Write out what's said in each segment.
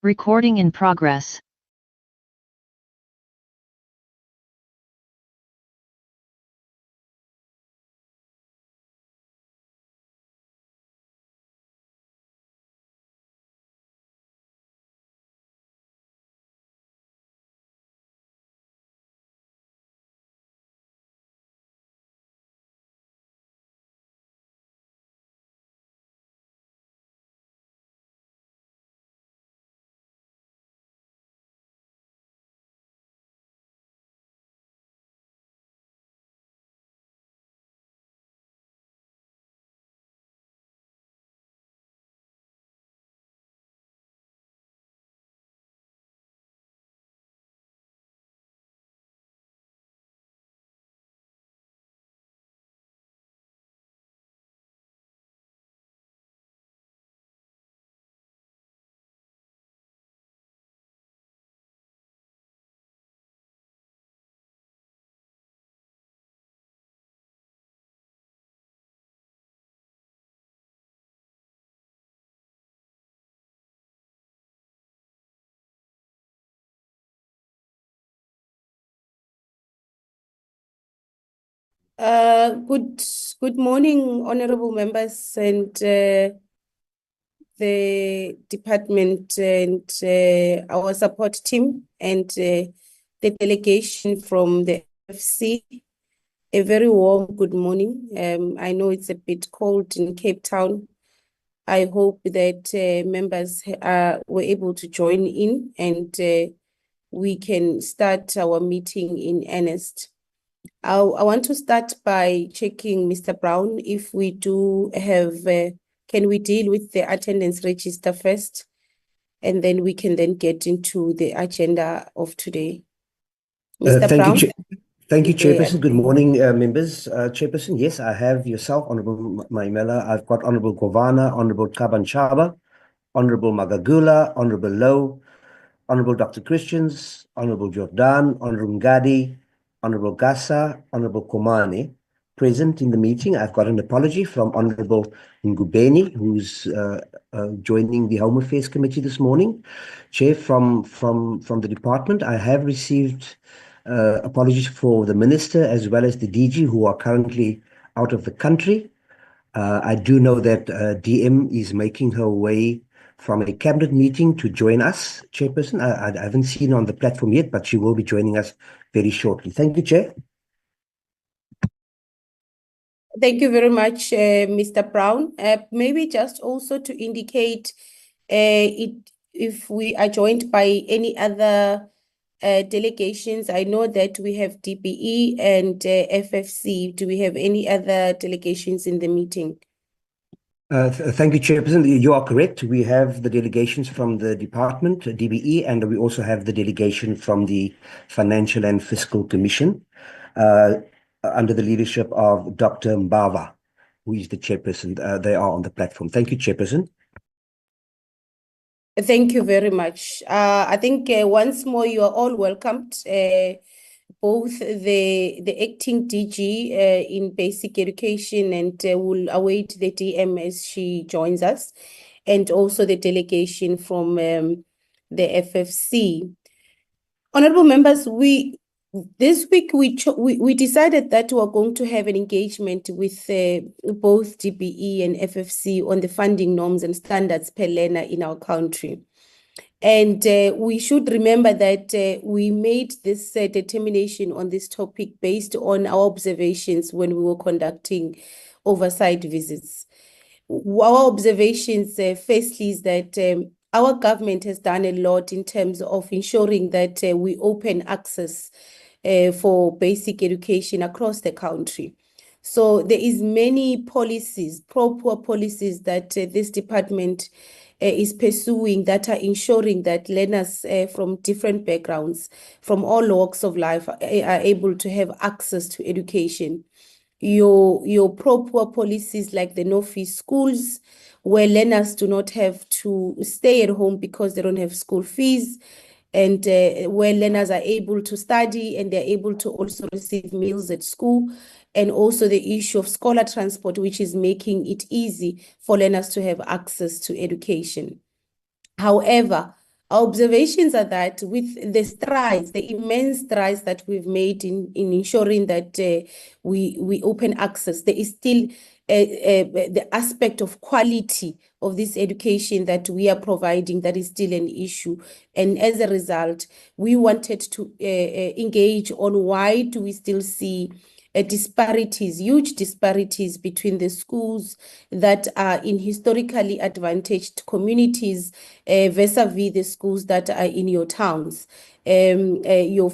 Recording in progress. Good morning, honorable members and the department and our support team and the delegation from the FC. A very warm good morning. I know it's a bit cold in Cape Town. I hope that members were able to join in and we can start our meeting in earnest. I want to start by checking, Mr. Brown, if we do have, can we deal with the attendance register first? And then we can then get into the agenda of today. Mr. Thank Brown? you, thank you, Chairperson. Good morning, members. Chairperson, yes, I have yourself, Honorable Maimela. I've got Honorable Govana, Honorable Kabanchaba, Honorable Magagula, Honorable Lowe, Honorable Dr. Christians, Honorable Jordan, Honorable Ngadi, Honorable Gasa, Honorable Komane present in the meeting. I've got an apology from Honorable Ngubeni, who's joining the Home Affairs Committee this morning. Chair, from the department, I have received apologies for the Minister as well as the DG, who are currently out of the country. I do know that DM is making her way from a cabinet meeting to join us, Chairperson. I haven't seen her on the platform yet, but she will be joining us very shortly. Thank you, Chair. Thank you very much, Mr. Brown. Maybe just also to indicate if we are joined by any other delegations. I know that we have DPE and FFC. Do we have any other delegations in the meeting? Thank you, Chairperson. You are correct. We have the delegations from the department, DBE, and we also have the delegation from the Financial and Fiscal Commission under the leadership of Dr. Mbava, who is the chairperson. They are on the platform. Thank you, Chairperson. Thank you very much. I think once more you are all welcomed. Both the acting DG in basic education and will await the DM as she joins us, and also the delegation from the FFC. Honorable members, this week we decided that we are going to have an engagement with both DBE and FFC on the funding norms and standards per learner in our country. And we should remember that we made this determination on this topic based on our observations when we were conducting oversight visits. Our observations, firstly, is that our government has done a lot in terms of ensuring that we open access for basic education across the country. So there is many policies, proper policies that this department is pursuing that are ensuring that learners from different backgrounds, from all walks of life, are able to have access to education. Your proper policies like the no-fee schools, where learners do not have to stay at home because they don't have school fees, and where learners are able to study and they're able to also receive meals at school, and also the issue of scholar transport, which is making it easy for learners to have access to education. However, Our observations are that with the strides, the immense strides that we've made in ensuring that we open access, there is still the aspect of quality of this education that we are providing that is still an issue. And as a result, we wanted to engage on why do we still see disparities, huge disparities between the schools that are in historically advantaged communities vis-a-vis the schools that are in your towns, your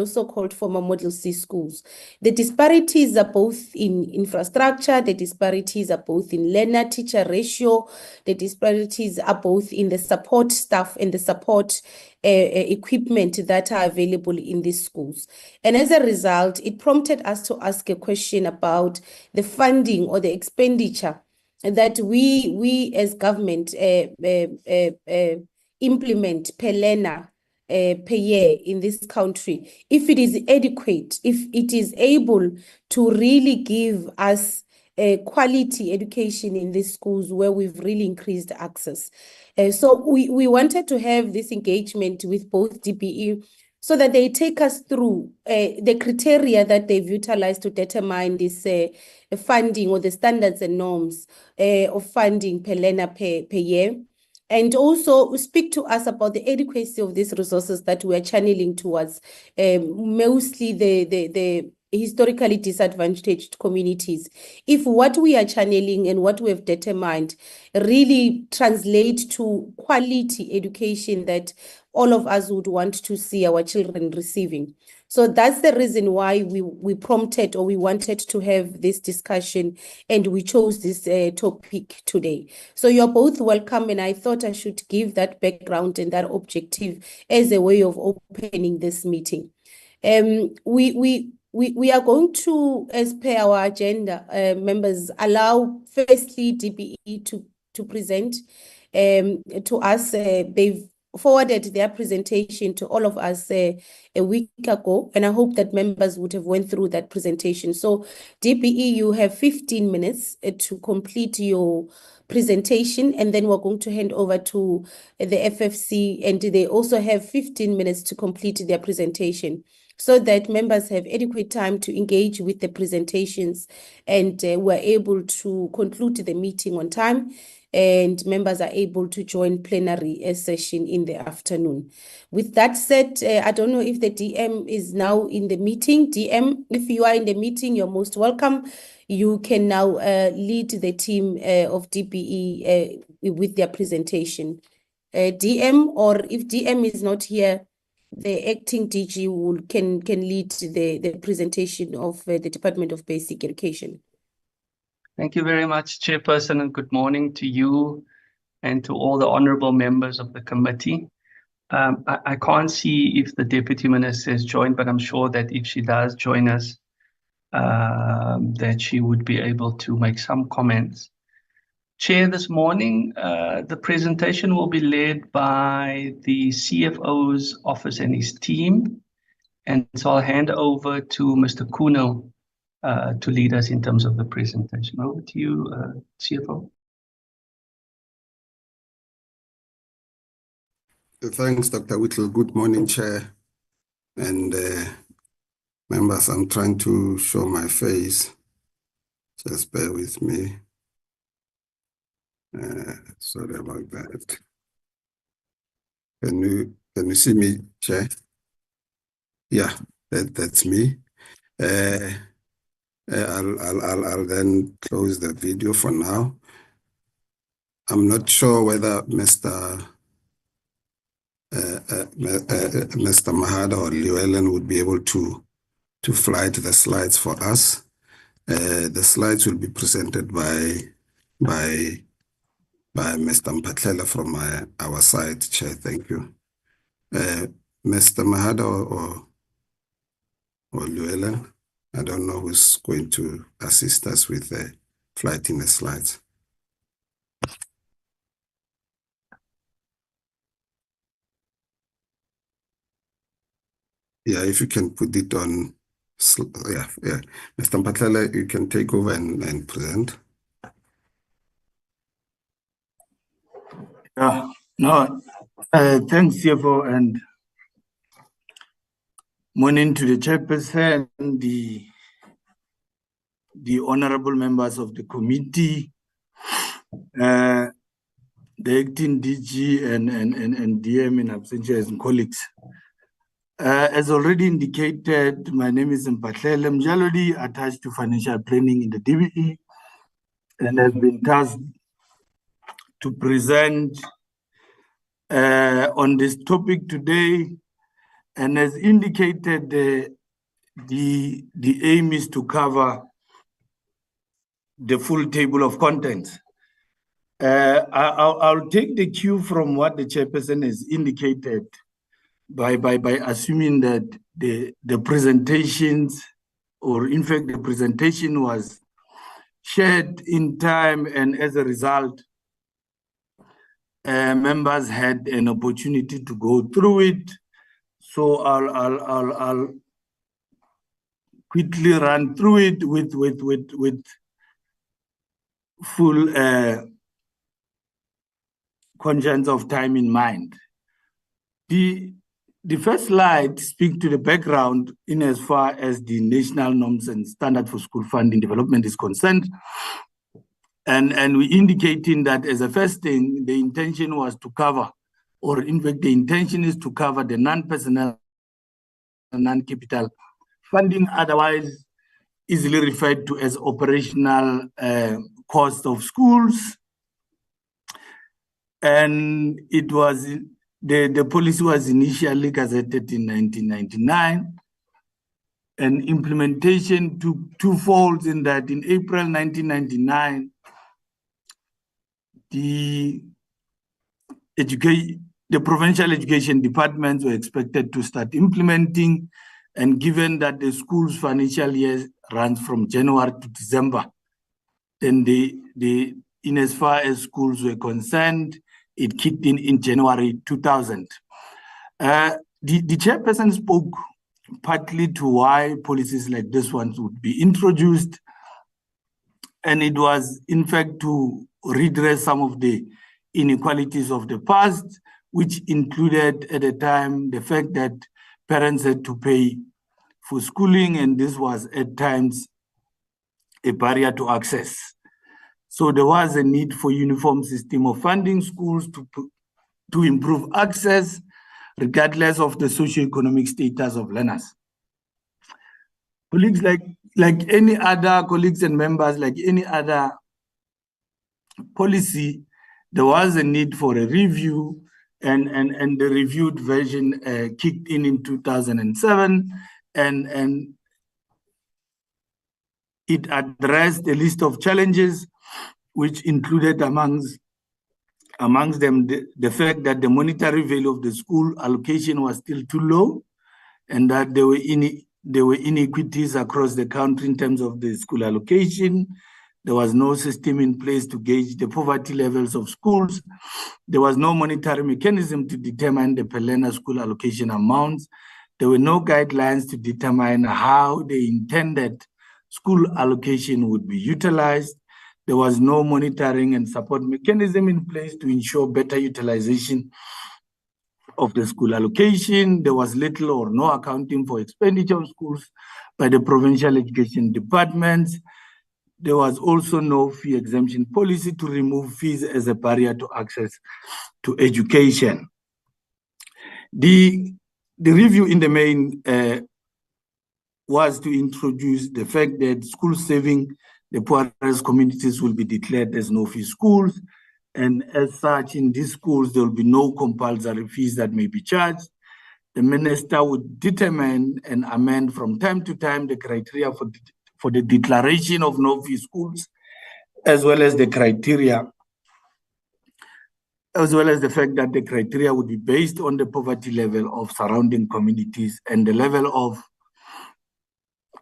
so-called former Model C schools. The disparities are both in infrastructure, the disparities are both in learner-teacher ratio, the disparities are both in the support staff and the support equipment that are available in these schools. And as a result, it prompted us to ask a question about the funding or the expenditure that we as government implement per learner per year in this country, if it is adequate, if it is able to really give us quality education in these schools where we've really increased access. So we wanted to have this engagement with both DBE so that they take us through the criteria that they've utilized to determine this funding or the standards and norms of funding per learner per year. And also speak to us about the adequacy of these resources that we are channeling towards mostly the historically disadvantaged communities. If what we are channeling and what we have determined really translate to quality education that all of us would want to see our children receiving. So that's the reason why we prompted or we wanted to have this discussion and we chose this topic today. So you're both welcome, and I thought I should give that background and that objective as a way of opening this meeting. We are going to, as per our agenda, members, allow firstly DBE to present to us. They've forwarded their presentation to all of us a week ago, and I hope that members would have went through that presentation. So DBE, you have 15 minutes to complete your presentation, and then we're going to hand over to the FFC, and they also have 15 minutes to complete their presentation, so that members have adequate time to engage with the presentations and we're able to conclude the meeting on time, and members are able to join plenary session in the afternoon. With that said, I don't know if the DM is now in the meeting. DM, if you are in the meeting, you're most welcome. You can now lead the team of DBE with their presentation. DM, or if DM is not here, the acting DG can lead the presentation of the Department of Basic Education. Thank you very much, Chairperson, and good morning to you and to all the honourable members of the committee. I can't see if the Deputy Minister has joined, but I'm sure that if she does join us, that she would be able to make some comments. Chair, this morning, the presentation will be led by the CFO's office and his team. And so I'll hand over to Mr. Kuno to lead us in terms of the presentation. Over to you, CFO. Thanks, Dr. Whittle. Good morning, Chair and members. I'm trying to show my face. Just bear with me. Sorry about that. Can you see me, Chair? Yeah, that's me. I'll then close the video for now. I'm not sure whether Mr. Mahada or Llewellyn would be able to fly to the slides for us. The slides will be presented by Mr. Mpatlela from our side, Chair. Thank you. Mr. Mahada or Llewellyn, I don't know who's going to assist us with the flighting the slides. Yeah, if you can put it on, yeah. Mr. Mpatlela, you can take over and present. Yeah, no, Thanks, CFO, and morning to the chairperson, the honorable members of the committee, the acting DG and DM in absentia and colleagues. As already indicated, my name is Mpahlele Mjalodi, attached to financial planning in the DBE, and has been tasked to present on this topic today. And as indicated, the aim is to cover the full table of contents. I'll take the cue from what the chairperson has indicated by assuming that the presentations, or in fact the presentation was shared in time, and as a result, members had an opportunity to go through it. So I'll quickly run through it with full conscience of time in mind. The first slide speaks to the background in as far as the national norms and standard for school funding development is concerned. And we indicating that as a first thing, the intention was to cover, or in fact, the intention is to cover the non-personnel and non-capital funding, otherwise easily referred to as operational cost of schools. And it was, the policy was initially gazetted in 1999, and implementation took two folds in that in April 1999, the provincial education departments were expected to start implementing, and given that the school's financial year runs from January to December, then in as far as schools were concerned, it kicked in January 2000. The chairperson spoke partly to why policies like this one would be introduced, and it was in fact to redress some of the inequalities of the past, which included at the time the fact that parents had to pay for schooling, and this was at times a barrier to access. So there was a need for uniform system of funding schools to improve access, regardless of the socioeconomic status of learners. Colleagues, like any other colleagues and members, like any other policy, there was a need for a review, and the reviewed version kicked in 2007, and it addressed a list of challenges, which included amongst them the fact that the monetary value of the school allocation was still too low, and that there were inequities across the country in terms of the school allocation. There was no system in place to gauge the poverty levels of schools. There was no monetary mechanism to determine the per learner school allocation amounts. There were no guidelines to determine how the intended school allocation would be utilized. There was no monitoring and support mechanism in place to ensure better utilization of the school allocation. There was little or no accounting for expenditure of schools by the provincial education departments. There was also no fee exemption policy to remove fees as a barrier to access to education. The review in the main was to introduce the fact that schools serving the poorest communities will be declared as no-fee schools, and as such, in these schools, there will be no compulsory fees that may be charged. The minister would determine and amend from time to time the criteria for the declaration of no-fee schools, as well as the criteria, as well as the fact that the criteria would be based on the poverty level of surrounding communities and the level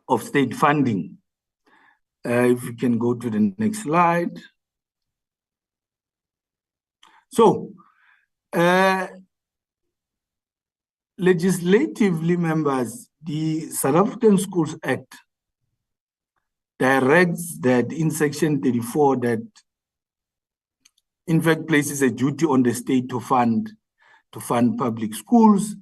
of state funding. If we can go to the next slide. So, legislatively, members, the South African Schools Act directs that in Section 34 that in fact places a duty on the state to fund to fund public schools.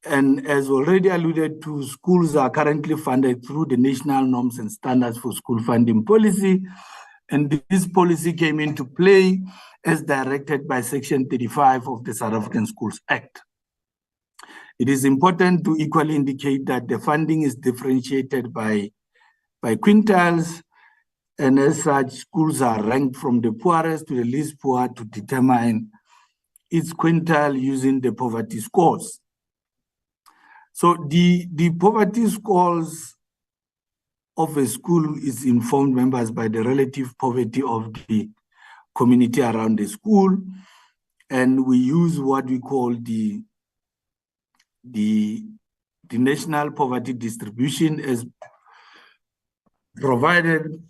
And as already alluded to, schools are currently funded through the National Norms and Standards for School Funding Policy. And this policy came into play as directed by Section 35 of the South African Schools Act. It is important to equally indicate that the funding is differentiated by quintiles, and as such, schools are ranked from the poorest to the least poor to determine its quintile using the poverty scores. So the poverty scores of a school is informed, members, by the relative poverty of the community around the school. And we use what we call the national poverty distribution as provided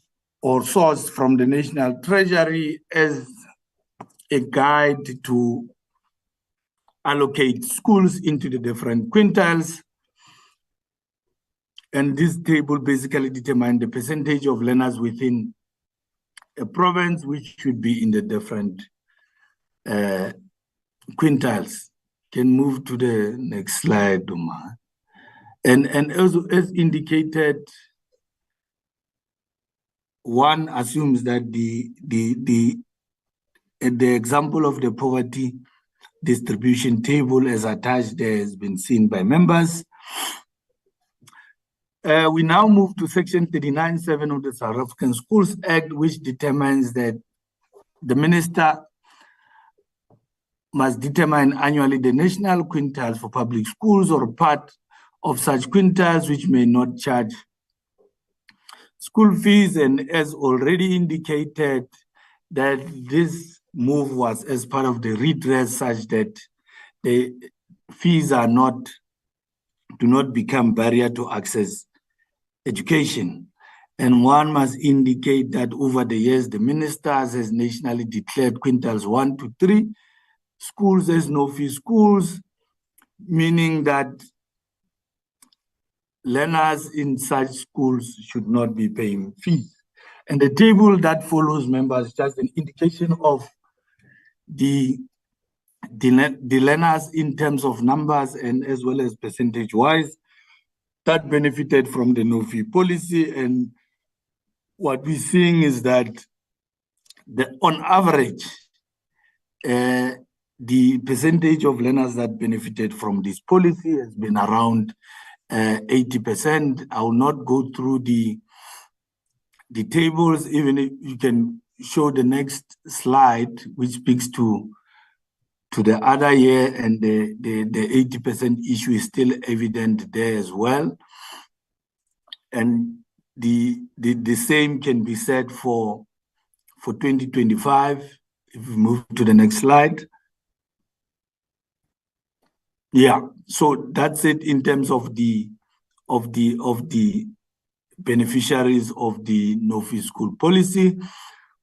or sourced from the National Treasury as a guide to allocate schools into the different quintiles. And this table basically determines the percentage of learners within a province, which should be in the different quintiles. Can move to the next slide, Duma. And as indicated, one assumes that the example of the poverty distribution table as attached there has been seen by members. We now move to Section 39(7) of the South African Schools Act, which determines that the minister must determine annually the national quintiles for public schools or part of such quintiles which may not charge school fees. And as already indicated, that this move was as part of the redress such that the fees do not become barrier to access education. And one must indicate that over the years, the ministers has nationally declared quintiles 1 to 3 schools as no-fee schools, meaning that learners in such schools should not be paying fees. And the table that follows, members, just an indication of the learners in terms of numbers and as well as percentage-wise that benefited from the no-fee policy. And what we're seeing is that on average, the percentage of learners that benefited from this policy has been around 80%. I will not go through the tables, even if you can show the next slide, which speaks to the other year, and the 80% issue is still evident there as well. And the same can be said for 2025. If we move to the next slide. Yeah, so that's it in terms of the beneficiaries of the no-fee school policy.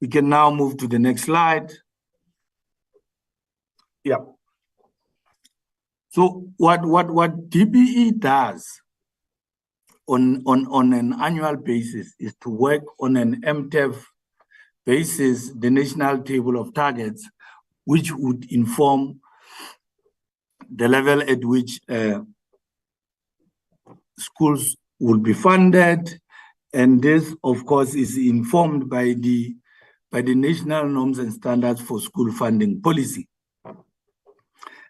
We can now move to the next slide. Yeah. So what DBE does on an annual basis is to work on an MTEV basis, the National Table of Targets, which would inform the level at which schools will be funded. And this, of course, is informed by the National Norms and Standards for School Funding Policy.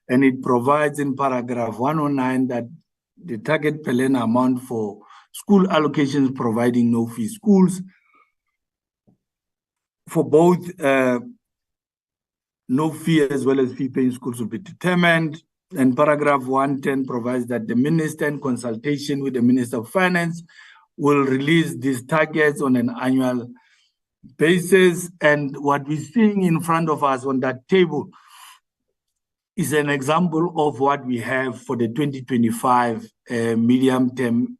And it provides in paragraph 109 that the target per learner amount for school allocations providing no-fee schools for both no-fee as well as fee-paying schools will be determined. And paragraph 110 provides that the minister, in consultation with the Minister of Finance, will release these targets on an annual basis. And what we're seeing in front of us on that table is an example of what we have for the 2025 medium-term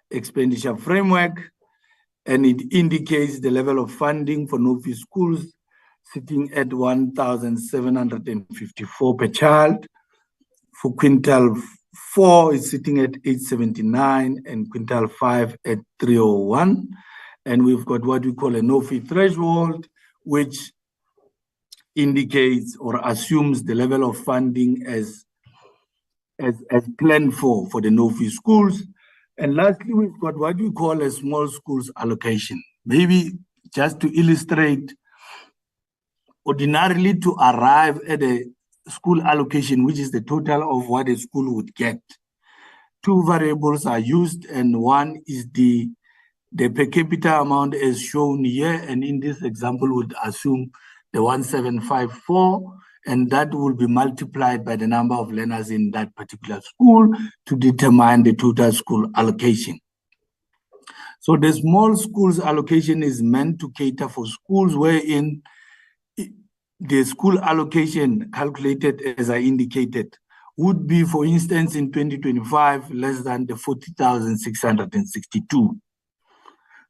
expenditure framework. And it indicates the level of funding for no-fee schools sitting at 1,754 per child. For quintile 4 is sitting at 879 and quintile 5 at 301. And we've got what we call a no-fee threshold, which indicates or assumes the level of funding as as planned for the no-fee schools. And lastly, we've got what we call a small schools allocation. Maybe just to illustrate, ordinarily to arrive at a school allocation, which is the total of what a school would get, two variables are used, and one is the per capita amount as shown here, and in this example would assume the 1754, and that will be multiplied by the number of learners in that particular school to determine the total school allocation. So the small schools allocation is meant to cater for schools wherein the school allocation calculated as I indicated would be, for instance, in 2025, less than the 40,662.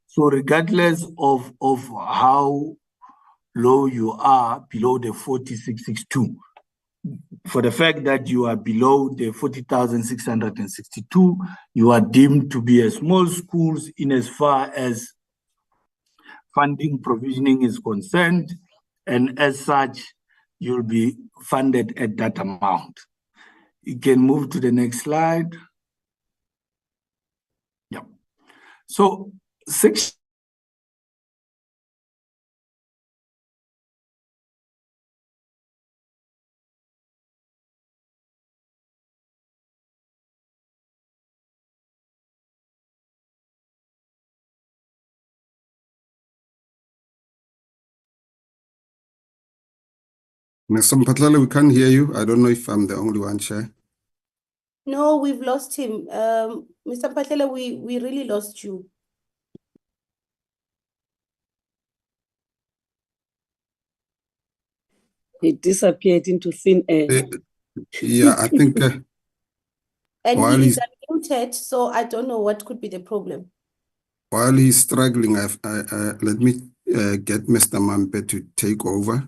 So regardless of how low you are below the 40,662, for the fact that you are below the 40,662, you are deemed to be a small schools in as far as funding provisioning is concerned, and as such, you'll be funded at that amount. You can move to the next slide. Yeah. So section Mr. Mphatlala, we can't hear you. I don't know if I'm the only one, Chair. No, we've lost him. Mr. Mphatlala, we really lost you. He disappeared into thin air. Yeah, I think And while he is he's unmuted, so I don't know what could be the problem. while he's struggling, let me get Mr. Mampe to take over.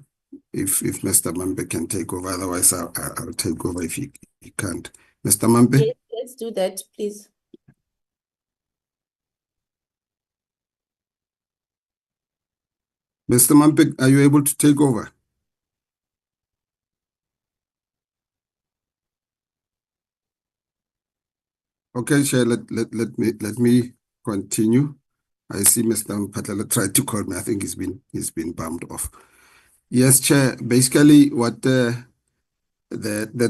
If Mr. Mampe can take over, otherwise I'll take over if he can't. Mr. Mampe? Yes, let's do that, please. Mr. Mampe, are you able to take over? Okay, Chair, let me continue. I see Mr. Mphatlala tried to call me. I think he's been bumped off. Yes, Chair. Basically, what that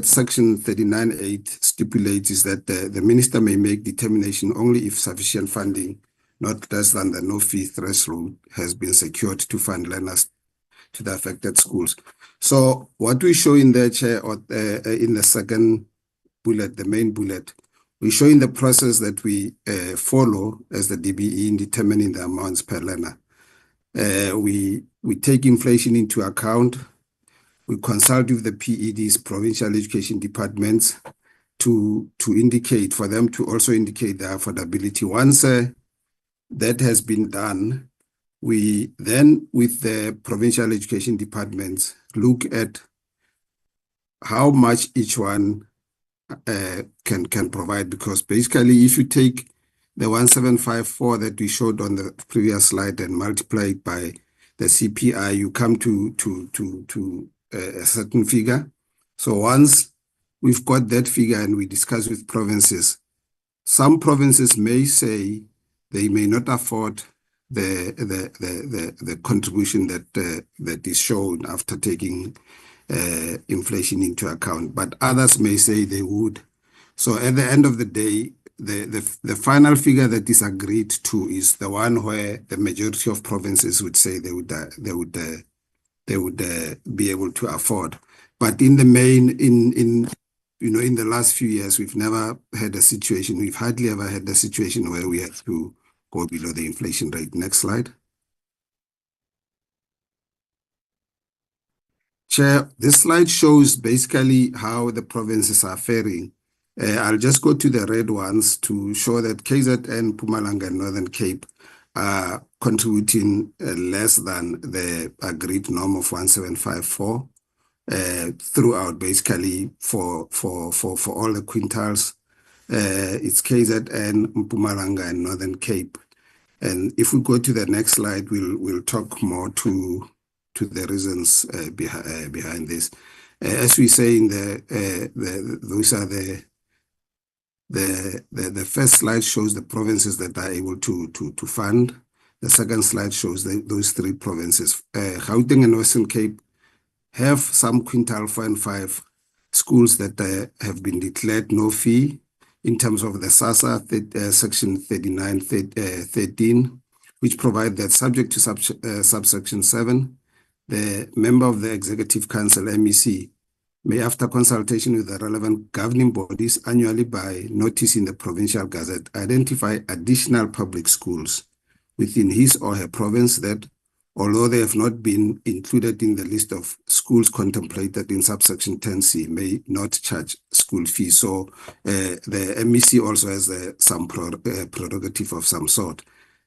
section 39.8 stipulates is that the minister may make determination only if sufficient funding, not less than the no-fee threshold, has been secured to fund learners to the affected schools. So what we show in there, Chair, or in the second bullet, the main bullet, we're showing the process that we follow as the DBE in determining the amounts per learner. We take inflation into account. We consult with the PEDs, provincial education departments, to indicate, for them to also indicate the affordability. Once that has been done, we then, with the provincial education departments, look at how much each one can provide, because basically if you take the 1754 that we showed on the previous slide and multiply it by the CPI, you come to a certain figure. So once we've got that figure and we discuss with provinces, some provinces may say they may not afford the contribution that is shown after taking inflation into account, but others may say they would. So at the end of the day, the final figure that is agreed to is the one where the majority of provinces would say they would be able to afford. But in the main, in the last few years, we've never had a situation. We've hardly ever had a situation where we had to go below the inflation rate. Next slide. Chair, this slide shows basically how the provinces are faring. I'll just go to the red ones to show that KZN, Mpumalanga, and Northern Cape are contributing less than the agreed norm of 1754 throughout, basically for all the quintals. It's KZN, Mpumalanga, and Northern Cape. And if we go to the next slide, we'll talk more to the reasons behind this. As we say in those are the The first slide shows the provinces that are able to fund. The second slide shows those three provinces. Gauteng and Western Cape have some quintile 4 and 5 schools that have been declared no fee in terms of the SASA section 3913, which provide that subject to subsection 7, the member of the Executive Council, MEC, may, after consultation with the relevant governing bodies annually by notice in the Provincial Gazette, identify additional public schools within his or her province that, although they have not been included in the list of schools contemplated in subsection 10C, may not charge school fees. So the MEC also has some prerogative of some sort.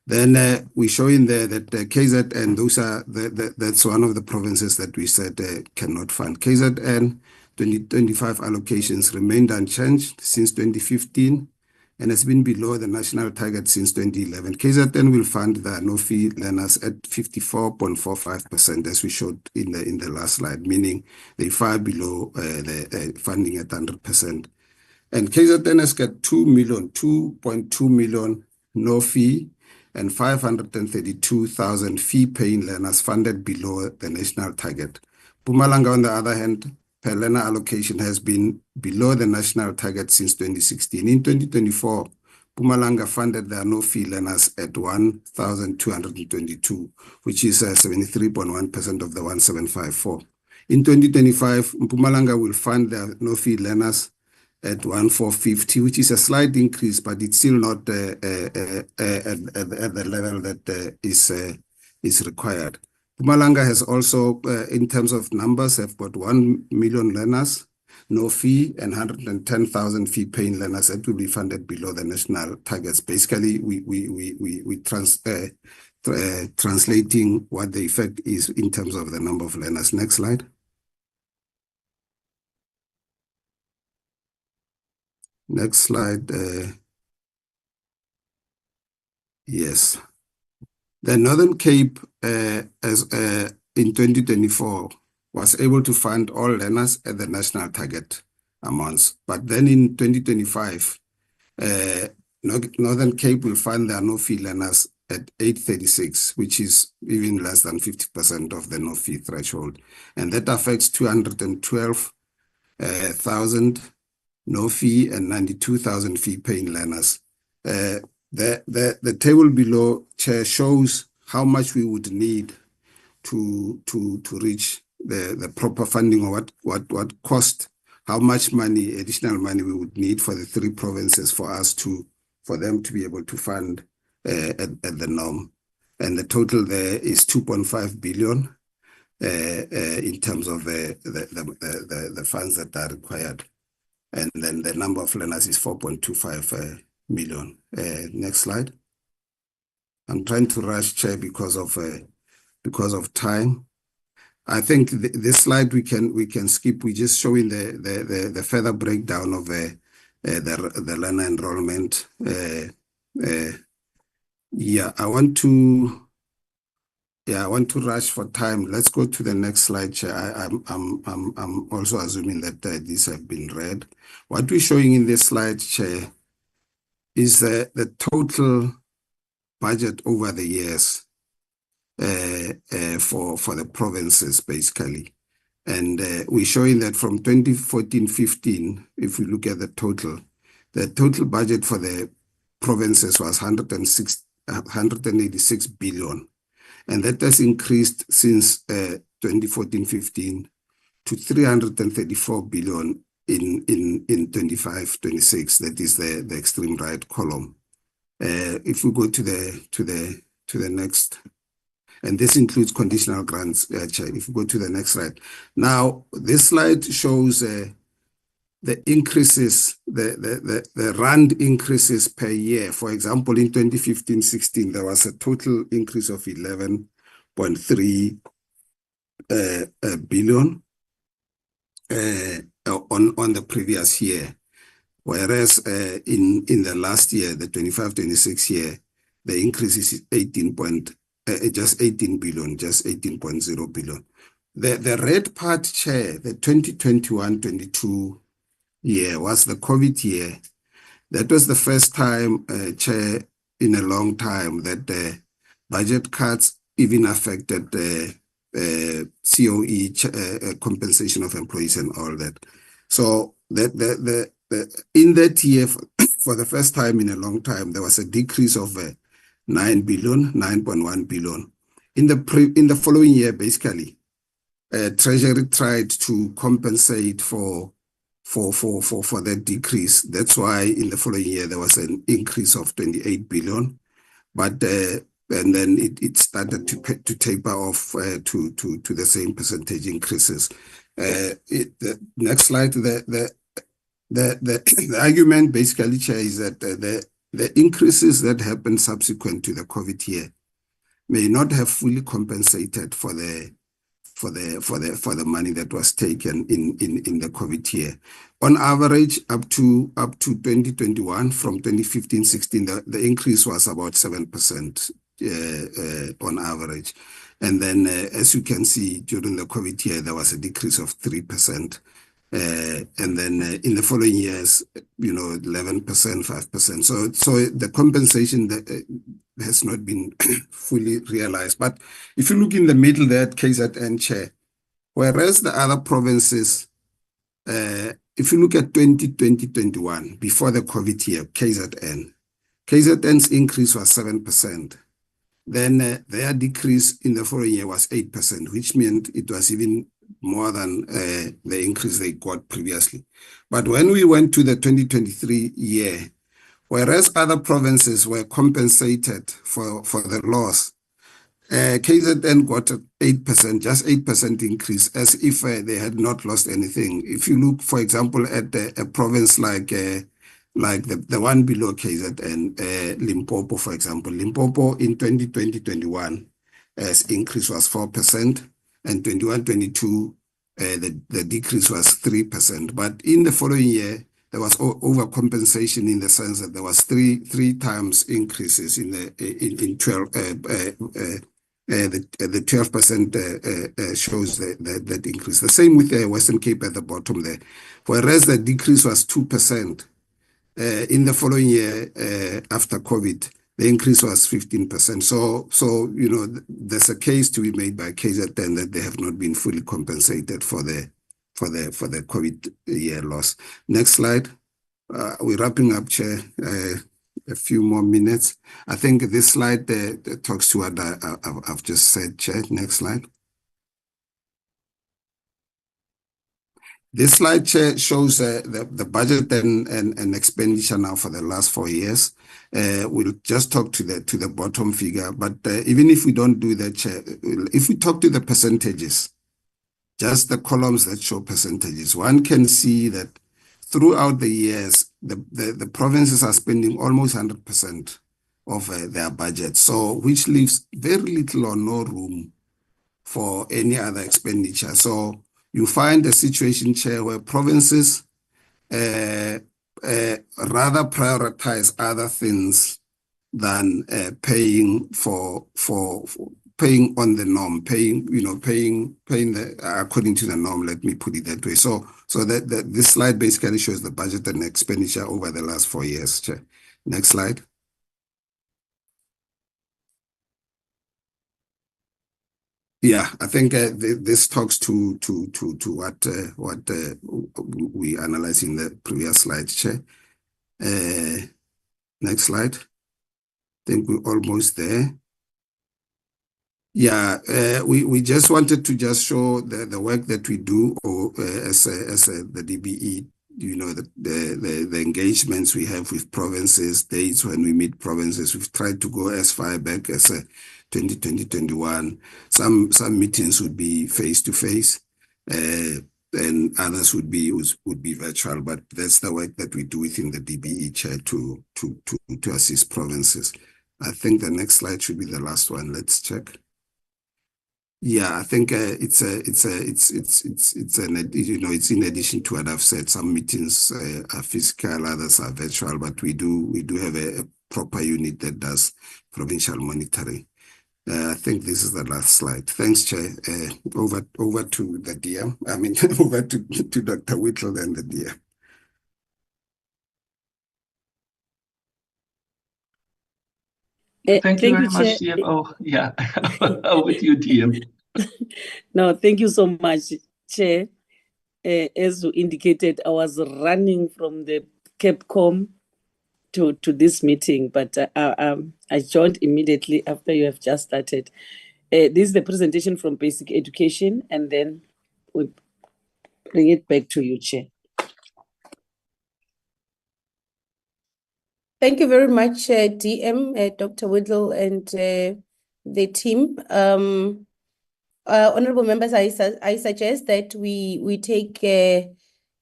Then we show in there that KZN, that's one of the provinces that we said cannot fund. KZN 2025 allocations remained unchanged since 2015 and has been below the national target since 2011. KZN will fund the no-fee learners at 54.45%, as we showed in the last slide, meaning they far below the funding at 100%. And KZN has got 2.2 million no-fee and 532,000 fee-paying learners funded below the national target. Mpumalanga, on the other hand, per learner allocation has been below the national target since 2016. In 2024, Mpumalanga funded their no-fee learners at 1,222, which is 73.1% of the 1,754. In 2025, Mpumalanga will fund their no-fee learners at 1,450, which is a slight increase, but it's still not at the level that is required. Mpumalanga has also, in terms of numbers, have got 1 million learners, no fee, and 110,000 fee-paying learners that will be funded below the national targets. Basically, we translating what the effect is in terms of the number of learners. Next slide. Next slide. Yes. The Northern Cape, in 2024, was able to fund all learners at the national target amounts. But then in 2025, Northern Cape will fund their no-fee learners at 836, which is even less than 50% of the no-fee threshold. And that affects 212,000 no-fee and 92,000 fee-paying learners. The table below, Chair, shows how much we would need to reach the proper funding, or what cost, how much money, additional money we would need for the three provinces for them to be able to fund at the norm. And the total there is 2.5 billion in terms of the funds that are required. And then the number of learners is 4.25 million. Next slide. I'm trying to rush, Chair, because of time. I think this slide we can skip. We're just showing the further breakdown of the learner enrollment. I want to rush for time. Let's go to the next slide, Chair. I'm also assuming that these have been read. What we're showing in this slide, Chair, is the total budget over the years for the provinces, basically. And we're showing that from 2014-15, if we look at the total budget for the provinces was 186 billion. And that has increased since 2014-15 to 334 billion in 25-26. That is the extreme right column. If we go to the next, and this includes conditional grants, Chair. If we go to the next slide. Now, this slide shows the increases, the rand increases per year. For example, in 2015-16, there was a total increase of 11.3 billion on the previous year. Whereas in the last year, the 25-26 year, the increase is just 18 billion, just 18.0 billion. The red part, Chair, the 2021-22 year was the COVID year. That was the first time, Chair, in a long time that the budget cuts even affected the COE compensation of employees and all that. So in that year, for the first time in a long time, there was a decrease of 9 billion, 9.1 billion. In the following year, basically, Treasury tried to compensate for that decrease. That's why in the following year there was an increase of 28 billion, but and then it started to taper off to the same percentage increases. The next slide. The argument basically, Chair, is that the increases that happened subsequent to the COVID year may not have fully compensated for the money that was taken in the COVID year. On average, up to 2021, from 2015-16, the increase was about 7% on average. And then, as you can see, during the COVID year, there was a decrease of 3%. And then in the following years, 11%, 5%. So the compensation that has not been fully realized. But if you look in the middle there at KZN, Chair, whereas the other provinces, if you look at 2020-21, before the COVID year, KZN's increase was 7%. Then their decrease in the following year was 8%, which meant it was even more than the increase they got previously. But when we went to the 2023 year, whereas other provinces were compensated for the loss, KZN got 8%, just 8% increase, as if they had not lost anything. If you look, for example, at a province like the one below KZN, Limpopo, for example. Limpopo in 2020-21, increase was 4%, and 21-22, the decrease was 3%. But in the following year, there was overcompensation in the sense that there was three times increases in 12. The 12% shows that increase. The same with the Western Cape at the bottom there, whereas the decrease was 2%. In the following year, after COVID, the increase was 15%. So there's a case to be made by KZN that they have not been fully compensated for the COVID year loss. Next slide. We're wrapping up, Chair. A few more minutes. I think this slide talks to what I've just said, Chair. Next slide. This slide, Chair, shows the budget and expenditure now for the last 4 years. We'll just talk to the bottom figure, but even if we don't do that, Chair, if we talk to the percentages, just the columns that show percentages, one can see that throughout the years, the provinces are spending almost 100% of their budget, so which leaves very little or no room for any other expenditure. So you find a situation, Chair, where provinces rather prioritize other things than paying paying on the norm, paying according to the norm. Let me put it that way. So that this slide basically shows the budget and expenditure over the last 4 years, Chair. Next slide. Yeah, I think this talks to what we analyzed in the previous slide, Chair. Next slide. I think we're almost there. Yeah, we just wanted to just show the work that we do, or as the DBE, the engagements we have with provinces, dates when we meet provinces. We've tried to go as far back as 2020-21. Some meetings would be face to face, and others would be virtual. But that's the work that we do within the DBE, Chair, to assist provinces. I think the next slide should be the last one. Let's check. Yeah, I think it's in addition to what I've said. Some meetings are physical, others are virtual, but we do have a proper unit that does provincial monitoring. I think this is the last slide. Thanks, Chair. Over to the DM. I mean, over to Dr. Whittle and the DM. Thank you Thank very you, much, Chair. CFO. Yeah, over to you, DM. No, thank you so much, Chair. As you indicated, I was running from the Capcom to this meeting, but I joined immediately after you have just started. This is the presentation from Basic Education, and then we bring it back to you, Chair. Thank you very much, DM, Dr. Whittle, and the team. Honorable members, I suggest that we take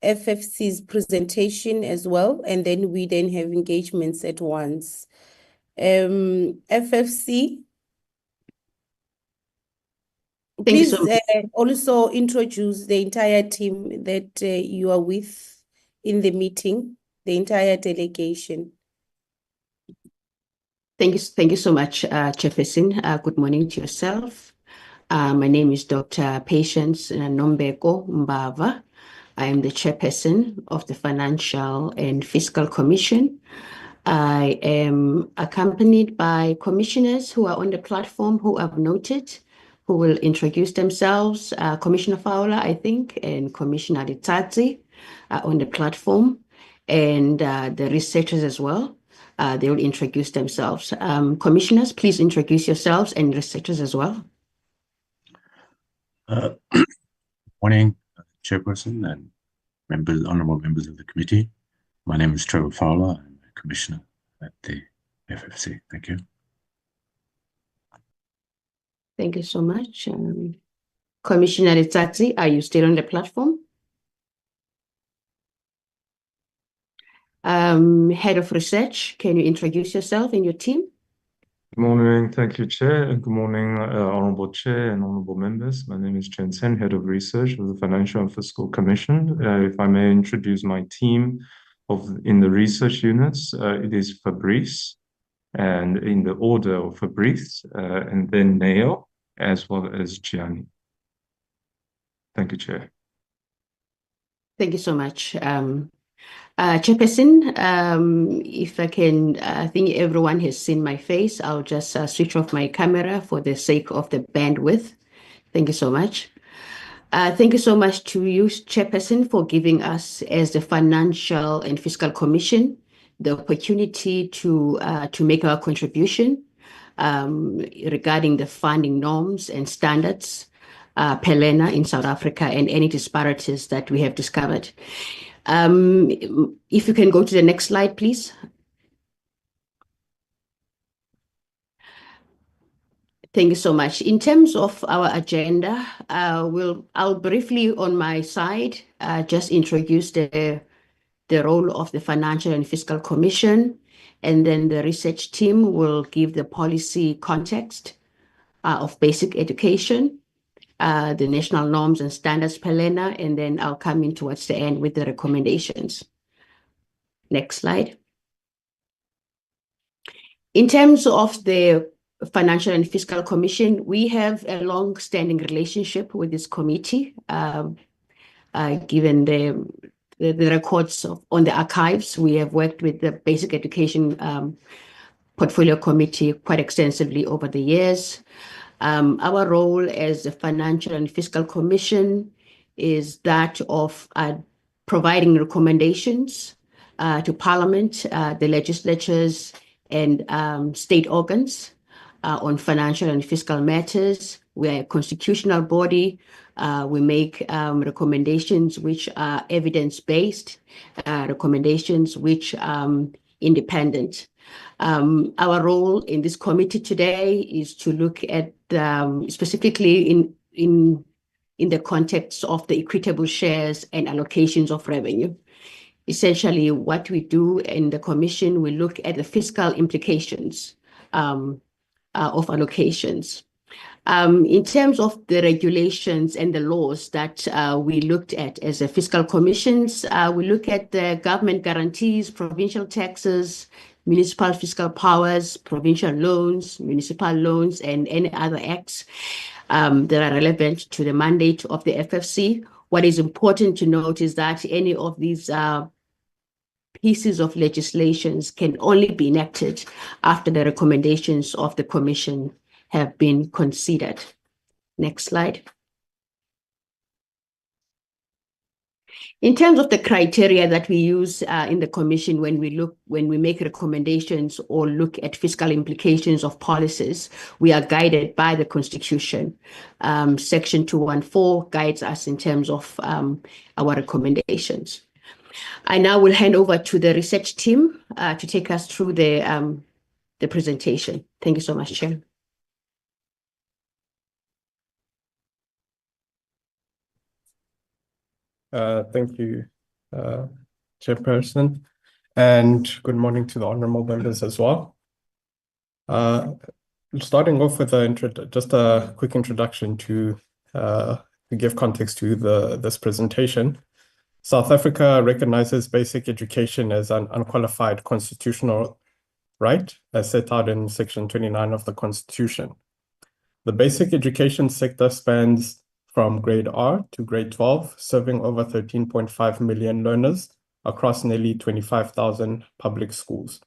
FFC's presentation as well, and then we have engagements at once. FFC, Thank you please so much. also introduce the entire team that you are with in the meeting, the entire delegation. Thank you so much, Chairperson. Good morning to yourself. My name is Dr. Patience Nombeko Mbava. I am the chairperson of the Financial and Fiscal Commission. I am accompanied by commissioners who are on the platform who I've noted, who will introduce themselves. Commissioner Fowler, I think, and Commissioner Litsatsi are on the platform, and the researchers as well. They will introduce themselves. Commissioners, please introduce yourselves, and researchers as well. Morning, Chairperson and honorable members of the committee. My name is Trevor Fowler. I'm a commissioner at the FFC. Thank you. Thank you so much. Commissioner Litsatsi, are you still on the platform? Head of Research, can you introduce yourself and your team? Good morning. Thank you, Chair. And good morning, Honorable Chair and honorable members. My name is Chen Sen, Head of Research of the Financial and Fiscal Commission. If I may introduce my team in the research units, it is Fabrice, and in the order of Fabrice, and then Neo, as well as Gianni. Thank you, Chair. Thank you so much. Chairperson, if I can, I think everyone has seen my face. I'll just switch off my camera for the sake of the bandwidth. Thank you so much. Thank you so much to you, Chairperson, for giving us, as the Financial and Fiscal Commission, the opportunity to make our contribution regarding the funding norms and standards per learner in South Africa and any disparities that we have discovered. If you can go to the next slide, please. Thank you so much. In terms of our agenda, I'll briefly on my side just introduce the role of the Financial and Fiscal Commission, and then the research team will give the policy context of basic education, the national norms and standards per learner, and then I'll come in towards the end with the recommendations. Next slide. In terms of the Financial and Fiscal Commission, we have a long-standing relationship with this committee, given the records on the archives. We have worked with the Basic Education Portfolio Committee quite extensively over the years. Our role as the Financial and Fiscal Commission is that of providing recommendations to Parliament, the legislatures, and state organs on financial and fiscal matters. We're a constitutional body. We make recommendations which are evidence-based, recommendations which are independent. Our role in this committee today is to look at specifically in the context of the equitable shares and allocations of revenue. Essentially, what we do in the commission, we look at the fiscal implications of allocations. In terms of the regulations and the laws that we looked at as a fiscal commissions, we look at the government guarantees, provincial taxes, municipal fiscal powers, provincial loans, municipal loans, and any other acts that are relevant to the mandate of the FFC. What is important to note is that any of these pieces of legislations can only be enacted after the recommendations of the Commission have been considered. Next slide. In terms of the criteria that we use in the Commission when we make recommendations or look at fiscal implications of policies, we are guided by the Constitution. Section 214 guides us in terms of our recommendations. I now will hand over to the research team to take us through the presentation. Thank you so much, Chair. Thank you, Chairperson, and good morning to the honorable members as well. Starting off with just a quick introduction to give context to this presentation. South Africa recognizes basic education as an unqualified constitutional right, as set out in Section 29 of the Constitution. The basic education sector spans from grade R to grade 12, serving over 13.5 million learners across nearly 25,000 public schools.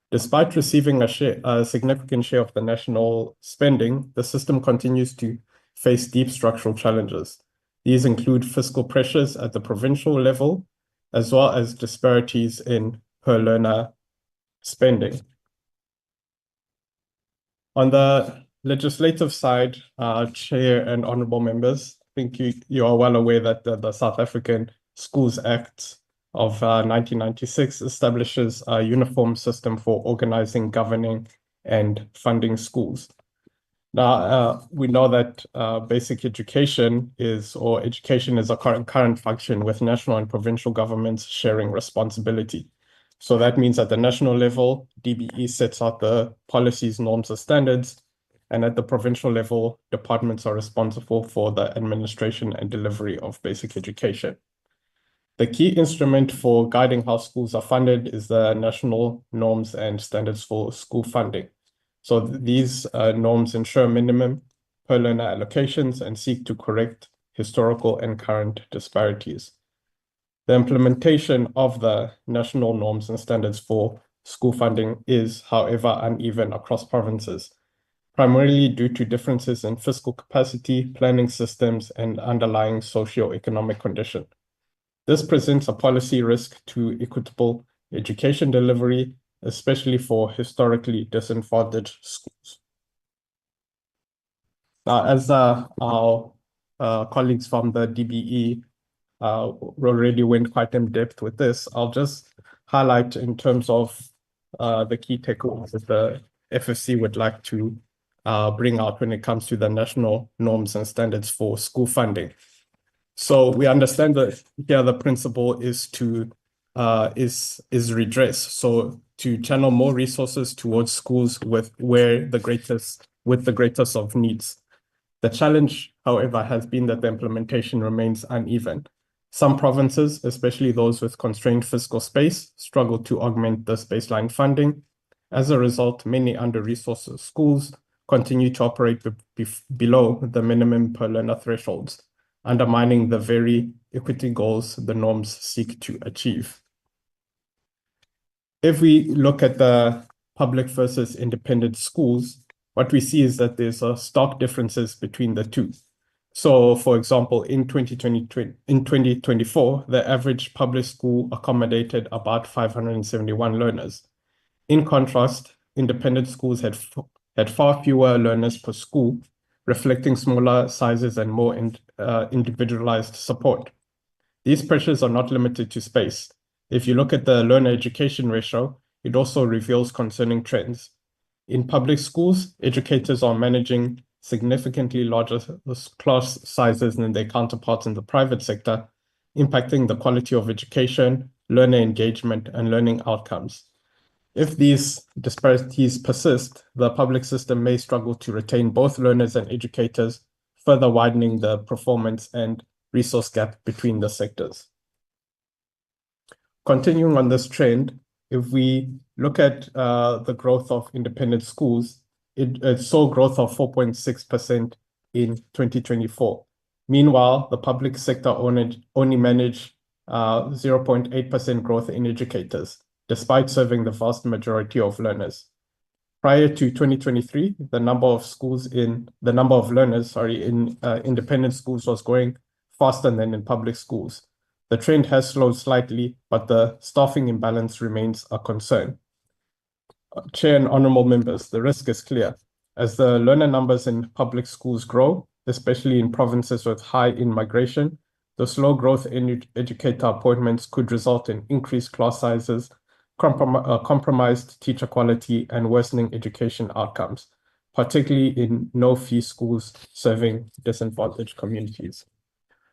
Despite receiving a significant share of the national spending, the system continues to face deep structural challenges. These include fiscal pressures at the provincial level, as well as disparities in per learner spending. On the legislative side, Chair and honorable members, I think you are well aware that the South African Schools Act of 1996 establishes a uniform system for organizing, governing, and funding schools. Now, we know that basic education is a current function with national and provincial governments sharing responsibility. So that means at the national level, DBE sets out the policies, norms, and standards, and at the provincial level, departments are responsible for the administration and delivery of basic education. The key instrument for guiding how schools are funded is the national norms and standards for school funding. So these norms ensure minimum per learner allocations and seek to correct historical and current disparities. The implementation of the national norms and standards for school funding is, however, uneven across provinces, primarily due to differences in fiscal capacity, planning systems, and underlying socio-economic condition. This presents a policy risk to equitable education delivery, especially for historically disadvantaged schools. Now, as our colleagues from the DBE already went quite in depth with this, I'll just highlight in terms of the key takeaways that the FFC would like to bring out when it comes to the national norms and standards for school funding. So we understand that here the principle is to redress. So to channel more resources towards schools with the greatest of needs. The challenge, however, has been that the implementation remains uneven. Some provinces, especially those with constrained fiscal space, struggle to augment this baseline funding. As a result, many under-resourced schools continue to operate below the minimum per learner thresholds, undermining the very equity goals the norms seek to achieve. If we look at the public versus independent schools, what we see is that there's stark differences between the two. So, for example, in 2024, the average public school accommodated about 571 learners. In contrast, independent schools had far fewer learners per school, reflecting smaller sizes and more individualized support. These pressures are not limited to space. If you look at the learner education ratio, it also reveals concerning trends. In public schools, educators are managing significantly larger class sizes than their counterparts in the private sector, impacting the quality of education, learner engagement, and learning outcomes. If these disparities persist, the public system may struggle to retain both learners and educators, further widening the performance and resource gap between the sectors. Continuing on this trend, if we look at the growth of independent schools, it saw growth of 4.6% in 2024. Meanwhile, the public sector only managed 0.8% growth in educators, despite serving the vast majority of learners. Prior to 2023, the number of learners in independent schools was growing faster than in public schools. The trend has slowed slightly, but the staffing imbalance remains a concern. Chair and honorable members, the risk is clear. As the learner numbers in public schools grow, especially in provinces with high in-migration, the slow growth in educator appointments could result in increased class sizes, compromised teacher quality, and worsening education outcomes, particularly in no-fee schools serving disadvantaged communities.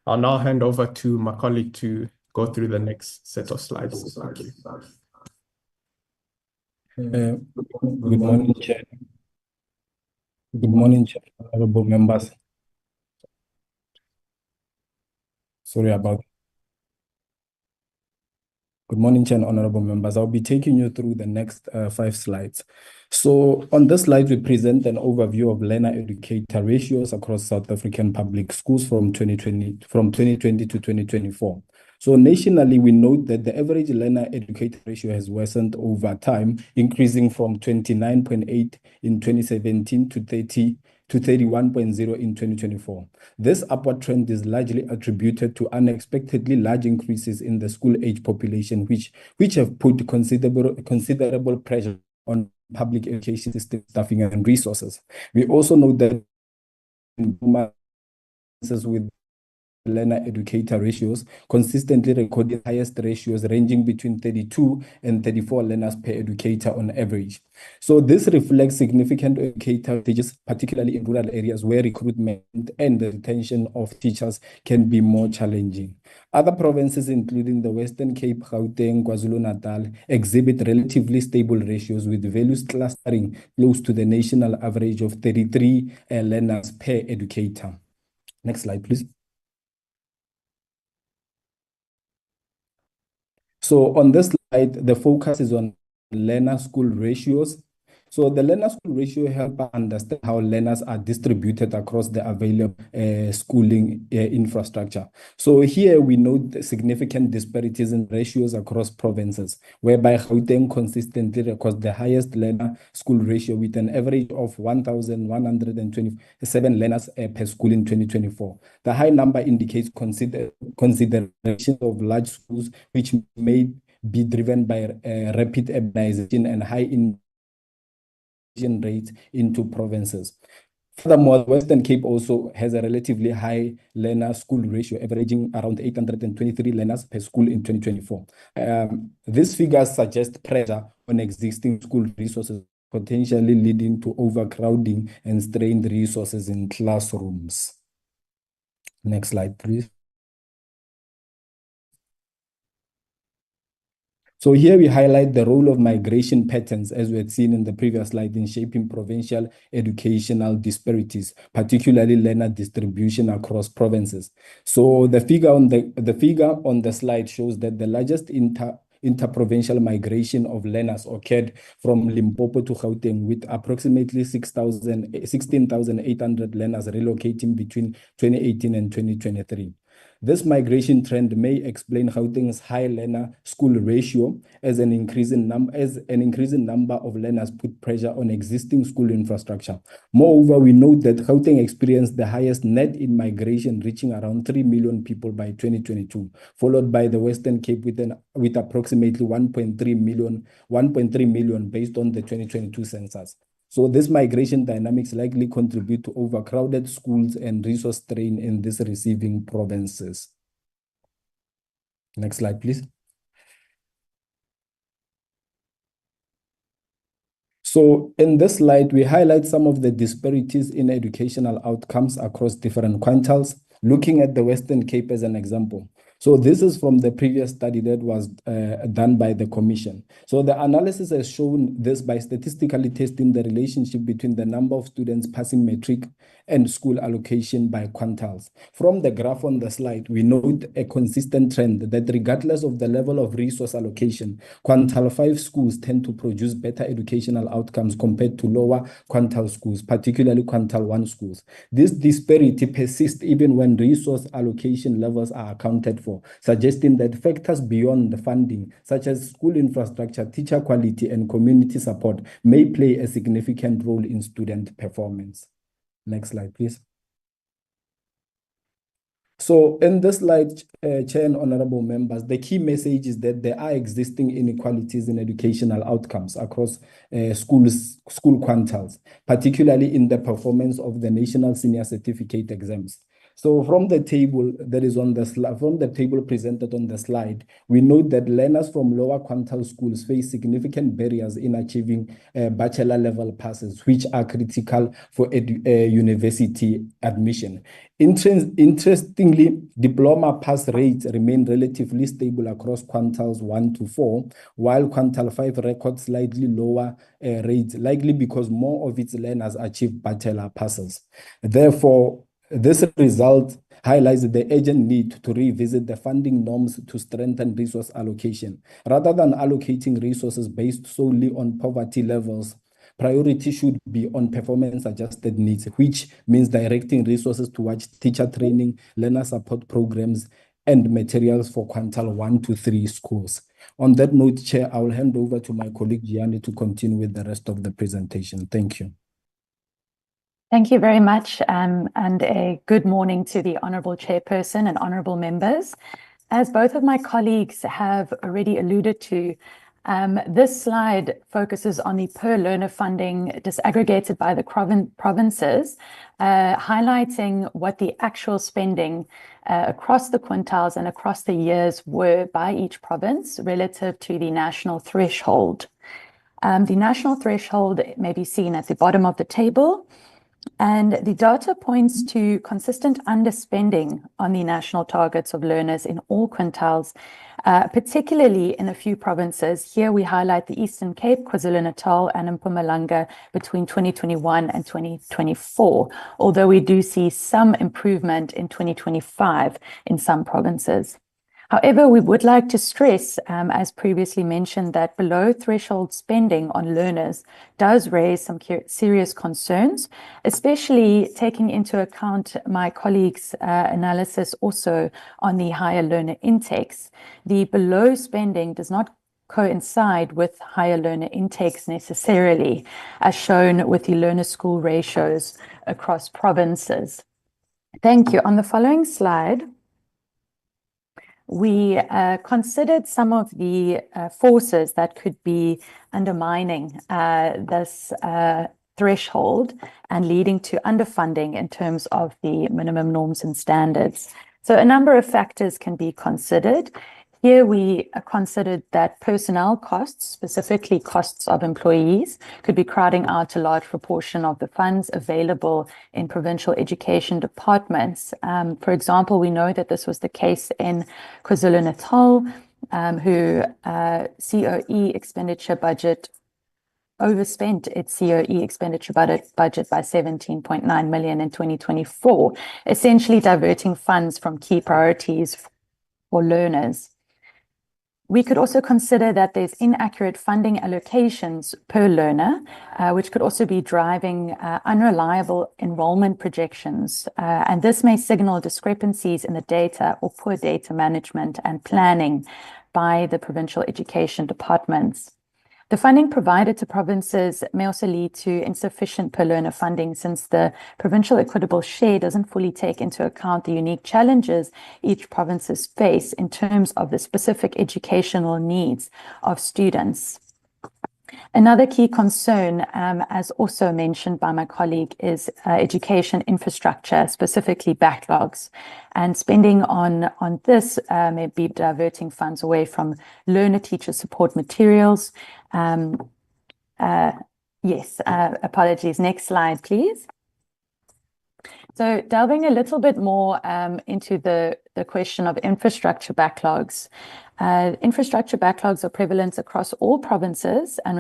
I'll now hand over to my colleague to go through the next set of slides. Thank you. Good morning, Chair. Good morning, Chair, honorable members. Sorry about that. Good morning, Chair and honorable members. I'll be taking you through the next 5 slides. So on this slide, we present an overview of learner-educator ratios across South African public schools from 2020 to 2024. So nationally, we note that the average learner-educator ratio has worsened over time, increasing from 29.8 in 2017 to 31.0 in 2024. This upward trend is largely attributed to unexpectedly large increases in the school-age population, which have put considerable pressure on public education system staffing and resources. We also know that with learner-educator ratios consistently recorded highest ratios ranging between 32 and 34 learners per educator on average. So this reflects significant educator shortages, particularly in rural areas where recruitment and the retention of teachers can be more challenging. Other provinces, including the Western Cape, Gauteng, KwaZulu-Natal, exhibit relatively stable ratios with values clustering close to the national average of 33 learners per educator. Next slide, please. So on this slide, the focus is on learner-school ratios. So the learner-school ratio helps us understand how learners are distributed across the available schooling infrastructure. So here we note significant disparities in ratios across provinces, whereby Gauteng consistently records the highest learner-school ratio with an average of 1,127 learners per school in 2024. The high number indicates consideration of large schools, which may be driven by rapid urbanization and high rates into provinces. Furthermore, the Western Cape also has a relatively high learner-school ratio, averaging around 823 learners per school in 2024. These figures suggest pressure on existing school resources, potentially leading to overcrowding and strained resources in classrooms. Next slide, please. So here we highlight the role of migration patterns, as we had seen in the previous slide, in shaping provincial educational disparities, particularly learner distribution across provinces. So the figure on the slide shows that the largest interprovincial migration of learners occurred from Limpopo to Gauteng, with approximately 16,800 learners relocating between 2018 and 2023. This migration trend may explain Gauteng's high learner school ratio, as an increasing number of learners put pressure on existing school infrastructure. Moreover, we note that Gauteng experienced the highest net in migration, reaching around 3 million people by 2022, followed by the Western Cape with approximately 1.3 million based on the 2022 census. So this migration dynamics likely contribute to overcrowded schools and resource strain in these receiving provinces. Next slide, please. So in this slide, we highlight some of the disparities in educational outcomes across different quintiles, looking at the Western Cape as an example. So this is from the previous study that was done by the Commission. So the analysis has shown this by statistically testing the relationship between the number of students passing matric and school allocation by quintiles. From the graph on the slide, we note a consistent trend that regardless of the level of resource allocation, quintile 5 schools tend to produce better educational outcomes compared to lower quintile schools, particularly quintile 1 schools. This disparity persists even when resource allocation levels are accounted for. 2024, suggesting that factors beyond the funding, such as school infrastructure, teacher quality, and community support, may play a significant role in student performance. Next slide, please. So in this slide, Chair and honorable members, the key message is that there are existing inequalities in educational outcomes across school quintiles, particularly in the performance of the National Senior Certificate exams. So from the table that is on the slide, from the table presented on the slide, we note that learners from lower quintile schools face significant barriers in achieving bachelor level passes, which are critical for university admission. Interestingly, diploma pass rates remain relatively stable across quintiles 1 to 4, while quintile 5 records slightly lower rates, likely because more of its learners achieve bachelor passes. Therefore, this result highlights the urgent need to revisit the funding norms to strengthen resource allocation. Rather than allocating resources based solely on poverty levels, priority should be on performance-adjusted needs, which means directing resources towards teacher training, learner support programs, and materials for quintile 1 to 3 schools. On that note, Chair, I will hand over to my colleague Gianni to continue with the rest of the presentation. Thank you. Thank you very much, and a good morning to the Honourable Chairperson and Honourable members. As both of my colleagues have already alluded to, this slide focuses on the per learner funding disaggregated by the provinces, highlighting what the actual spending across the quintiles and across the years were by each province relative to the national threshold. The national threshold may be seen at the bottom of the table, and the data points to consistent underspending on the national targets of learners in all quintiles, particularly in a few provinces. Here we highlight the Eastern Cape, KwaZulu-Natal, and Mpumalanga between 2021 and 2024, although we do see some improvement in 2025 in some provinces. However, we would like to stress, as previously mentioned, that below threshold spending on learners does raise some serious concerns, especially taking into account my colleagues' analysis also on the higher learner intakes. The below spending does not coincide with higher learner intakes necessarily, as shown with the learner school ratios across provinces. Thank you. On the following slide, we considered some of the forces that could be undermining this threshold and leading to underfunding in terms of the minimum norms and standards. So a number of factors can be considered. Here we considered that personnel costs, specifically costs of employees, could be crowding out a large proportion of the funds available in provincial education departments. For example, we know that this was the case in KwaZulu-Natal, who COE expenditure budget overspent its COE expenditure budget by 17.9 million in 2024, essentially diverting funds from key priorities for learners. We could also consider that there's inaccurate funding allocations per learner, which could also be driving unreliable enrollment projections. And this may signal discrepancies in the data or poor data management and planning by the provincial education departments. The funding provided to provinces may also lead to insufficient per learner funding, since the provincial equitable share doesn't fully take into account the unique challenges each provinces face in terms of the specific educational needs of students. Another key concern, as also mentioned by my colleague, is education infrastructure, specifically backlogs. And spending on this may be diverting funds away from learner-teacher support materials. Apologies. Next slide, please. So delving a little bit more into the question of infrastructure backlogs. Infrastructure backlogs are prevalent across all provinces and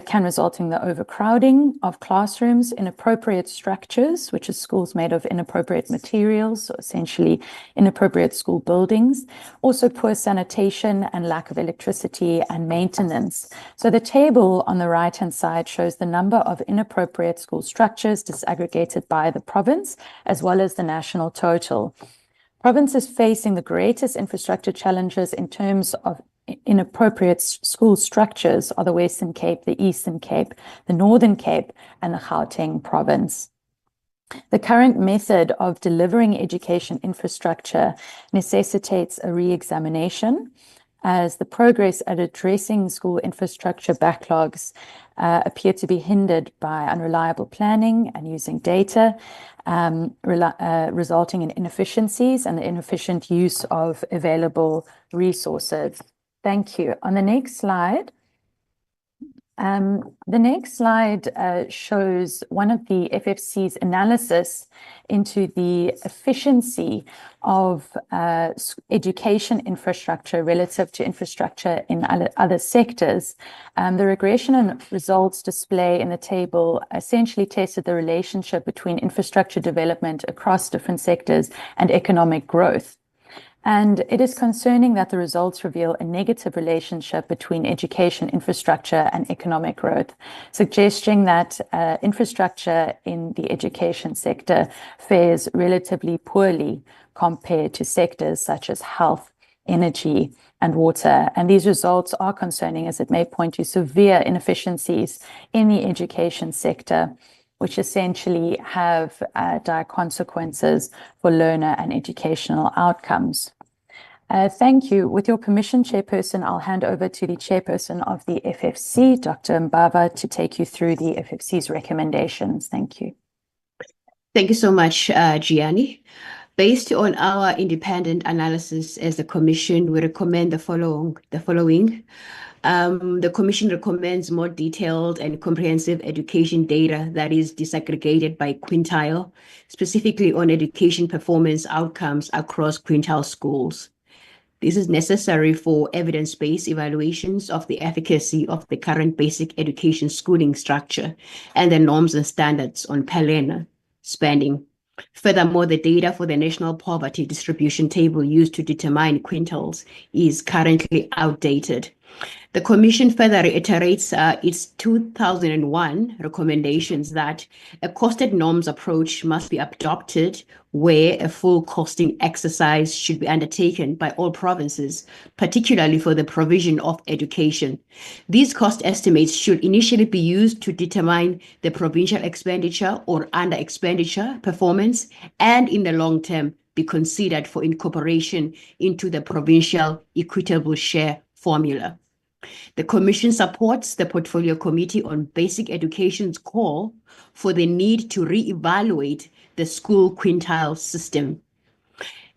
can result in the overcrowding of classrooms, inappropriate structures, which is schools made of inappropriate materials, so essentially inappropriate school buildings, also poor sanitation and lack of electricity and maintenance. So the table on the right-hand side shows the number of inappropriate school structures disaggregated by the province, as well as the national total. Provinces facing the greatest infrastructure challenges in terms of inappropriate school structures are the Western Cape, the Eastern Cape, the Northern Cape, and the Gauteng province. The current method of delivering education infrastructure necessitates a re-examination, as the progress at addressing school infrastructure backlogs appear to be hindered by unreliable planning and using data, resulting in inefficiencies and the inefficient use of available resources. Thank you. On the next slide, shows one of the FFC's analysis into the efficiency of education infrastructure relative to infrastructure in other sectors. The regression and results display in the table essentially tested the relationship between infrastructure development across different sectors and economic growth. And it is concerning that the results reveal a negative relationship between education infrastructure and economic growth, suggesting that infrastructure in the education sector fares relatively poorly compared to sectors such as health, energy, and water. And these results are concerning, as it may point to severe inefficiencies in the education sector, which essentially have dire consequences for learner and educational outcomes. Thank you. With your permission, Chairperson, I'll hand over to the Chairperson of the FFC, Dr. Mbava, to take you through the FFC's recommendations. Thank you. Thank you so much, Gianni. Based on our independent analysis as a Commission, we recommend the following. The Commission recommends more detailed and comprehensive education data that is disaggregated by quintile, specifically on education performance outcomes across quintile schools. This is necessary for evidence-based evaluations of the efficacy of the current basic education schooling structure and the norms and standards on per learner spending. Furthermore, the data for the National Poverty Distribution Table used to determine quintiles is currently outdated. The Commission further reiterates its 2001 recommendations that a costed norms approach must be adopted where a full costing exercise should be undertaken by all provinces, particularly for the provision of education. These cost estimates should initially be used to determine the provincial expenditure or under expenditure performance, and in the long term be considered for incorporation into the provincial equitable share formula. The Commission supports the Portfolio Committee on Basic Education's call for the need to re-evaluate the school quintile system.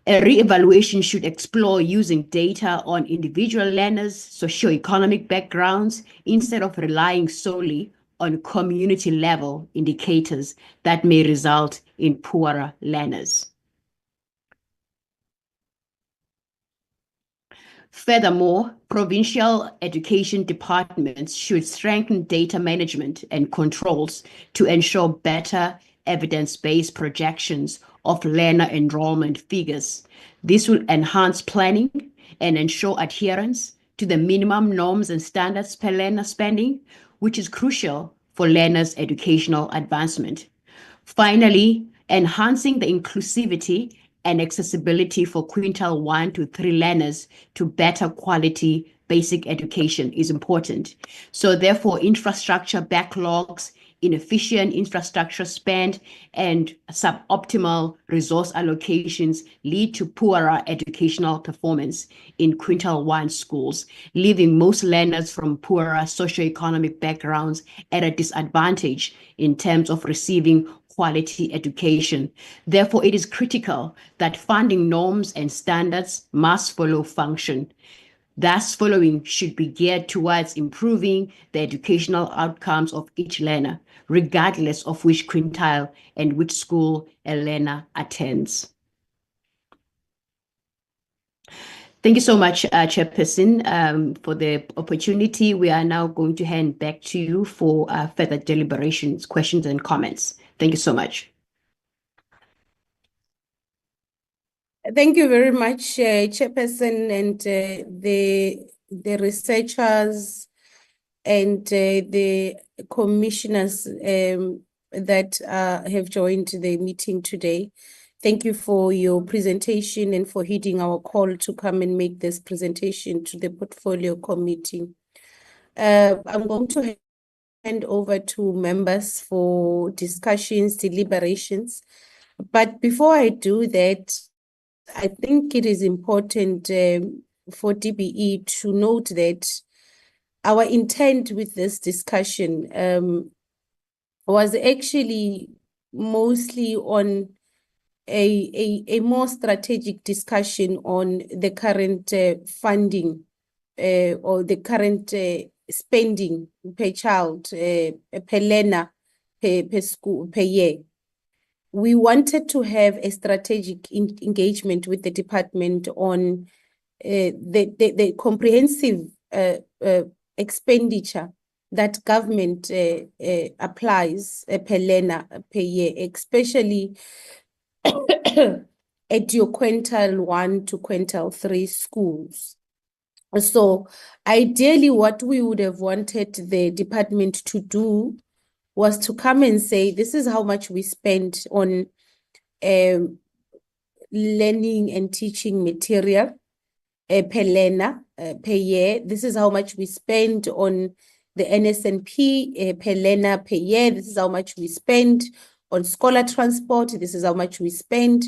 A re-evaluation should explore using data on individual learners' socioeconomic backgrounds instead of relying solely on community-level indicators that may result in poorer learners. Furthermore, provincial education departments should strengthen data management and controls to ensure better evidence-based projections of learner enrollment figures. This will enhance planning and ensure adherence to the minimum norms and standards per learner spending, which is crucial for learners' educational advancement. Finally, enhancing the inclusivity and accessibility for quintile 1 to 3 learners to better quality basic education is important. So therefore, infrastructure backlogs, inefficient infrastructure spend, and suboptimal resource allocations lead to poorer educational performance in quintile 1 schools, leaving most learners from poorer socioeconomic backgrounds at a disadvantage in terms of receiving quality education. Therefore, it is critical that funding norms and standards must follow function. Thus, following should be geared towards improving the educational outcomes of each learner, regardless of which quintile and which school a learner attends. Thank you so much, Chairperson, for the opportunity. We are now going to hand back to you for further deliberations, questions, and comments. Thank you so much. Thank you very much, Chairperson, and the researchers and the commissioners that have joined the meeting today. Thank you for your presentation and for heeding our call to come and make this presentation to the Portfolio Committee. I'm going to hand over to members for discussions, deliberations. But before I do that, I think it is important for DBE to note that our intent with this discussion was actually mostly on a more strategic discussion on the current funding or the current spending per child, per learner, per school, per year. We wanted to have a strategic engagement with the department on the comprehensive expenditure that government applies per learner per year, especially at your quintile 1 to quintile 3 schools. So ideally what we would have wanted the department to do was to come and say, this is how much we spent on learning and teaching material per learner per year. This is how much we spend on the NSNP per learner per year. This is how much we spend on scholar transport. This is how much we spend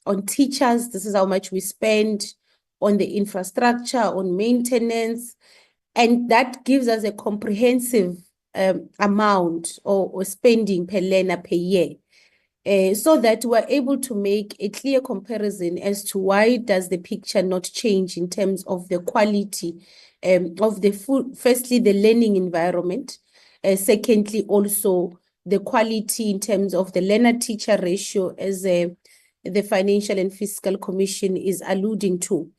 on teachers. This is how much we spend on the infrastructure, on maintenance. And that gives us a comprehensive amount or spending per learner per year. So that we're able to make a clear comparison as to why does the picture not change in terms of the quality of the firstly, the learning environment, secondly, also the quality in terms of the learner-teacher ratio as the Financial and Fiscal Commission is alluding to.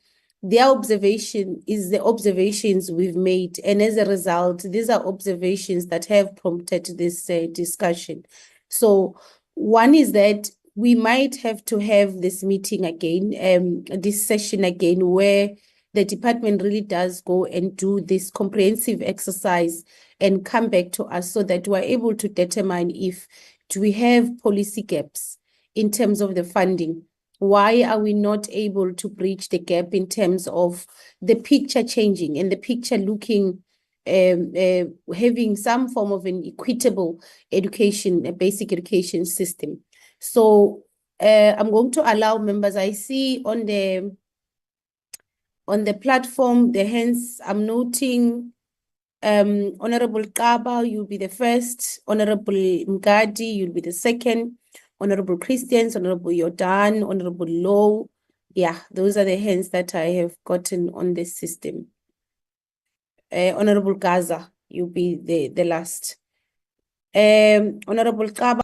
Their observation is the observations we've made, and as a result, these are observations that have prompted this discussion. So one is that we might have to have this meeting again, this session again, where the department really does go and do this comprehensive exercise and come back to us so that we're able to determine if do we have policy gaps in terms of the funding. Why are we not able to bridge the gap in terms of the picture changing and the picture looking having some form of an equitable education, a basic education system? So I'm going to allow members. I see on the platform the hands. I'm noting Honorable Kaba, you'll be the first. Honorable Mgadi, you'll be the second. Honorable Christians, Honorable Jordan, Honorable Low. Yeah, those are the hands that I have gotten on the system. Honorable Gaza, you'll be the last. Honorable Kaba.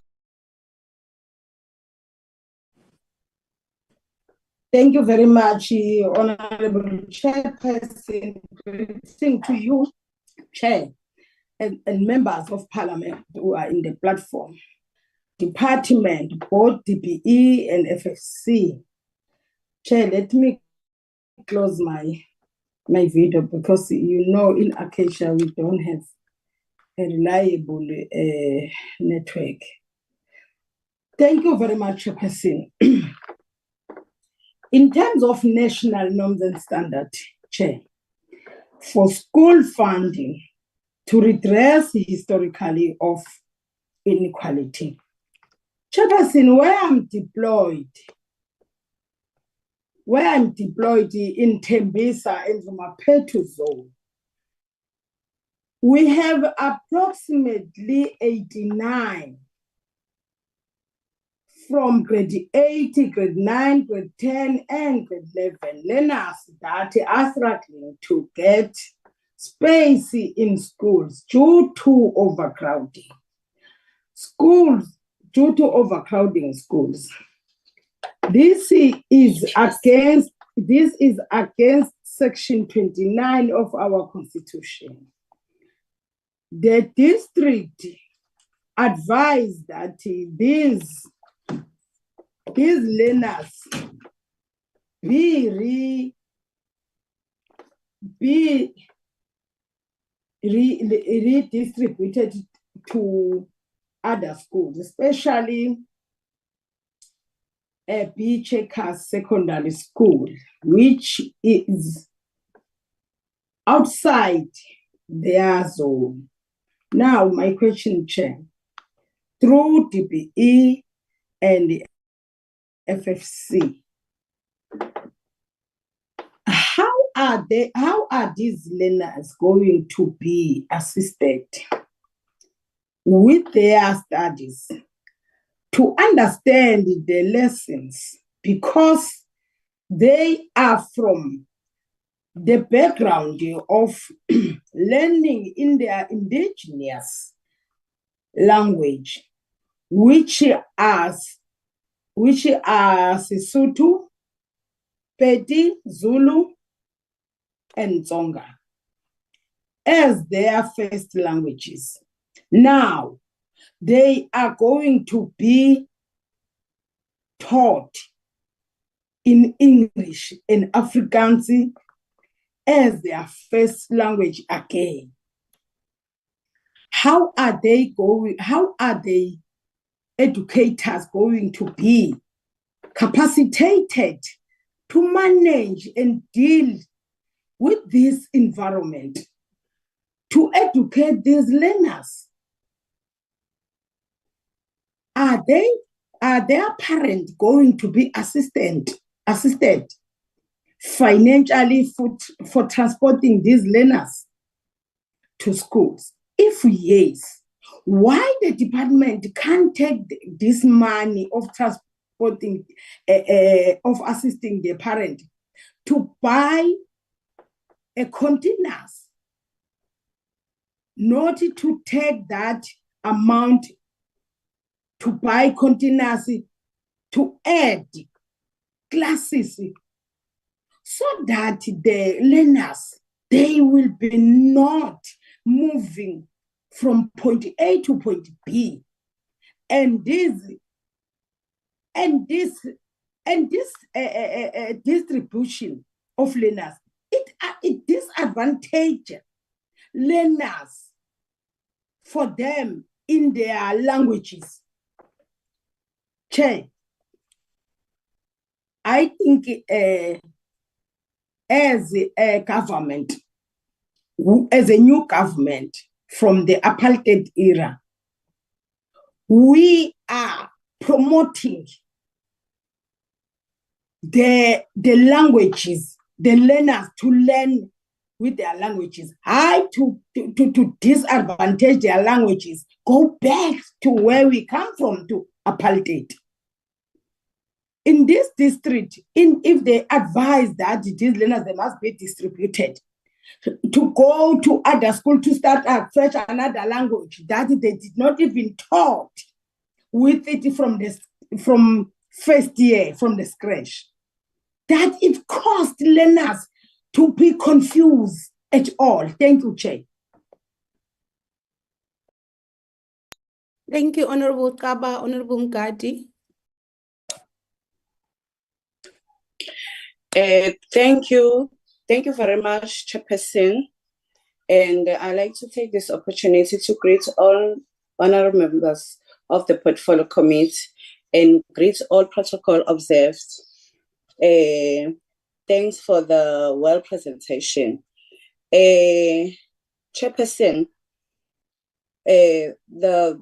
Thank you very much, Honorable Chairperson. Greeting to you, Chair, and members of Parliament who are in the platform. Department, both DBE and FFC. Chair, let me close my video because you know in Acacia we don't have a reliable network. Thank you very much, Chairperson. In terms of national norms and standards, Chair, for school funding to redress historically of inequality, Chairperson, where I'm deployed in Tembisa and Mapetu zone, we have approximately 89 from grade 8, grade 9, grade 10, and grade 11 learners that are struggling to get space in schools due to overcrowding. Schools. This is against Section 29 of our Constitution. The district advised that these learners be redistributed to other schools, especially B. Checkers Secondary School, which is outside their zone. Now, my question, Chair, through DBE and the FFC, how are these learners going to be assisted with their studies to understand the lessons, because they are from the background of learning in their indigenous language, which are Sesotho, Pedi, Zulu, and Tsonga as their first languages. Now, they are going to be taught in English and Afrikaans as their first language again. How are the educators going to be capacitated to manage and deal with this environment, to educate these learners? Are their parents going to be assisted financially for transporting these learners to schools? If yes, why the department can't take this money of transporting, of assisting the parent to buy a containers, not to take that amount to buy containers to add classes, so that the learners, they will be not moving from point A to point B, and this distribution of learners, it disadvantages learners for them in their languages. Chair, I think as a government, as a new government from the apartheid era, we are promoting the languages, the learners to learn with their languages. To disadvantage their languages, go back to where we come from, to apartheid. In this district, if they advise that these learners, they must be distributed to go to other school to start afresh another language that they did not even taught with it from first year, from the scratch, that it caused learners to be confused at all. Thank you, Chair. Thank you, Honorable Kaba. Honorable Mgadi. Thank you. Thank you very much, Chairperson. And I'd like to take this opportunity to greet all honorable members of the Portfolio Committee and greet all protocol observed. Thanks for the well presentation. Chairperson, the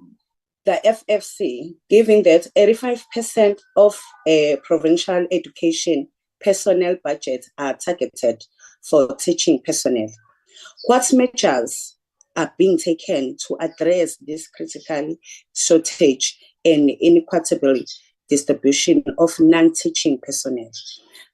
FFC, given that 85% of provincial education personnel budgets are targeted for teaching personnel, what measures are being taken to address this critical shortage and inequitable distribution of non-teaching personnel,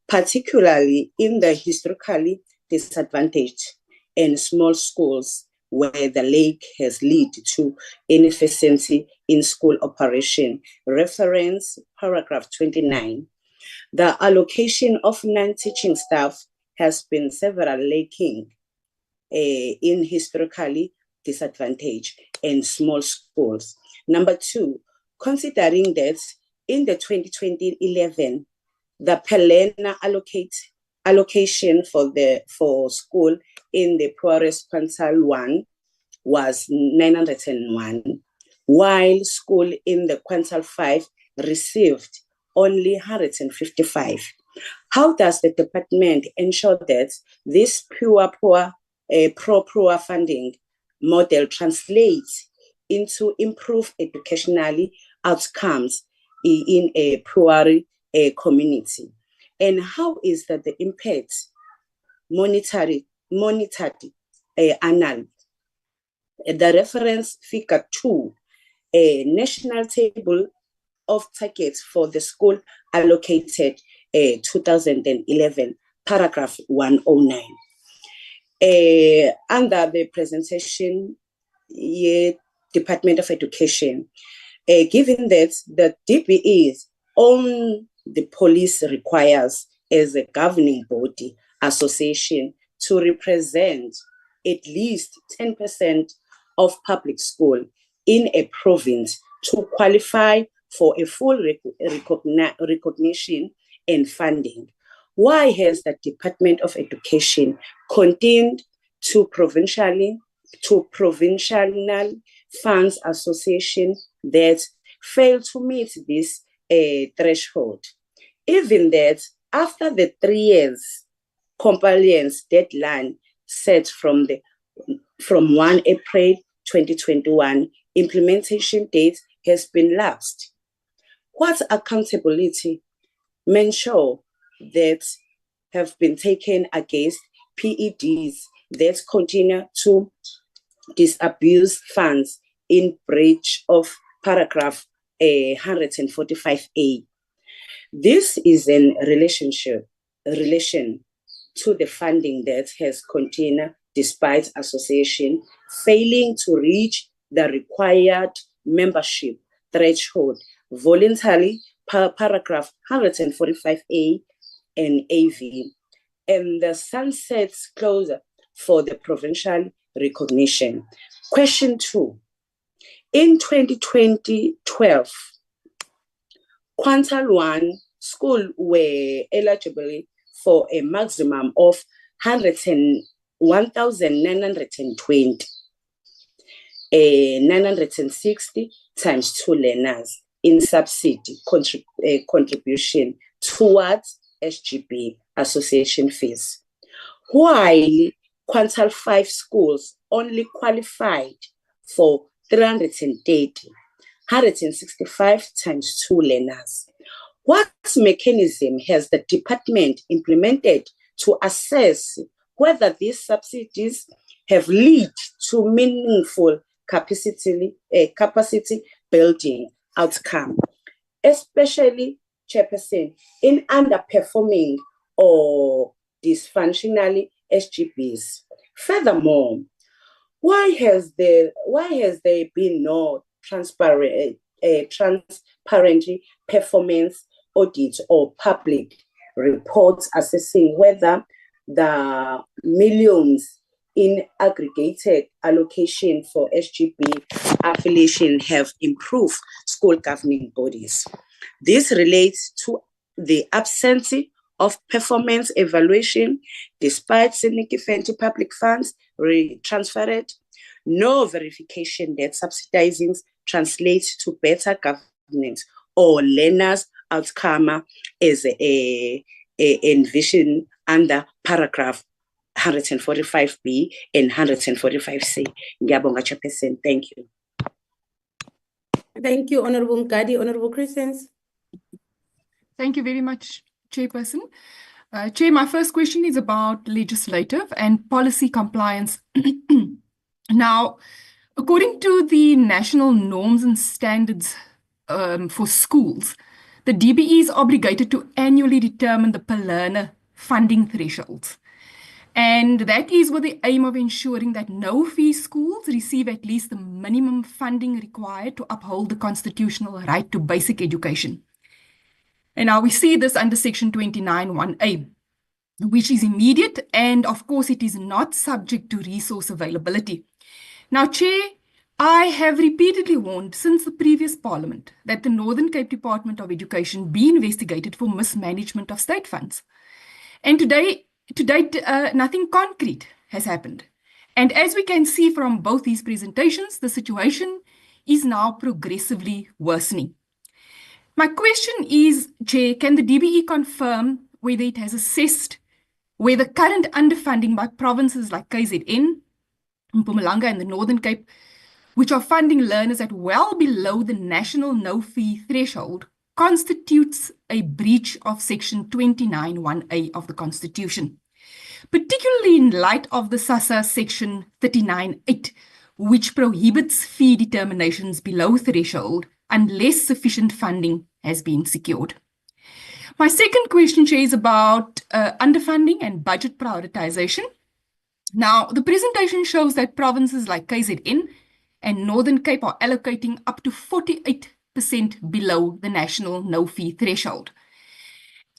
particularly in the historically disadvantaged and small schools where the lake has led to inefficiency in school operation? Reference paragraph 29. The allocation of non-teaching staff has been severely lacking in historically disadvantaged and small schools. Number two, considering that in the 2011, the Pelena allocation for school in the poorest quintile 1 was 901, while school in the quintile 5 received only 155. How does the department ensure that this poor funding model translates into improved educational outcomes in a poor community? And how is that the impact monitored annually? The reference figure 2, a national table of targets for the school allocated 2011, paragraph 109. Under the presentation, Department of Education, given that the DBEs own the police requires as a governing body association to represent at least 10% of public school in a province to qualify for a full recognition and funding. Why has the Department of Education continued to provincial funds association that fail to meet this threshold? Even that after the 3 years compliance deadline set from 1 April 2021, implementation date has been lapsed. What accountability measures that have been taken against PEDs that continue to disabuse funds in breach of paragraph 145A? This is in relation to the funding that has continued despite association failing to reach the required membership threshold voluntarily per paragraph 145A and AV, and the sunset clause for the provincial recognition. Question 2. In 2012, quintile 1 school were eligible for a maximum of 1,920, 960 times 2 learners in subsidy contribution towards SGB association fees, while quintile 5 schools only qualified for 330, 165 times 2 learners. What mechanism has the department implemented to assess whether these subsidies have led to meaningful capacity building outcome, especially, Chairperson, in underperforming or dysfunctional SGBs? Furthermore, why has there been no transparent performance audits or public reports assessing whether the millions in aggregated allocation for SGB affiliation have improved school governing bodies? This relates to the absence of performance evaluation despite significant public funds transferred, no verification that subsidizing translates to better governance or learners' outcome as envisioned under paragraph 145B and 145C. Ngiyabonga, Chairperson. Thank you. Thank you, Honorable Mgadi. Honorable Christians. Thank you very much, Chairperson. Chair, my first question is about legislative and policy compliance. Now, according to the national norms and standards for schools, the DBE is obligated to annually determine the per learner funding thresholds. And that is with the aim of ensuring that no-fee schools receive at least the minimum funding required to uphold the constitutional right to basic education. And now we see this under Section 29(1)(a), which is immediate, and of course it is not subject to resource availability. Now, Chair, I have repeatedly warned since the previous Parliament that the Northern Cape Department of Education be investigated for mismanagement of state funds. And to date, nothing concrete has happened. And as we can see from both these presentations, the situation is now progressively worsening. My question is, Chair, can the DBE confirm whether it has assessed whether current underfunding by provinces like KZN, Mpumalanga and the Northern Cape, which are funding learners at well below the national no-fee threshold, constitutes a breach of Section 29(1)A of the Constitution, particularly in light of the SASSA Section 39(8), which prohibits fee determinations below threshold unless sufficient funding has been secured. My second question, Chair, is about underfunding and budget prioritization. Now, the presentation shows that provinces like KZN and Northern Cape are allocating up to 48% below the national no-fee threshold.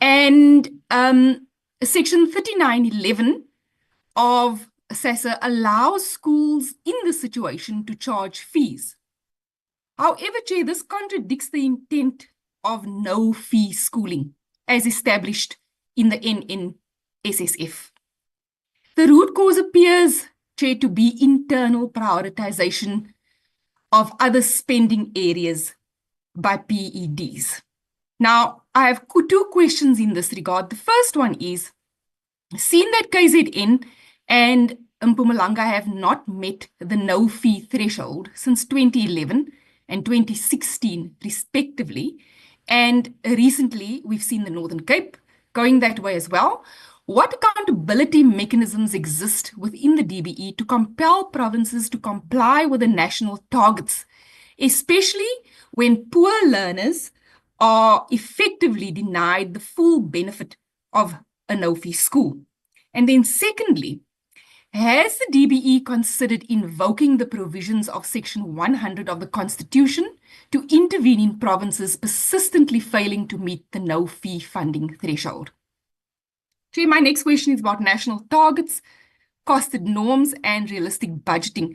And Section 39(11) of SASSA allows schools in this situation to charge fees. However, Chair, this contradicts the intent of no-fee schooling as established in the NNSSF. The root cause appears, Chair, to be internal prioritization of other spending areas by PEDs. Now, I have two questions in this regard. The first one is, seeing that KZN and Mpumalanga have not met the no-fee threshold since 2011 and 2016, respectively, and recently we've seen the Northern Cape going that way as well, what accountability mechanisms exist within the DBE to compel provinces to comply with the national targets, especially when poor learners are effectively denied the full benefit of a no-fee school? And then secondly, has the DBE considered invoking the provisions of Section 100 of the Constitution to intervene in provinces persistently failing to meet the no-fee funding threshold? Chair, my next question is about national targets, costed norms, and realistic budgeting.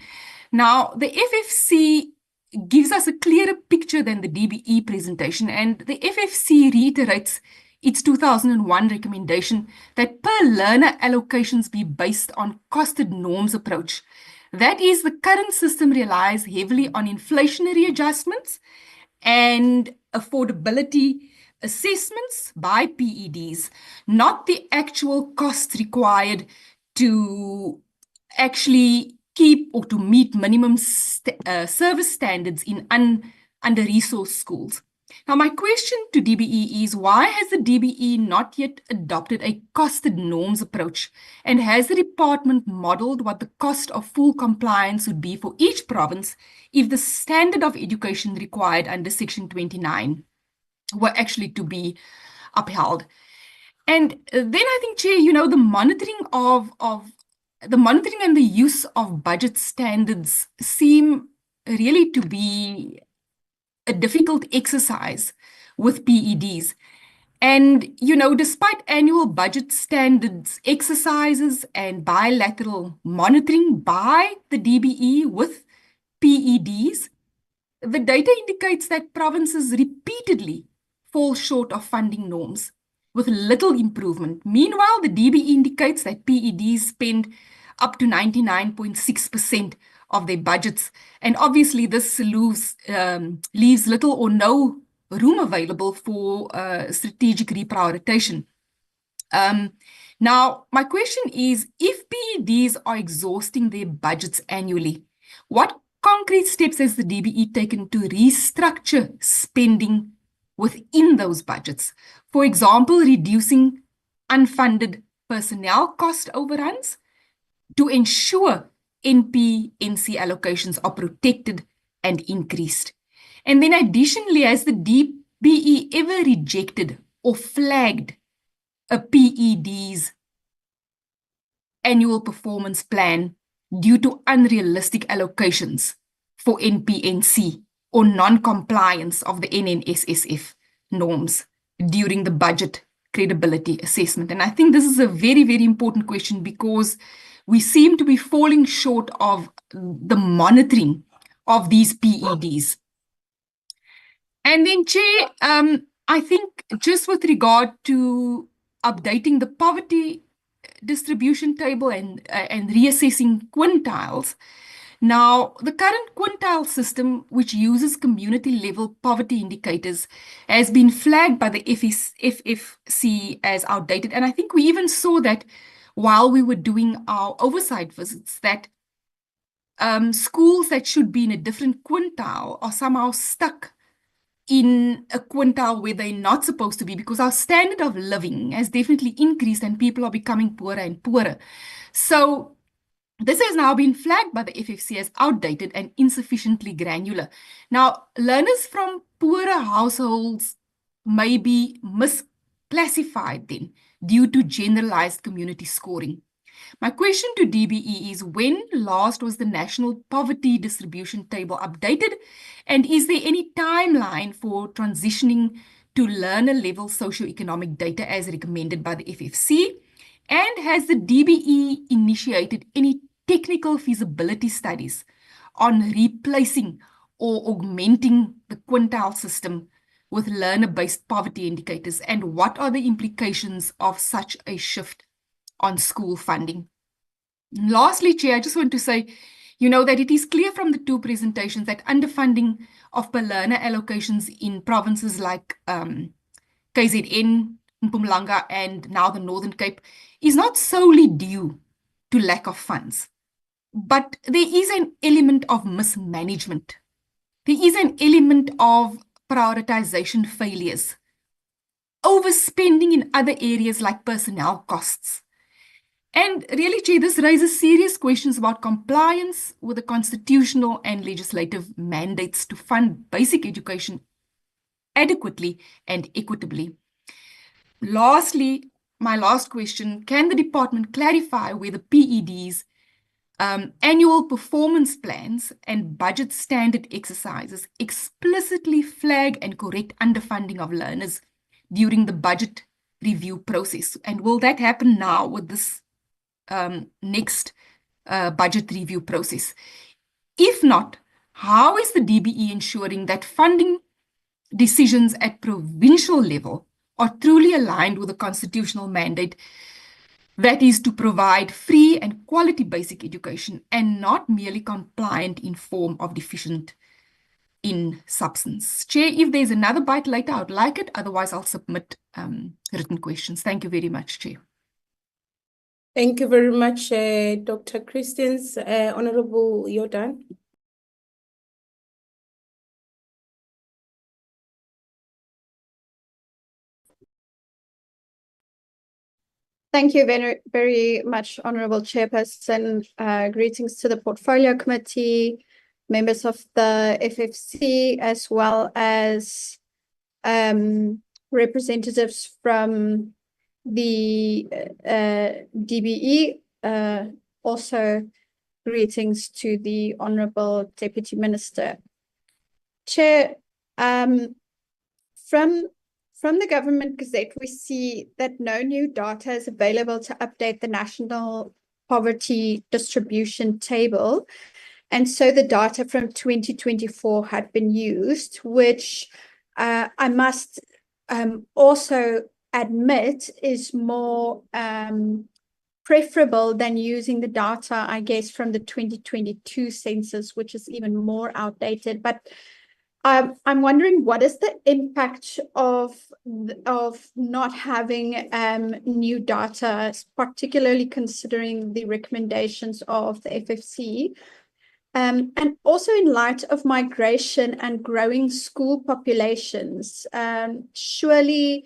Now, the FFC gives us a clearer picture than the DBE presentation, and the FFC reiterates its 2001 recommendation that per learner allocations be based on costed norms approach. That is, the current system relies heavily on inflationary adjustments and affordability assessments by PEDs, not the actual costs required to actually keep or to meet minimum service standards in under-resourced schools. Now, my question to DBE is, why has the DBE not yet adopted a costed norms approach? And has the department modeled what the cost of full compliance would be for each province if the standard of education required under Section 29 were actually to be upheld? And then I think, Chair, the monitoring and the use of budget standards seem really to be a difficult exercise with PEDs. And, despite annual budget standards exercises and bilateral monitoring by the DBE with PEDs, the data indicates that provinces repeatedly fall short of funding norms with little improvement. Meanwhile, the DBE indicates that PEDs spend up to 99.6% of their budgets. And obviously, this leaves little or no room available for strategic reprioritization. Now, my question is, if PEDs are exhausting their budgets annually, what concrete steps has the DBE taken to restructure spending within those budgets? For example, reducing unfunded personnel cost overruns to ensure NP/NC allocations are protected and increased. And then additionally, has the DBE ever rejected or flagged a PED's annual performance plan due to unrealistic allocations for NP/NC or non-compliance of the NNSSF norms during the budget credibility assessment? And I think this is a very, very important question because we seem to be falling short of the monitoring of these PEDs. And then, Chair, I think just with regard to updating the poverty distribution table and reassessing quintiles, Now, the current quintile system, which uses community-level poverty indicators, has been flagged by the FFC as outdated. And I think we even saw that while we were doing our oversight visits, that schools that should be in a different quintile are somehow stuck in a quintile where they're not supposed to be, because our standard of living has definitely increased and people are becoming poorer and poorer. So this has now been flagged by the FFC as outdated and insufficiently granular. Now, learners from poorer households may be misclassified then due to generalized community scoring. My question to DBE is, when last was the National Poverty Distribution Table updated? And is there any timeline for transitioning to learner-level socioeconomic data as recommended by the FFC? And has the DBE initiated any technical feasibility studies on replacing or augmenting the quintile system with learner-based poverty indicators? And what are the implications of such a shift on school funding? And lastly, Chair, I just want to say, that it is clear from the two presentations that underfunding of per learner allocations in provinces like KZN, Mpumalanga, and now the Northern Cape is not solely due to lack of funds, but there is an element of mismanagement. There is an element of prioritization failures, overspending in other areas like personnel costs. And really, Chair, this raises serious questions about compliance with the constitutional and legislative mandates to fund basic education adequately and equitably. Lastly, my last question, can the department clarify where the PED's annual performance plans and budget standard exercises explicitly flag and correct underfunding of learners during the budget review process? And will that happen now with this next budget review process? If not, how is the DBE ensuring that funding decisions at provincial level are truly aligned with the constitutional mandate, that is to provide free and quality basic education and not merely compliant in form of deficient in substance? Chair, if there's another bite later, I'd like it. Otherwise, I'll submit written questions. Thank you very much, Chair. Thank you very much, Dr. Christians. Honorable Jordan. Thank you very, very much, Honorable Chairperson. Greetings to the Portfolio Committee, members of the FFC, as well as representatives from the DBE. Also, greetings to the Honorable Deputy Minister. Chair, from the Government Gazette, we see that no new data is available to update the National Poverty Distribution Table. And so the data from 2024 had been used, which I must also admit is more preferable than using the data, I guess, from the 2022 census, which is even more outdated. But I'm wondering, what is the impact of not having new data, particularly considering the recommendations of the FFC? And also in light of migration and growing school populations, surely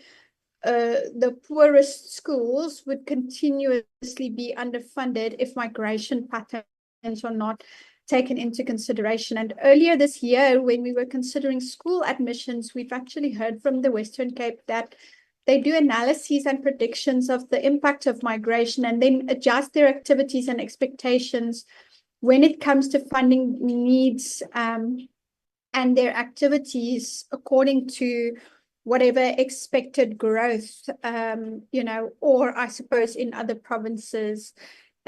the poorest schools would continuously be underfunded if migration patterns are not taken into consideration. And earlier this year, when we were considering school admissions, we've actually heard from the Western Cape that they do analyses and predictions of the impact of migration and then adjust their activities and expectations when it comes to funding needs and their activities according to whatever expected growth, or I suppose in other provinces,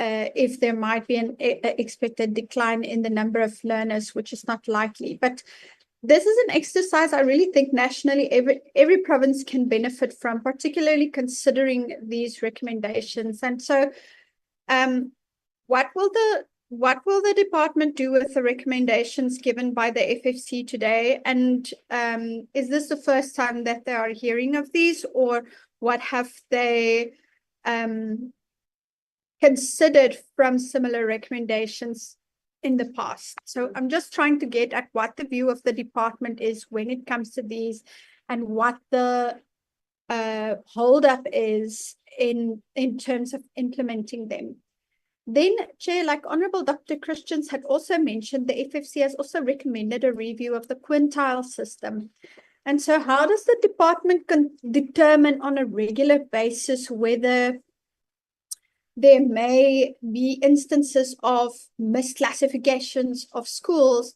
if there might be an expected decline in the number of learners, which is not likely. But this is an exercise I really think nationally every province can benefit from, particularly considering these recommendations. And so what will the what will the department do with the recommendations given by the FFC today? And is this the first time that they are hearing of these, or what have they considered from similar recommendations in the past? So I'm just trying to get at what the view of the department is when it comes to these, and what the holdup is in terms of implementing them. Then, Chair, like Honourable Dr. Christians had also mentioned, the FFC has also recommended a review of the quintile system. And so how does the department determine on a regular basis whether there may be instances of misclassifications of schools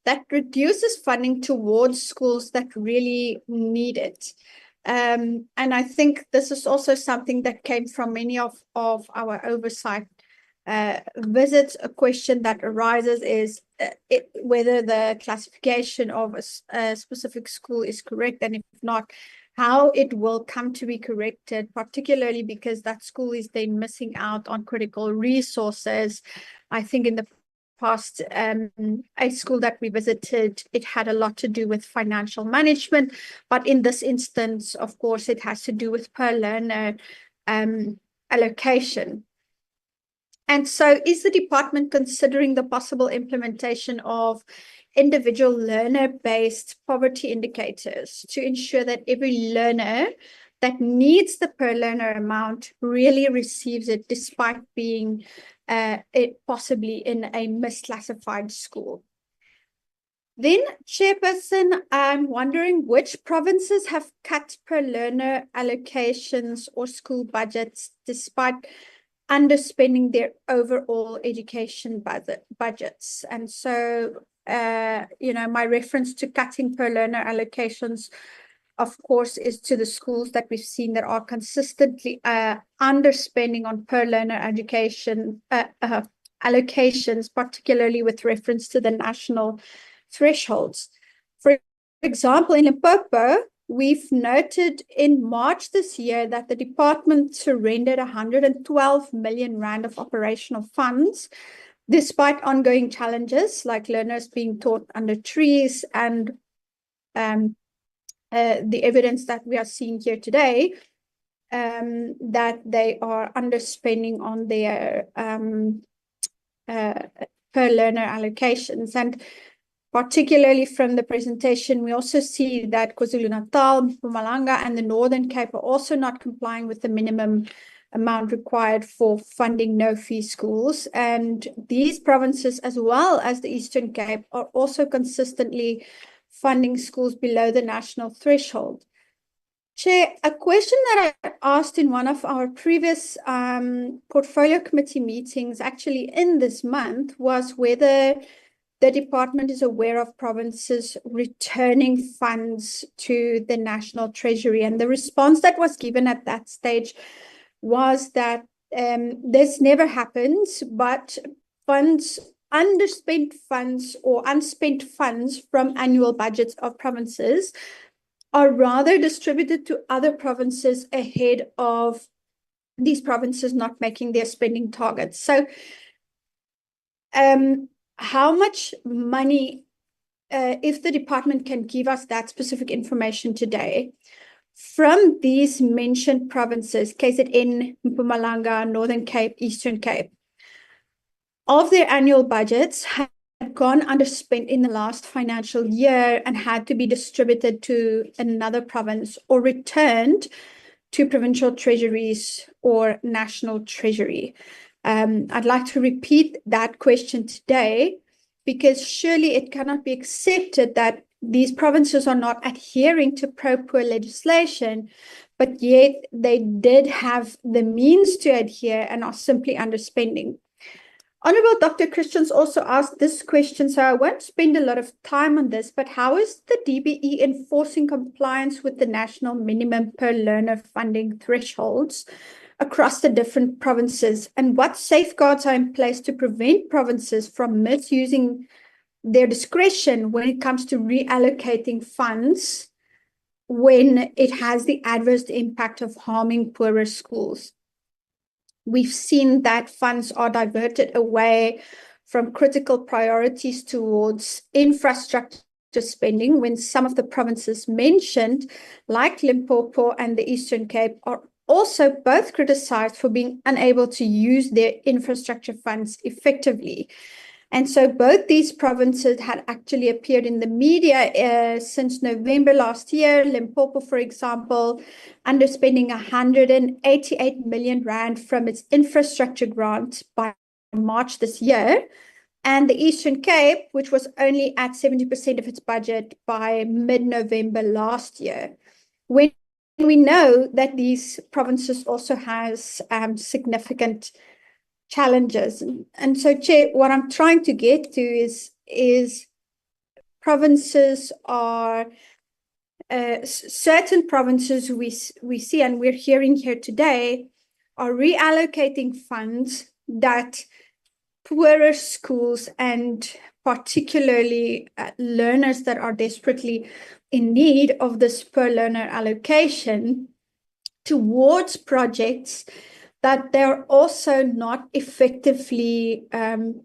that reduces funding towards schools that really need it? And I think this is also something that came from many of our oversight visits. A question that arises is whether the classification of a specific school is correct, and if not, how it will come to be corrected, particularly because that school is then missing out on critical resources. I think in the past, a school that we visited, it had a lot to do with financial management, but in this instance, of course, it has to do with per learner allocation. And so is the department considering the possible implementation of individual learner-based poverty indicators to ensure that every learner that needs the per learner amount really receives it, despite being possibly in a misclassified school? Then, Chairperson, I'm wondering which provinces have cut per learner allocations or school budgets despite underspending their overall education budgets. And so, my reference to cutting per learner allocations, of course, is to the schools that we've seen that are consistently underspending on per learner education allocations, particularly with reference to the national thresholds. For example, in Limpopo, we've noted in March this year that the department surrendered 112 million rand of operational funds, despite ongoing challenges like learners being taught under trees and the evidence that we are seeing here today, that they are underspending on their per learner allocations. And particularly from the presentation, we also see that KwaZulu-Natal, Mpumalanga, and the Northern Cape are also not complying with the minimum amount required for funding no-fee schools. And these provinces, as well as the Eastern Cape, are also consistently funding schools below the national threshold. Chair, a question that I asked in one of our previous portfolio committee meetings, actually in this month, was whether the department is aware of provinces returning funds to the national treasury. And the response that was given at that stage was that this never happens, but underspent funds or unspent funds from annual budgets of provinces are rather distributed to other provinces ahead of these provinces not making their spending targets. So, how much money, if the department can give us that specific information today, from these mentioned provinces, KZN, Mpumalanga, Northern Cape, Eastern Cape, of their annual budgets had gone underspent in the last financial year and had to be distributed to another province or returned to provincial treasuries or national treasury? I'd like to repeat that question today, because surely it cannot be accepted that these provinces are not adhering to pro-poor legislation, but yet they did have the means to adhere and are simply underspending. Honourable Dr. Christians also asked this question, so I won't spend a lot of time on this, but how is the DBE enforcing compliance with the national minimum per learner funding thresholds across the different provinces, and what safeguards are in place to prevent provinces from misusing their discretion when it comes to reallocating funds when it has the adverse impact of harming poorer schools? We've seen that funds are diverted away from critical priorities towards infrastructure spending, when some of the provinces mentioned, like Limpopo and the Eastern Cape, are also both criticized for being unable to use their infrastructure funds effectively. And so both these provinces had actually appeared in the media since November last year. Limpopo, for example, underspending 188 million rand from its infrastructure grant by March this year. And the Eastern Cape, which was only at 70% of its budget by mid-November last year. When we know that these provinces also has significant challenges. And so, Chair, what I'm trying to get to is provinces are, certain provinces we see, and we're hearing here today, are reallocating funds that poorer schools and particularly learners that are desperately in need of this per learner allocation towards projects that they're also not effectively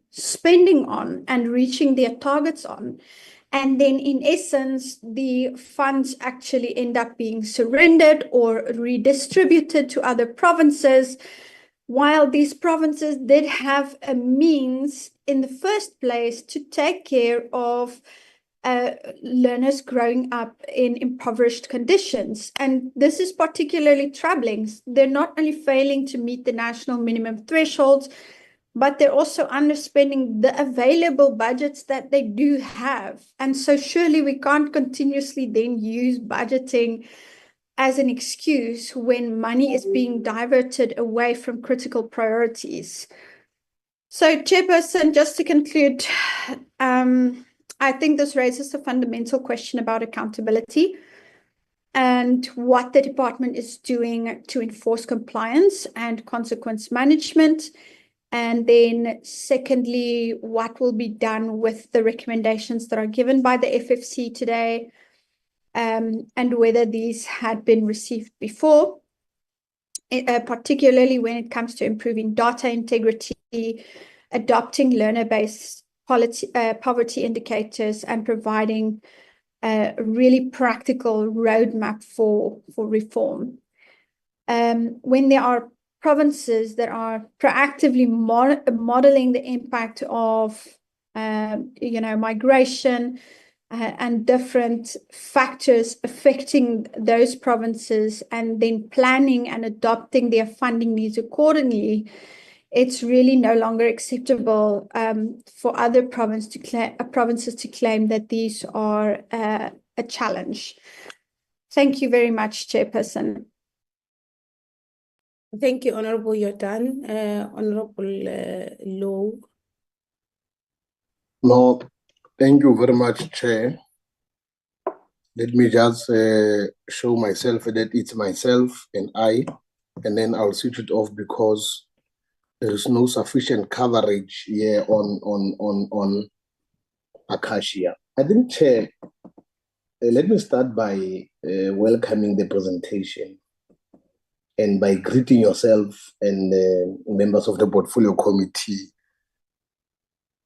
spending on and reaching their targets on. And then in essence, the funds actually end up being surrendered or redistributed to other provinces, while these provinces did have a means in the first place to take care of learners growing up in impoverished conditions. And this is particularly troubling. They're not only failing to meet the national minimum thresholds, but they're also underspending the available budgets that they do have. And so surely we can't continuously then use budgeting as an excuse when money is being diverted away from critical priorities. So, Chairperson, just to conclude, I think this raises a fundamental question about accountability and what the department is doing to enforce compliance and consequence management. And then secondly, what will be done with the recommendations that are given by the FFC today, and whether these had been received before, particularly when it comes to improving data integrity, adopting learner-based poverty indicators, and providing a really practical roadmap for reform. When there are provinces that are proactively modeling the impact of migration and different factors affecting those provinces, and then planning and adopting their funding needs accordingly, it's really no longer acceptable for other provinces to claim that these are a challenge. Thank you very much, Chairperson. Thank you, Honorable Jordan. Honorable Low. No, thank you very much, Chair. Let me just show myself that it's myself and I, and then I'll switch it off because there is no sufficient coverage here on Acacia. I think, Chair, let me start by welcoming the presentation and by greeting yourself and members of the portfolio committee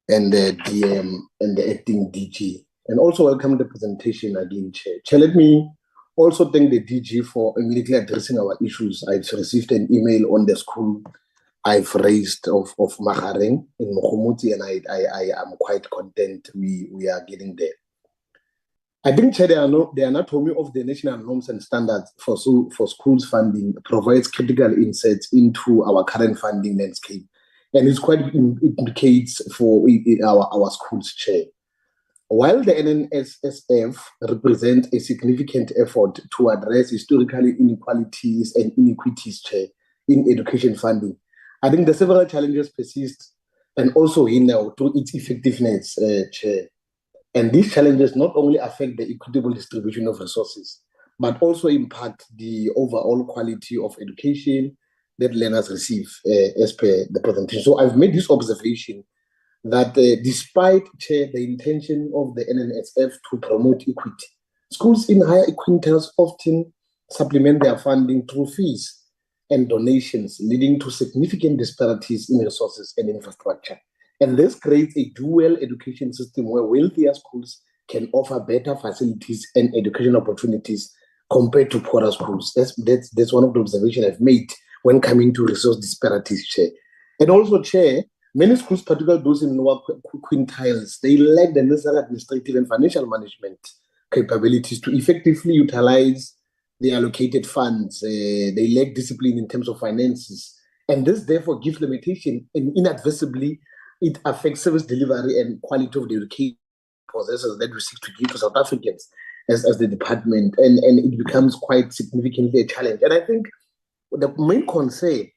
and the DM and the acting DG, and also welcome the presentation again, Chair. Chair, let me also thank the DG for immediately addressing our issues. I've received an email on the school I've raised of Mahareng in Mokhomotsi, and I am quite content we are getting there. I think, Chair, the anatomy of the national norms and standards for schools funding provides critical insights into our current funding landscape, and it's quite implicates for our schools, Chair. While the NNSSF represents a significant effort to address historical inequalities and inequities, Chair, in education funding, I think the several challenges persist and also hinder to its effectiveness, Chair. And these challenges not only affect the equitable distribution of resources, but also impact the overall quality of education that learners receive as per the presentation. So I've made this observation that despite, Chair, the intention of the NNSF to promote equity, schools in higher quintiles often supplement their funding through fees and donations, leading to significant disparities in resources and infrastructure. And this creates a dual education system where wealthier schools can offer better facilities and education opportunities compared to poorer schools. That's one of the observations I've made when coming to resource disparities, Chair. And also, Chair, many schools, particularly those in lower quintiles, they lack the necessary administrative and financial management capabilities to effectively utilize the allocated funds. They lack discipline in terms of finances. And this therefore gives limitation, and inadvisibly, it affects service delivery and quality of the education processes that we seek to give to South Africans as the department. And it becomes quite significantly a challenge. And I think the main concern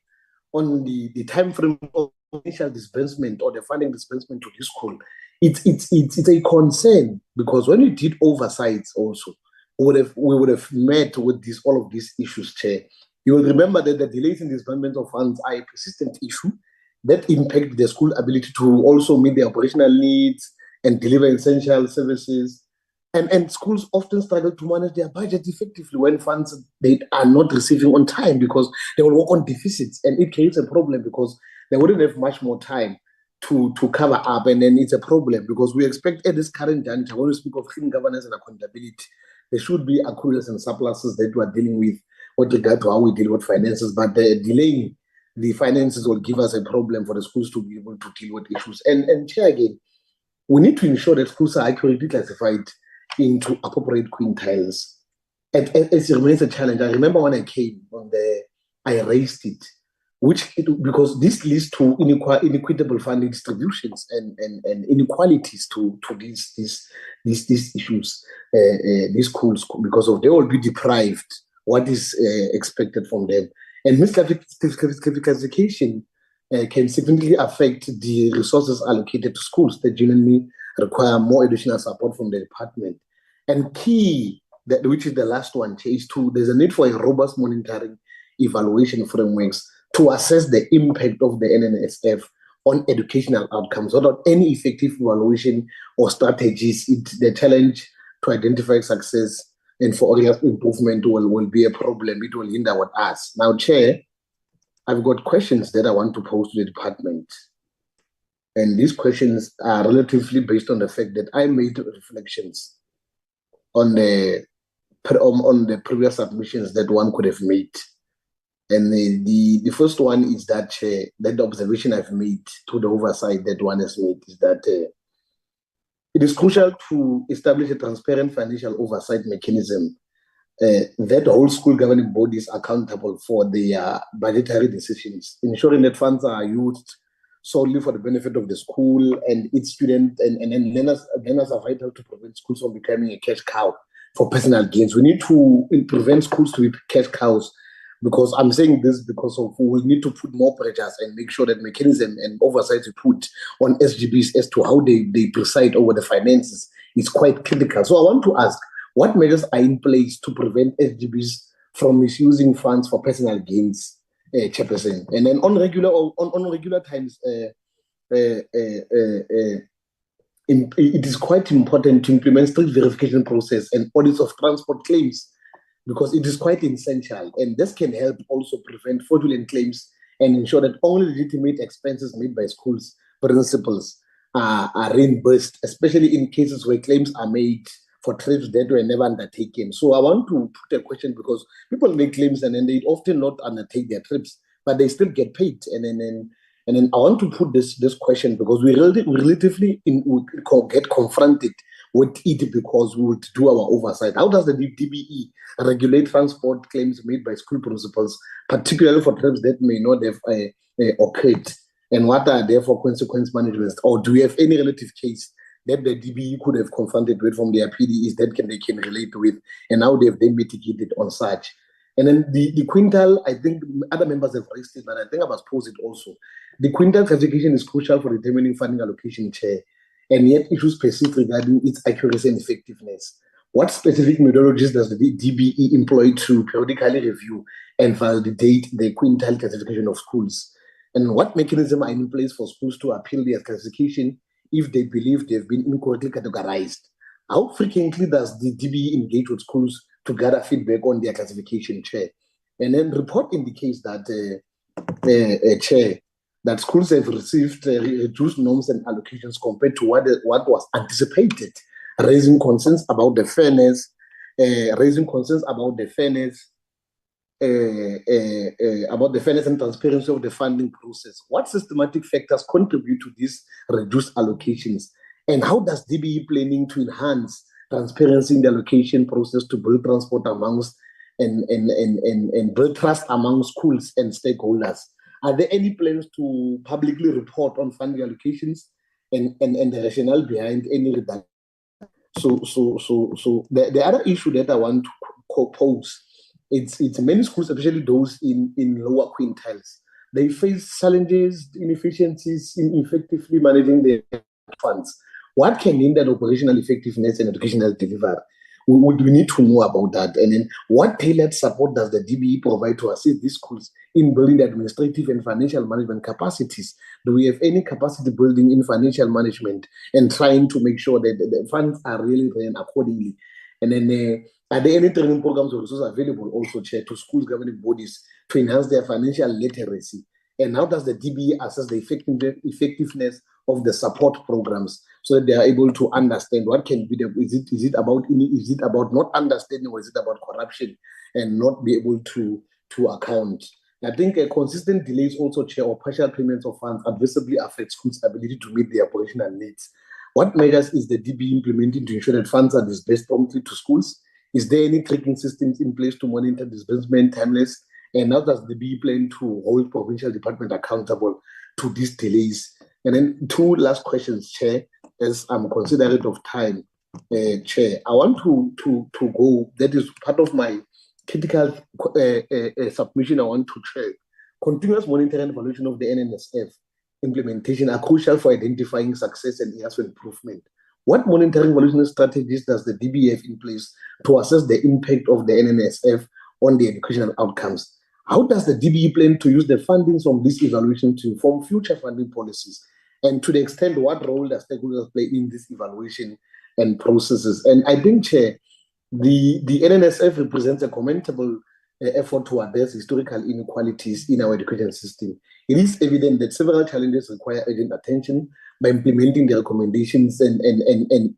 on the time frame of initial disbursement or the funding disbursement to this school, it's a concern, because when we did oversights also, we would have met with all of these issues, Chair. You will remember that the delays in disbursement of funds are a persistent issue that impact the school ability to also meet their operational needs and deliver essential services. And schools often struggle to manage their budget effectively when funds they are not receiving on time, because they will work on deficits, and it creates a problem because they wouldn't have much more time to cover up, and then it's a problem because we expect at this current juncture, when we speak of clean governance and accountability, there should be accruals and surpluses that we are dealing with regard to how we deal with finances, but the delaying the finances will give us a problem for the schools to be able to deal with issues. And Chair, again, we need to ensure that schools are accurately classified into appropriate quintiles. And it remains a challenge. I remember when I came on I raised it, because this leads to inequitable funding distributions and inequalities to these issues, these schools, because they will be deprived what is expected from them. And misclassification can significantly affect the resources allocated to schools that genuinely require more additional support from the department. And key, which is the last one, is there's a need for a robust monitoring evaluation frameworks to assess the impact of the NNSF on educational outcomes. Without any effective evaluation or strategies, the challenge to identify success and for areas improvement will be a problem. It will hinder with us. Now, Chair, I've got questions that I want to pose to the department. And these questions are relatively based on the fact that I made reflections on the previous submissions that one could have made. And the first one is that the observation I've made to the oversight that one has made is that it is crucial to establish a transparent financial oversight mechanism that all school governing bodies are accountable for their budgetary decisions, ensuring that funds are used solely for the benefit of the school and its students, and learners are vital to prevent schools from becoming a cash cow for personal gains. We need to prevent schools to be cash cows, because I'm saying this because we need to put more pressures and make sure that mechanism and oversight we put on SGBs as to how they preside over the finances is quite critical. So I want to ask, what measures are in place to prevent SGBs from misusing funds for personal gains, Chairperson? And then on regular times, it is quite important to implement strict verification process and audits of transport claims, because it is quite essential, and this can help also prevent fraudulent claims and ensure that only legitimate expenses made by schools principals are reimbursed, especially in cases where claims are made for trips that were never undertaken. So I want to put a question, because people make claims and then they often not undertake their trips, but they still get paid. And then I want to put this question, because we relatively get confronted with it because we would do our oversight. How does the DBE regulate transport claims made by school principals, particularly for trips that may not have occurred? And what are therefore consequence management? Or do we have any relative case that the DBE could have confronted with from their PDEs that they can relate with, and how they've then mitigated on such? And then the quintal, I think other members have raised it, but I think I must pose it also. The quintal classification is crucial for determining funding allocation, Chair, and yet issues persist regarding its accuracy and effectiveness. What specific methodologies does the DBE employ to periodically review and validate the quintal classification of schools? And what mechanisms are in place for schools to appeal their classification if they believe they've been incorrectly categorized? How frequently does the DBE engage with schools to gather feedback on their classification, Chair? And then report indicates that, Chair, that schools have received reduced norms and allocations compared to what was anticipated, raising concerns about the fairness, about the fairness and transparency of the funding process. What systematic factors contribute to these reduced allocations? And how does DBE planning to enhance transparency in the allocation process to build transport amongst and build trust among schools and stakeholders? Are there any plans to publicly report on funding allocations and the rationale behind any reduction? So the other issue that I want to pose, it's many schools, especially those in lower quintiles, they face challenges, inefficiencies in effectively managing their funds. What can hinder operational effectiveness and educational delivery? We need to know about that. And then what tailored support does the DBE provide to assist these schools in building administrative and financial management capacities? Do we have any capacity building in financial management and trying to make sure that the funds are really ran accordingly? And then are there any training programs or resources available also, Chair, to schools governing bodies to enhance their financial literacy? And how does the DBE assess the effectiveness of the support programs so that they are able to understand what can be the, is it about not understanding, or is it about corruption and not be able to account? I think consistent delays also, Chair, or partial payments of funds adversely affect schools' ability to meet their operational needs. What measures is the DBE implementing to ensure that funds are disbursed promptly to schools? Is there any tracking systems in place to monitor disbursement timeless? And how does the DBE plan to hold provincial department accountable to these delays? And then two last questions, Chair, as I'm considerate of time, Chair. I want to go, that is part of my critical submission I want to share. Continuous monitoring and evaluation of the NNSF implementation are crucial for identifying success and areas for improvement. What monitoring evaluation strategies does the DBE have in place to assess the impact of the NNSF on the educational outcomes? How does the DBE plan to use the fundings from this evaluation to inform future funding policies? And to the extent, what role does stakeholders play in this evaluation and processes? And I think, Chair, the NNSF represents a commendable effort to address historical inequalities in our education system. It is evident that several challenges require urgent attention by implementing the recommendations and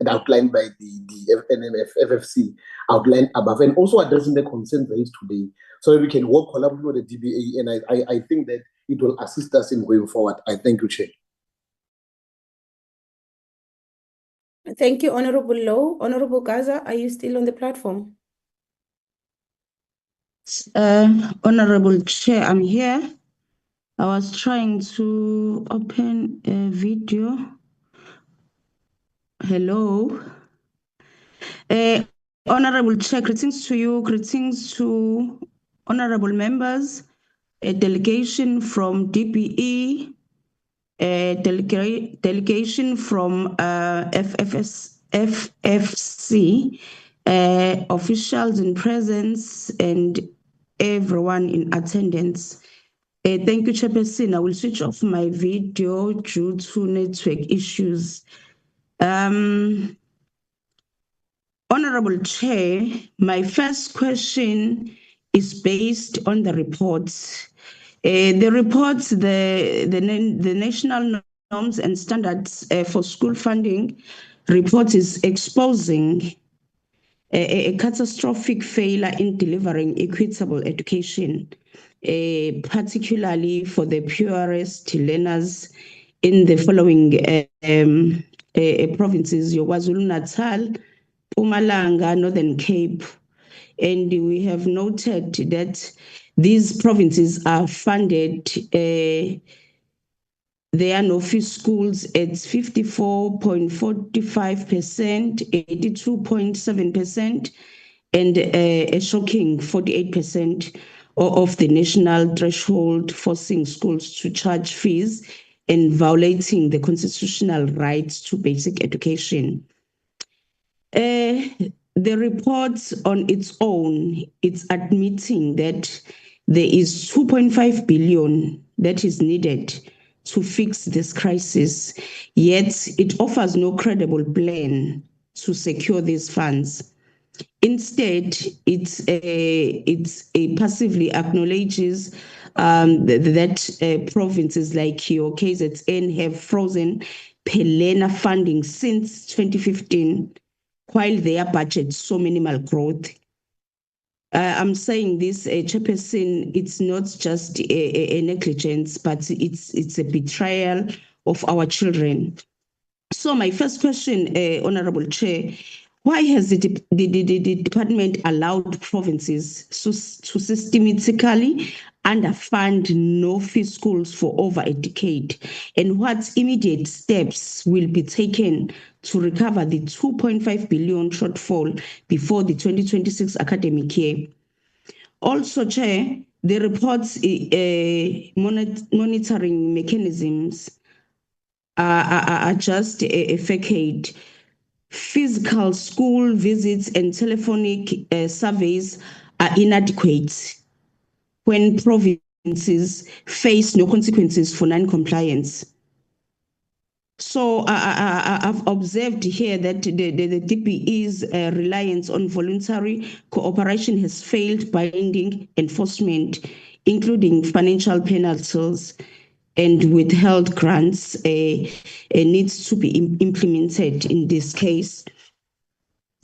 outlined by the FFC outlined above, and also addressing the concerns raised today, so that we can work collaboratively with the DBA. And I think that it will assist us in going forward. I thank you, Chair. Thank you, Honorable Low. Honorable Gaza, are you still on the platform? Honorable Chair, I'm here. I was trying to open a video. Hello. Honorable Chair, greetings to you, greetings to honorable members, a delegation from DBE, a delegation from FFC, officials in presence, and everyone in attendance. Thank you, Chairperson. I will switch off my video due to network issues. Honorable Chair, my first question is based on the reports. The reports, the National Norms and Standards for School Funding report is exposing a catastrophic failure in delivering equitable education, particularly for the poorest learners in the following provinces: KwaZulu-Natal, Mpumalanga, Northern Cape. And we have noted that these provinces are funded, there are no-fee schools at 54.45%, 82.7%, and a shocking 48% of the national threshold, forcing schools to charge fees and violating the constitutional right to basic education. The report on its own, it's admitting that there is 2.5 billion that is needed to fix this crisis, yet it offers no credible plan to secure these funds. Instead, it passively acknowledges that provinces like your KZN have frozen per learner funding since 2015, while their budget saw minimal growth. I'm saying this, Chairperson, it's not just a negligence, but it's a betrayal of our children. So my first question, Honorable Chair, why has the department allowed provinces to systematically underfund no-fee schools for over a decade? And what immediate steps will be taken to recover the 2.5 billion shortfall before the 2026 academic year? Also, Chair, the report's monitoring mechanisms are just a facade. Physical school visits and telephonic surveys are inadequate when provinces face no consequences for non-compliance. So I've observed here that the DPE's reliance on voluntary cooperation has failed binding enforcement, including financial penalties and withheld grants needs to be implemented in this case.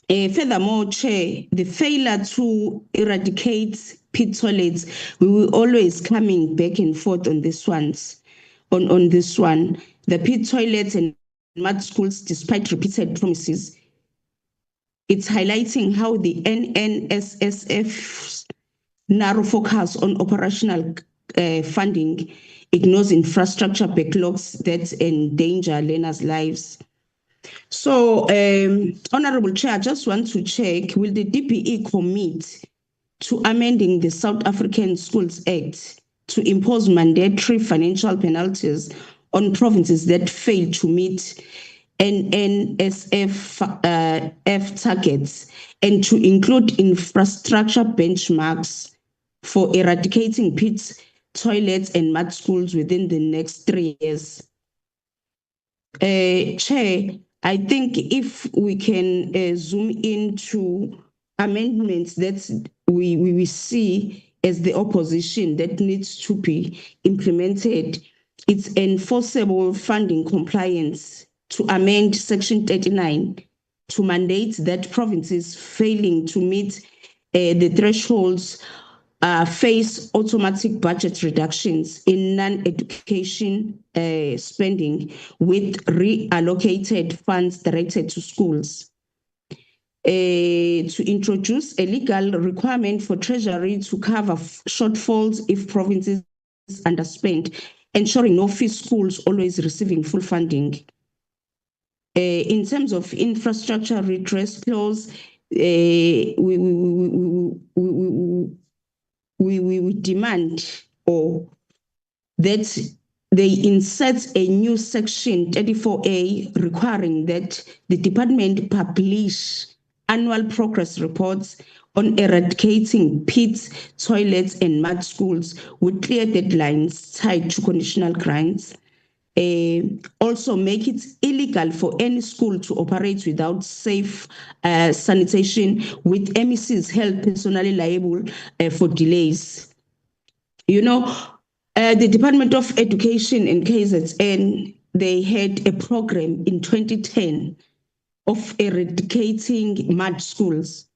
Furthermore, Chair, the failure to eradicate pit toilets, we were always coming back and forth on this one. The pit toilets and mud schools, despite repeated promises, it's highlighting how the NNSSF's narrow focus on operational funding ignores infrastructure backlogs that endanger learners' lives. So, Honorable Chair, I just want to check, will the DPE commit to amending the South African Schools Act to impose mandatory financial penalties on provinces that fail to meet NNSF targets and to include infrastructure benchmarks for eradicating pits, toilets, and mud schools within the next 3 years? Chair, I think if we can zoom into amendments that we see as the opposition that needs to be implemented, it's enforceable funding compliance to amend Section 39 to mandate that provinces failing to meet the thresholds face automatic budget reductions in non-education spending with reallocated funds directed to schools. To introduce a legal requirement for Treasury to cover shortfalls if provinces underspend, ensuring no-fee schools always receiving full funding. In terms of infrastructure redress clause, we demand that they insert a new section 34A requiring that the department publish annual progress reports on eradicating pits, toilets, and mud schools with clear deadlines tied to conditional grants. Also make it illegal for any school to operate without safe sanitation, with MECs held personally liable for delays. You know, the Department of Education in KZN, they had a program in 2010 of eradicating mud schools.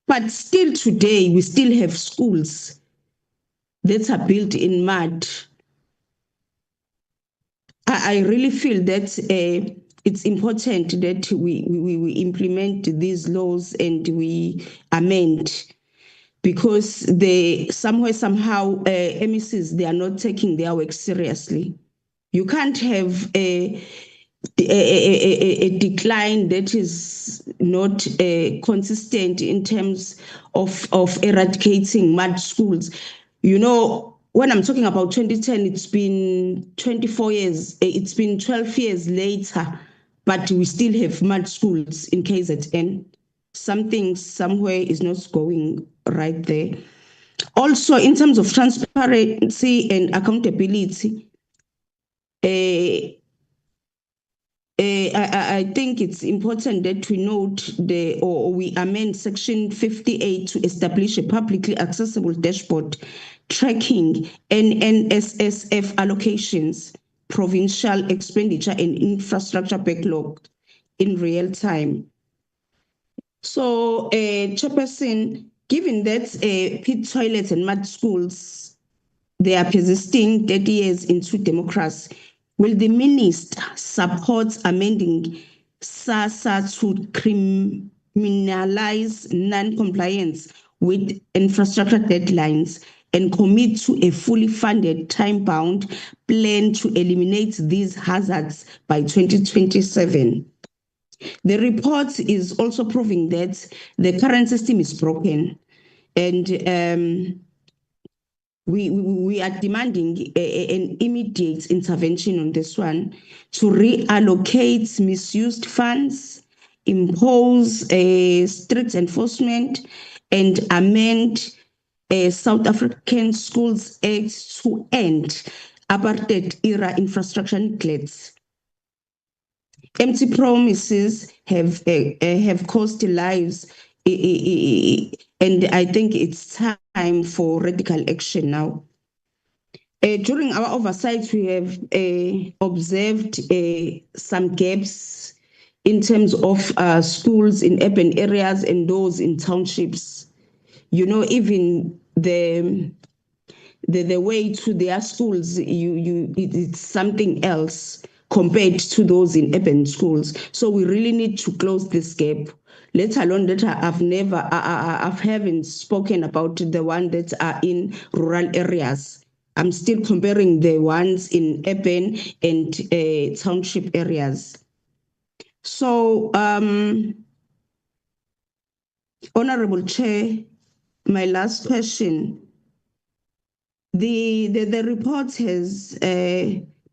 But still today, we still have schools that are built in mud. I really feel that it's important that we implement these laws and we amend, because somehow MECs, they are not taking their work seriously. You can't have a decline that is not consistent in terms of eradicating mud schools. You know, when I'm talking about 2010, it's been 24 years, it's been 12 years later, but we still have mud schools in KZN. Something somewhere is not going right there. Also, in terms of transparency and accountability, I think it's important that we note we amend Section 58 to establish a publicly accessible dashboard tracking NSSF allocations, provincial expenditure and infrastructure backlog in real time. So, Chairperson, given that pit toilets and mud schools, they are persisting 30 years into democracy, will the minister support amending SASSA to criminalize non-compliance with infrastructure deadlines and commit to a fully funded, time-bound plan to eliminate these hazards by 2027? The report is also proving that the current system is broken, and we are demanding an immediate intervention on this one to reallocate misused funds, impose a strict enforcement, and amend South African Schools Act to end apartheid era infrastructure neglects. Empty promises have cost lives, and I think it's time for radical action now. During our oversight, we have observed some gaps in terms of schools in urban areas and those in townships. You know, even the way to their schools, it's something else compared to those in urban schools. So we really need to close this gap. Let alone that I haven't spoken about the ones that are in rural areas. I'm still comparing the ones in urban and township areas. So, Honorable Chair, my last question. The report has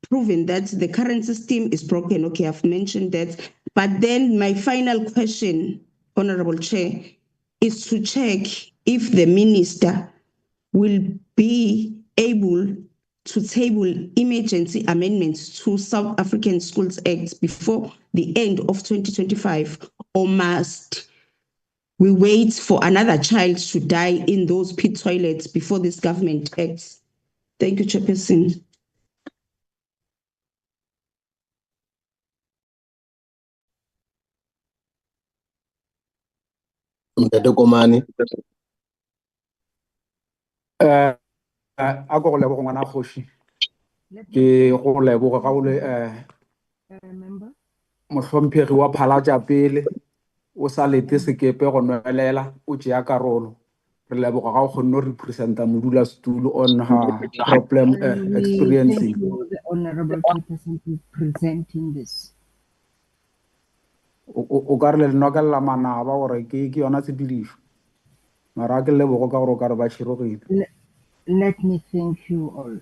proven that the current system is broken. Okay, I've mentioned that. But then my final question, Honorable Chair, is to check if the minister will be able to table emergency amendments to South African Schools Act before the end of 2025, or must we wait for another child to die in those pit toilets before this government acts? Thank you, Chairperson. Mtate Komane. A go leboga ngwana kgoši ke go leboga ga o le mohlomphegi wa phalatša pele o sa lete sekepe go nwelela o tšea karolo re leboga ga o kgonne go representa modulasetulo on her problem experiencing. Thank you, the Honorable Chairperson, for presenting this. O ka re le lenokelela manaba gore ke yona tshepedišo mara ke lebogo ka gore o ka re ba tšhirogile. Let me thank you all.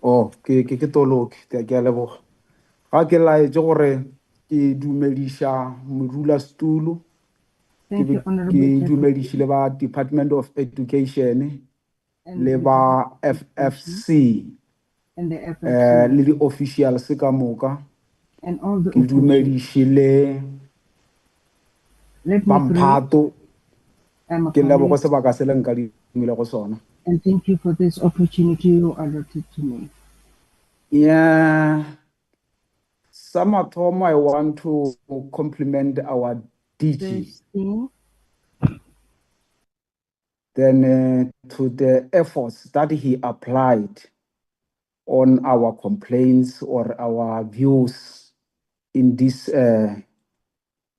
Oh, ke toloki ke a leboga ga ke laetse gore ke dumediša modulasetulo Thank you, Honorable ke Chairperson. dumedišile ba Department of Education le ba FFC And the FFC. le di-officials ka moka And all the ke dumedišile Let ba me pray. mphato I'm a ke lebogo colleague, sebaka se le nka dimile go sona. and thank you for this opportunity you allotted to me. Yeah, some I want to compliment our DG. First thing, Then to the efforts that he applied on our complaints or our views in this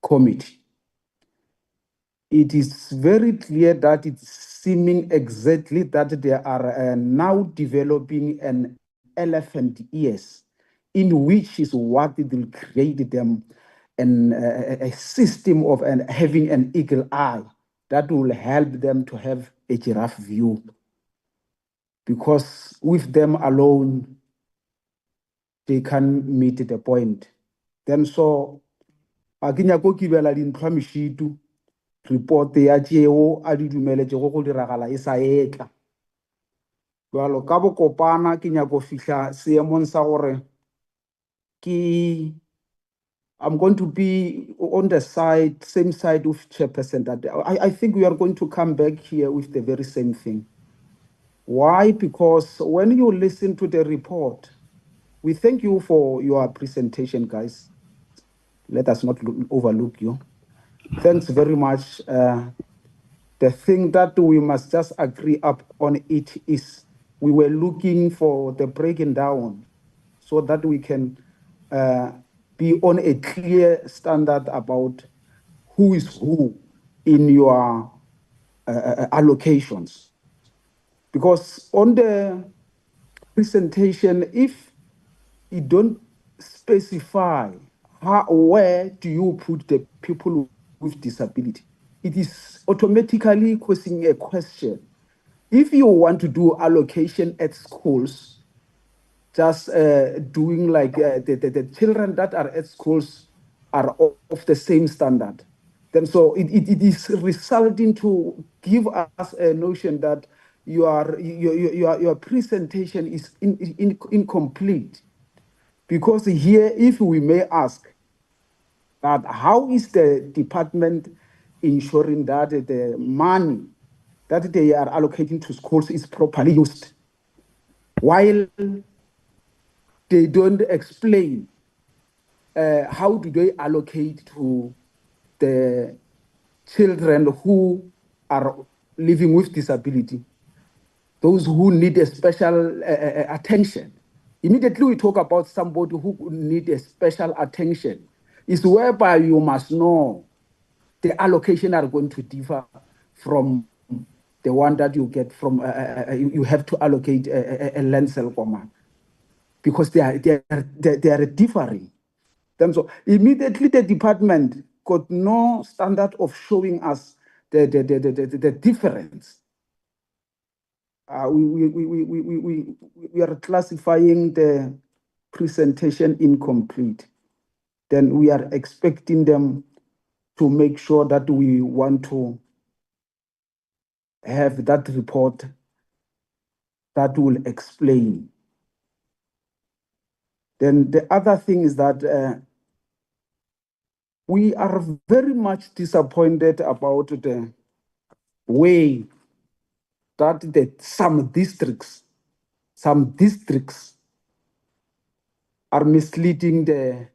committee. It is very clear that it's seeming exactly that they are now developing an elephant ears, in which is what it will create them a system of having an eagle eye that will help them to have a giraffe view. Because with them alone, they can meet the point. Then so, akinya ko kibela dintlha meshitu report ya tšeo a di dumeletšego go diragala e sa etla. Jwalo ka bokopana ke nyako fihla seemong sa gore I'm going to be on the same side with Chairperson that I think we are going to come back here with the very same thing. Why? Because when you listen to the report, we thank you for your presentation, guys. Let us not overlook you. Thanks very much. The thing that we must just agree up on it is we were looking for the breaking down so that we can be on a clear standard about who is who in your allocations. Because on the presentation, if you don't specify where do you put the people with disability, it is automatically causing a question. If you want to do allocation at schools, just doing like the children that are at schools are of the same standard, then so it is resulting to give us a notion that your presentation is incomplete. Because here, if we may ask, that how is the department ensuring that the money that they are allocating to schools is properly used, while they don't explain how do they allocate to the children who are living with disability, those who need a special attention. Immediately we talk about somebody who need a special attention, is whereby you must know the allocation are going to differ from the one that you get from, you have to allocate a land cell command, because they are differing. So immediately the department got no standard of showing us the difference. We are classifying the presentation incomplete. Then we are expecting them to make sure that we want to have that report that will explain. Then the other thing is that we are very much disappointed about the way that some districts are misleading the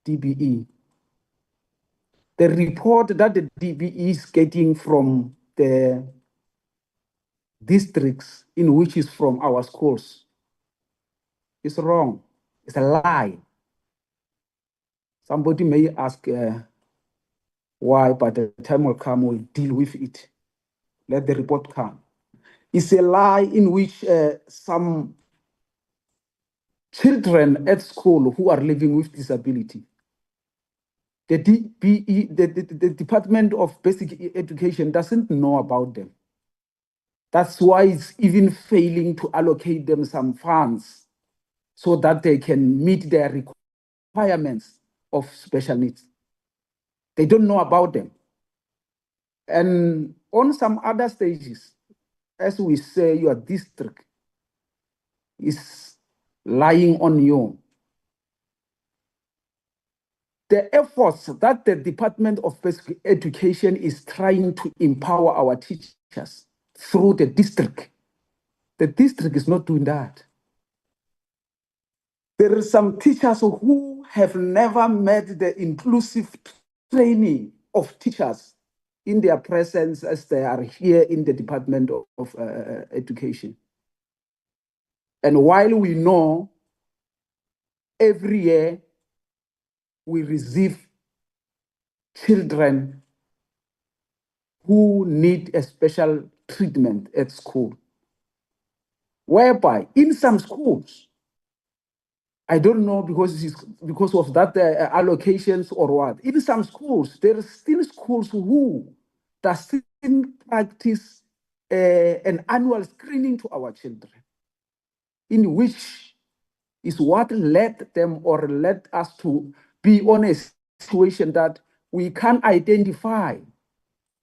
DBE. The report that the DBE is getting from the districts in which is from our schools is wrong. It's a lie. Somebody may ask why, but the time will come, we'll deal with it. Let the report come. It's a lie in which some children at school who are living with disability, the DBE, the Department of Basic Education doesn't know about them. That's why it's even failing to allocate them some funds so that they can meet their requirements of special needs. They don't know about them. And on some other stages, as we say, your district is lying on you. The efforts that the Department of Basic Education is trying to empower our teachers through the district is not doing that. There are some teachers who have never met the inclusive training of teachers in their presence as they are here in the Department of Education. And while we know every year we receive children who need a special treatment at school, whereby in some schools, I don't know because of that allocations or what, in some schools, there are still schools who doesn't practice an annual screening to our children, in which is what led them or led us to be on a situation that we can't identify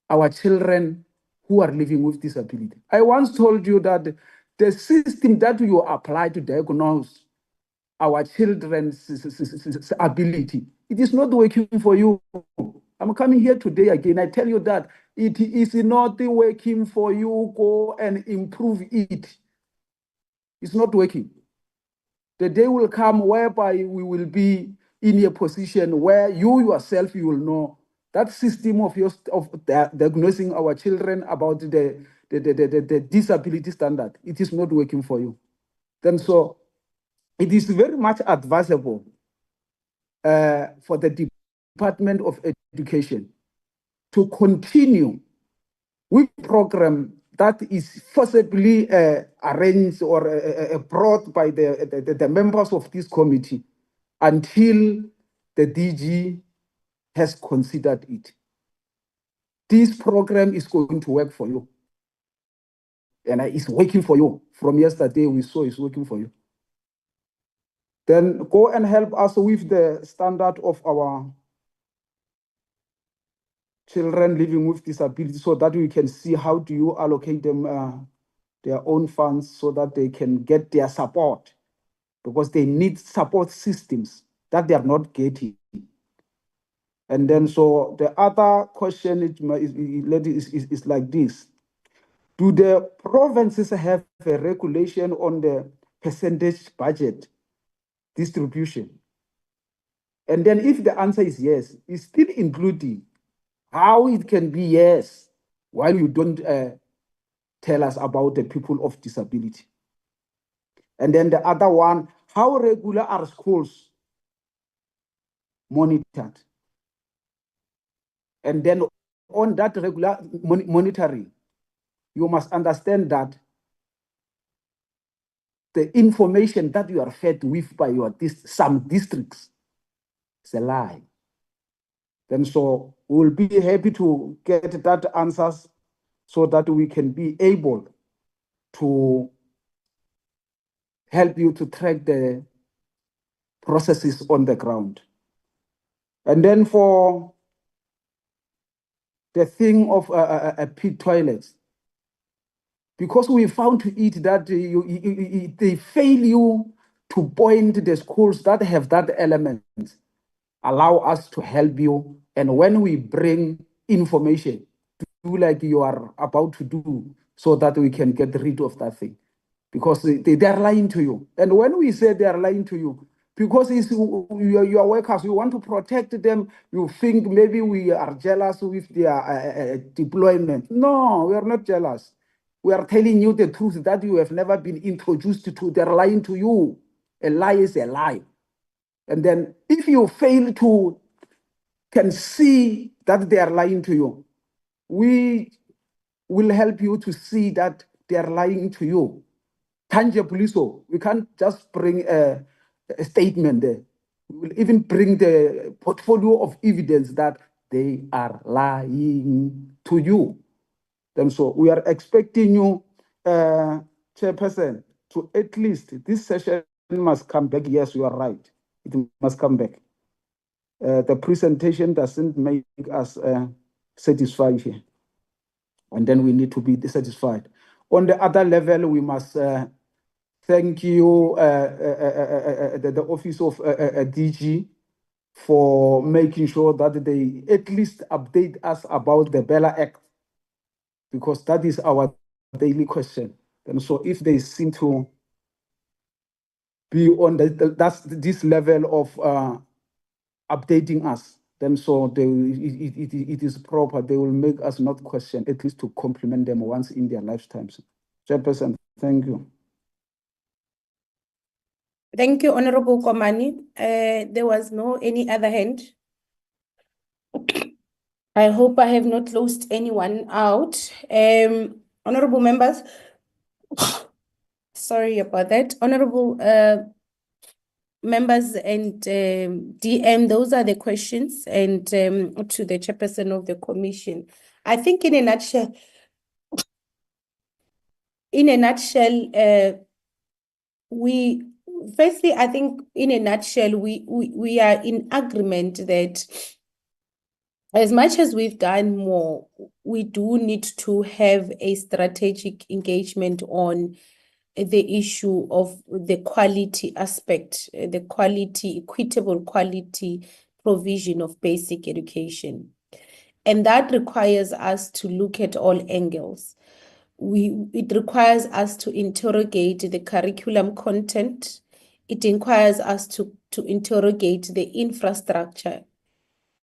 our children who are living with disability. I once told you that the system that you apply to diagnose our children's ability, it is not working for you. I'm coming here today again. I tell you that it is not working for you. Go and improve it. It's not working. The day will come whereby we will be in a position where you yourself, you will know that system of diagnosing our children about the disability standard. It is not working for you. Then so it is very much advisable for the Department of Education to continue with program that is forcibly arranged or brought by the members of this committee until the DG has considered it. This program is going to work for you. And it's working for you. From yesterday, we saw it's working for you. Then go and help us with the standard of our children living with disability so that we can see how do you allocate them their own funds so that they can get their support, because they need support systems that they are not getting. And then so the other question is like this. Do the provinces have a regulation on the percentage budget distribution? And then if the answer is yes, it's still including how it can be yes, while you don't tell us about the people of disability. And then the other one, how regular are schools monitored? And then on that regular monitoring, you must understand that the information that you are fed with by some districts is a lie. Then so we'll be happy to get that answers so that we can be able to help you to track the processes on the ground. And then for the thing of pit toilets, because we found to it that they fail you to point the schools that have that element, allow us to help you. And when we bring information, do like you are about to do so that we can get rid of that thing. Because they are lying to you. And when we say they are lying to you, because it's your workers, you want to protect them, you think maybe we are jealous with their deployment. No, we are not jealous. We are telling you the truth that you have never been introduced to. They're lying to you. A lie is a lie. And then if you fail to can see that they are lying to you, we will help you to see that they are lying to you. Tangibly so. We can't just bring a statement there. We will even bring the portfolio of evidence that they are lying to you. Then so we are expecting you, Chairperson, to at least this session must come back. Yes, you are right. It must come back. The presentation doesn't make us satisfied here. And then we need to be satisfied. On the other level, we must thank you, the Office of DG, for making sure that they at least update us about the Bella Act, because that is our daily question. And so if they seem to be on this level of updating us, then so it is proper. They will make us not question, at least to compliment them once in their lifetimes. Chairperson, thank you. Thank you, Honorable Komani. There was no any other hand. I hope I have not closed anyone out. Honorable members, sorry about that. Honorable members and DM, those are the questions, and to the chairperson of the commission. I think in a nutshell, firstly, I think in a nutshell, we are in agreement that as much as we've done more, we do need to have a strategic engagement on the issue of the quality aspect, the quality, equitable quality provision of basic education. And that requires us to look at all angles. It requires us to interrogate the curriculum content. It requires us to interrogate the infrastructure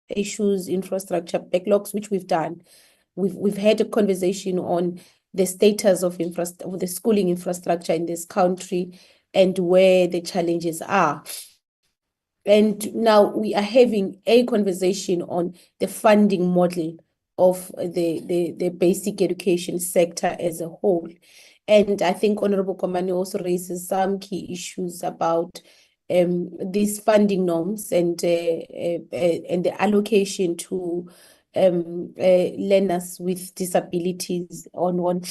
issues, infrastructure backlogs, which we've done. We've had a conversation on the status of the schooling infrastructure in this country and where the challenges are. And now we are having a conversation on the funding model of the basic education sector as a whole. And I think Honorable Komane also raises some key issues about these funding norms and the allocation to learners with disabilities on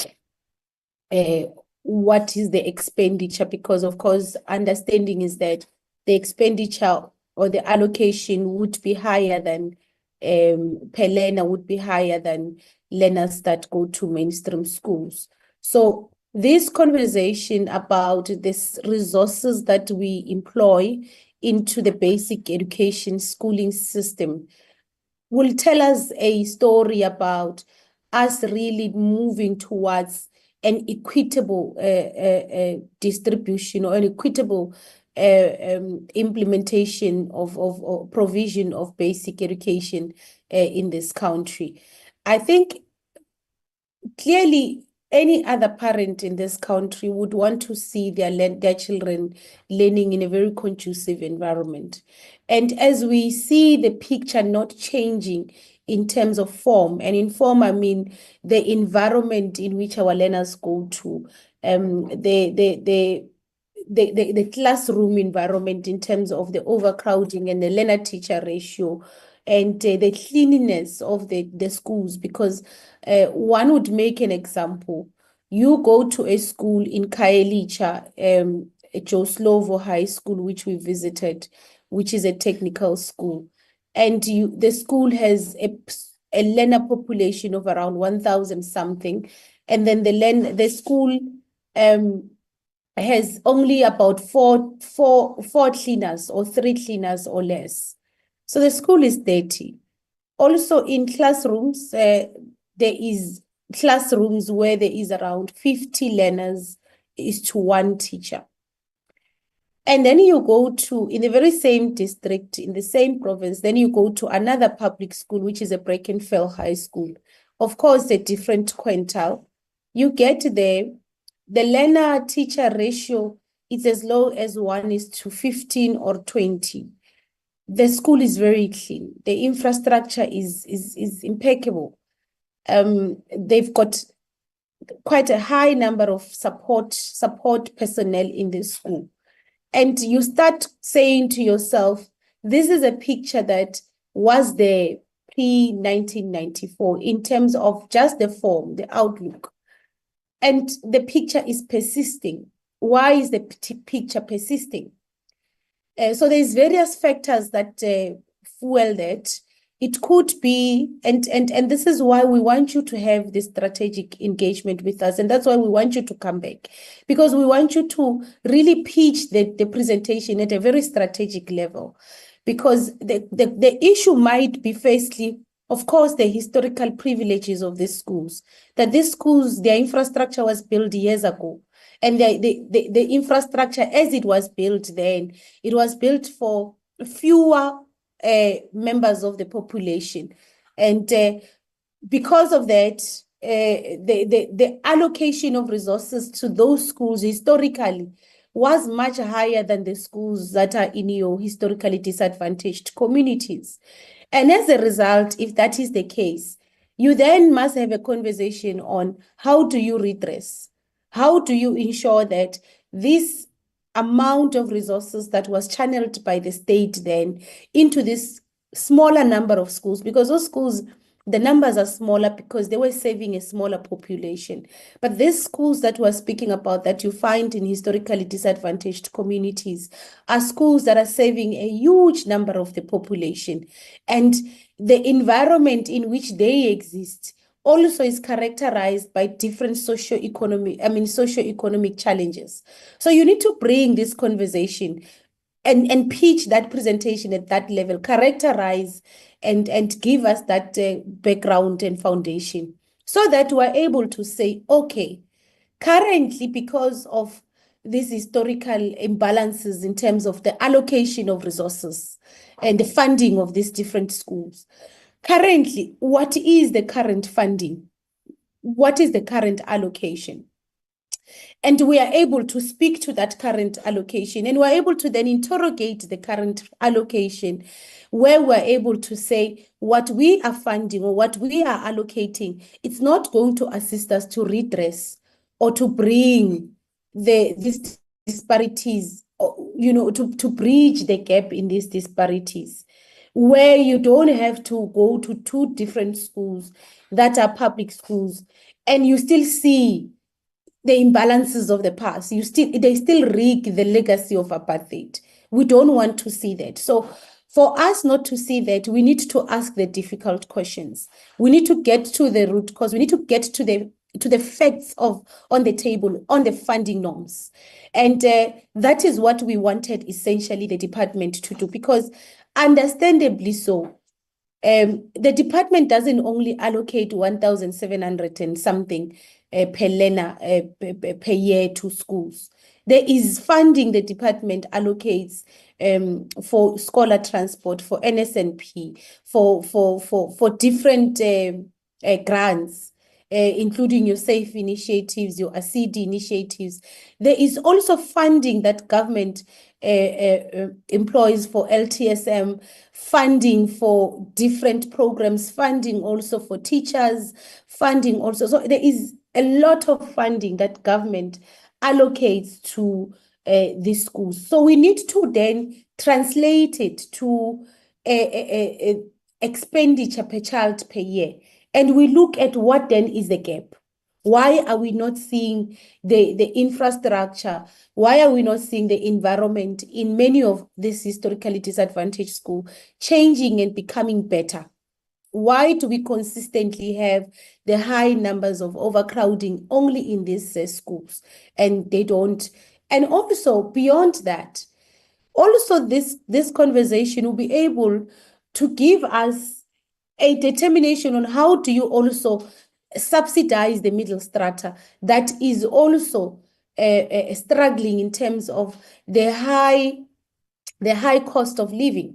what is the expenditure, because of course understanding is that the expenditure or the allocation would be higher than per learner would be higher than learners that go to mainstream schools. So this conversation about these resources that we employ into the basic education schooling system will tell us a story about us really moving towards an equitable distribution or an equitable implementation of provision of basic education in this country. I think clearly any other parent in this country would want to see their children learning in a very conducive environment. And as we see the picture not changing in terms of form, and in form I mean the environment in which our learners go to, the classroom environment in terms of the overcrowding and the learner-teacher ratio, and the cleanliness of the schools, because one would make an example. You go to a school in Khayelitsha, Joe Slovo High School, which we visited, which is a technical school, and the school has a learner population of around 1,000 something, and then the school has only about four cleaners or 3 cleaners or less. So the school is dirty. Also in classrooms, there is classrooms where there is around 50 learners is to 1 teacher. And then you go to, in the very same district, in the same province, then you go to another public school, which is a Brackenfell High School. Of course, a different quintile. You get there, the learner-teacher ratio is as low as 1:15 or 20. The school is very clean. The infrastructure is impeccable. They've got quite a high number of support personnel in the school. And you start saying to yourself, this is a picture that was there pre-1994 in terms of just the form, the outlook. And the picture is persisting. Why is the picture persisting? So there's various factors that fuel that. It could be, and this is why we want you to have this strategic engagement with us, and that's why we want you to come back, because we want you to really pitch the presentation at a very strategic level, because the issue might be firstly, of course, the historical privileges of these schools, that these schools, their infrastructure was built years ago. And the infrastructure, as it was built then, it was built for fewer members of the population. And because of that, the allocation of resources to those schools historically was much higher than the schools that are in your historically disadvantaged communities. And as a result, if that is the case, you then must have a conversation on how do you redress? How do you ensure that this amount of resources that was channeled by the state then into this smaller number of schools, because those schools, the numbers are smaller because they were serving a smaller population. But these schools that we're speaking about that you find in historically disadvantaged communities are schools that are serving a huge number of the population. And the environment in which they exist also is characterized by different socioeconomic challenges. So you need to bring this conversation and pitch that presentation at that level, characterize and give us that background and foundation, so that we're able to say, okay, currently, because of these historical imbalances in terms of the allocation of resources and the funding of these different schools, currently, what is the current funding? What is the current allocation? And we are able to speak to that current allocation, and we're able to then interrogate the current allocation, where we're able to say what we are funding or what we are allocating, it's not going to assist us to redress or to bring these disparities, to bridge the gap in these disparities, where you don't have to go to two different schools that are public schools and you still see the imbalances of the past. They still rig the legacy of apartheid. We don't want to see that. So for us not to see that, we need to ask the difficult questions. We need to get to the root cause. We need to get to the facts on the table, on the funding norms. And that is what we wanted essentially the department to do, because understandably so, the department doesn't only allocate 1,700 and something per learner per year to schools. There is funding the department allocates for scholar transport, for NSNP, for different grants, including your SAFE initiatives, your ASIDI initiatives. There is also funding that government employs for LTSM, funding for different programs, funding also for teachers, funding also. So there is a lot of funding that government allocates to these schools. So we need to then translate it to expenditure per child per year. And we look at what then is the gap. Why are we not seeing the infrastructure? Why are we not seeing the environment in many of these historically disadvantaged schools changing and becoming better? Why do we consistently have the high numbers of overcrowding only in these schools? And they don't. And also beyond that, also this conversation will be able to give us a determination on how do you also subsidize the middle strata that is also struggling in terms of the high cost of living,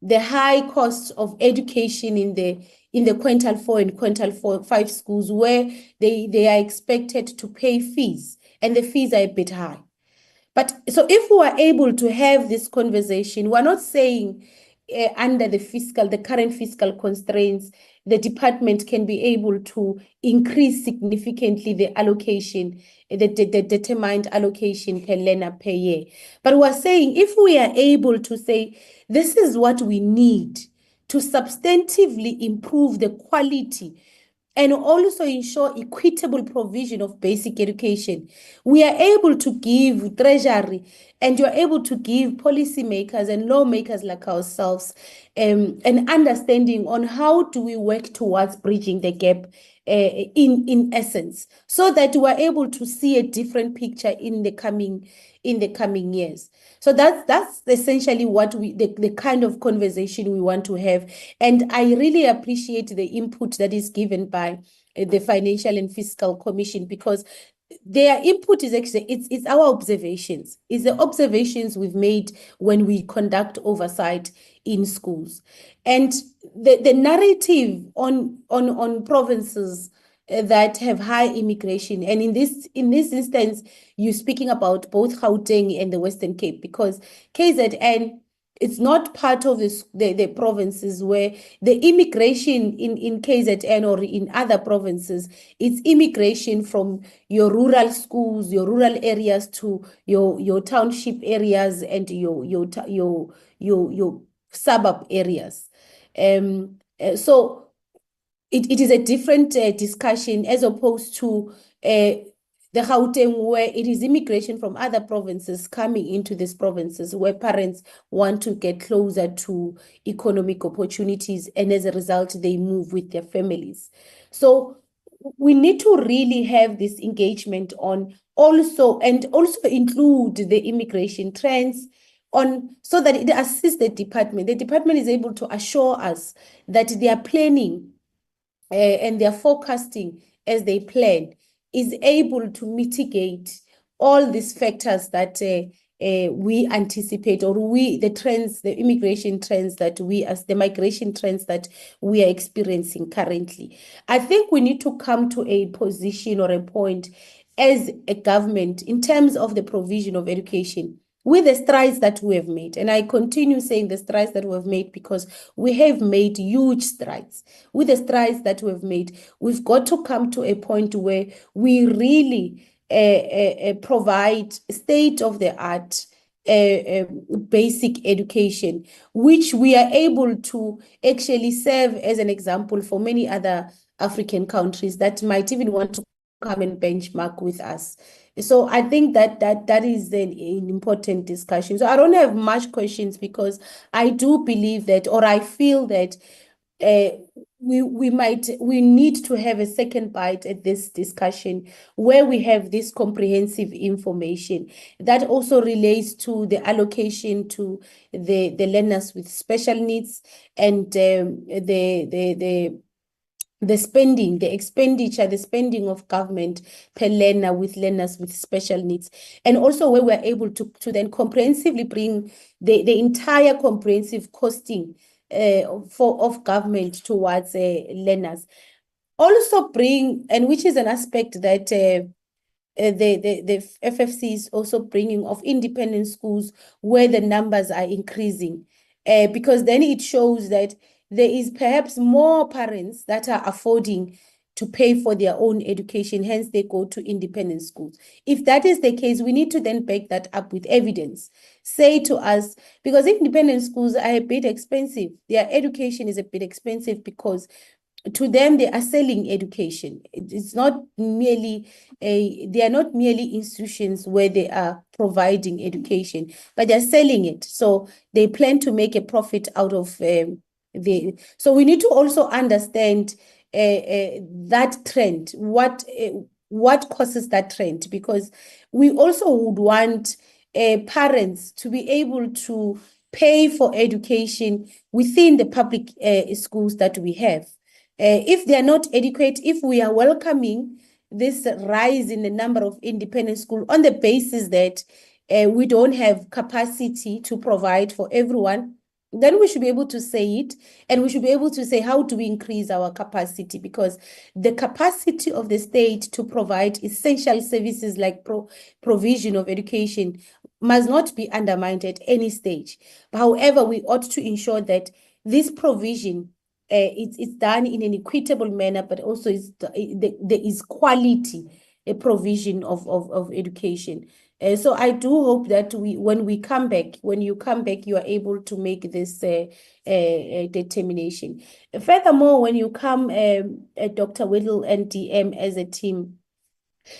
the high cost of education in the quintile 4 and quintile 5 schools, where they are expected to pay fees, and the fees are a bit high. But so if we are able to have this conversation, we're not saying under the current fiscal constraints, the department can be able to increase significantly the allocation, the determined allocation per learner per year. But we're saying if we are able to say, this is what we need to substantively improve the quality and also ensure equitable provision of basic education, we are able to give Treasury and you're able to give policymakers and lawmakers like ourselves an understanding on how do we work towards bridging the gap in essence, so that we're able to see a different picture in the coming years. So that's essentially what the kind of conversation we want to have. And I really appreciate the input that is given by the Financial and Fiscal Commission, because their input is actually, it's our observations. It's the observations we've made when we conduct oversight in schools. And the narrative on provinces that have high immigration, and in this instance, you're speaking about both Gauteng and the Western Cape, because KZN, it's not part of the provinces where the immigration in KZN or in other provinces, it's immigration from your rural schools, your rural areas to your township areas and your suburb areas. So it is a different discussion as opposed to the Gauteng, where it is immigration from other provinces coming into these provinces, where parents want to get closer to economic opportunities, and as a result, they move with their families. So we need to really have this engagement on also include the immigration trends, so that it assists the department. The department is able to assure us that they are planning and they are forecasting as they plan is able to mitigate all these factors that we anticipate, or the immigration trends that the migration trends that we are experiencing currently. I think we need to come to a position or a point as a government in terms of the provision of education with the strides that we have made. And I continue saying the strides that we have made because we have made huge strides. With the strides that we have made, we've got to come to a point where we really provide state-of-the-art basic education, which we are able to actually serve as an example for many other African countries that might even want to come and benchmark with us. So I think that is an important discussion. So I don't have much questions because I do believe that, or I feel that we need to have a second bite at this discussion where we have this comprehensive information that also relates to the allocation to the learners with special needs and the spending of government per learner with learners with special needs, and also where we're able to then comprehensively bring the entire comprehensive costing of government towards learners. Also bring, and which is an aspect that the FFC is also bringing, of independent schools where the numbers are increasing, because then it shows that there is perhaps more parents that are affording to pay for their own education, hence they go to independent schools. If that is the case, we need to then back that up with evidence. Say to us, because independent schools are a bit expensive, their education is a bit expensive because to them, they are selling education. It's not merely they are not merely institutions where they are providing education, but they're selling it. So they plan to make a profit out of so we need to also understand that trend, what causes that trend, because we also would want parents to be able to pay for education within the public schools that we have. If they are not adequate, if we are welcoming this rise in the number of independent schools on the basis that we don't have capacity to provide for everyone, then we should be able to say it, and we should be able to say, how do we increase our capacity? Because the capacity of the state to provide essential services like provision of education must not be undermined at any stage. However, we ought to ensure that this provision it's done in an equitable manner, but also there is quality provision of education. So I do hope that when you come back, you are able to make this determination. Furthermore, when you come, Dr. Whittle and DM as a team,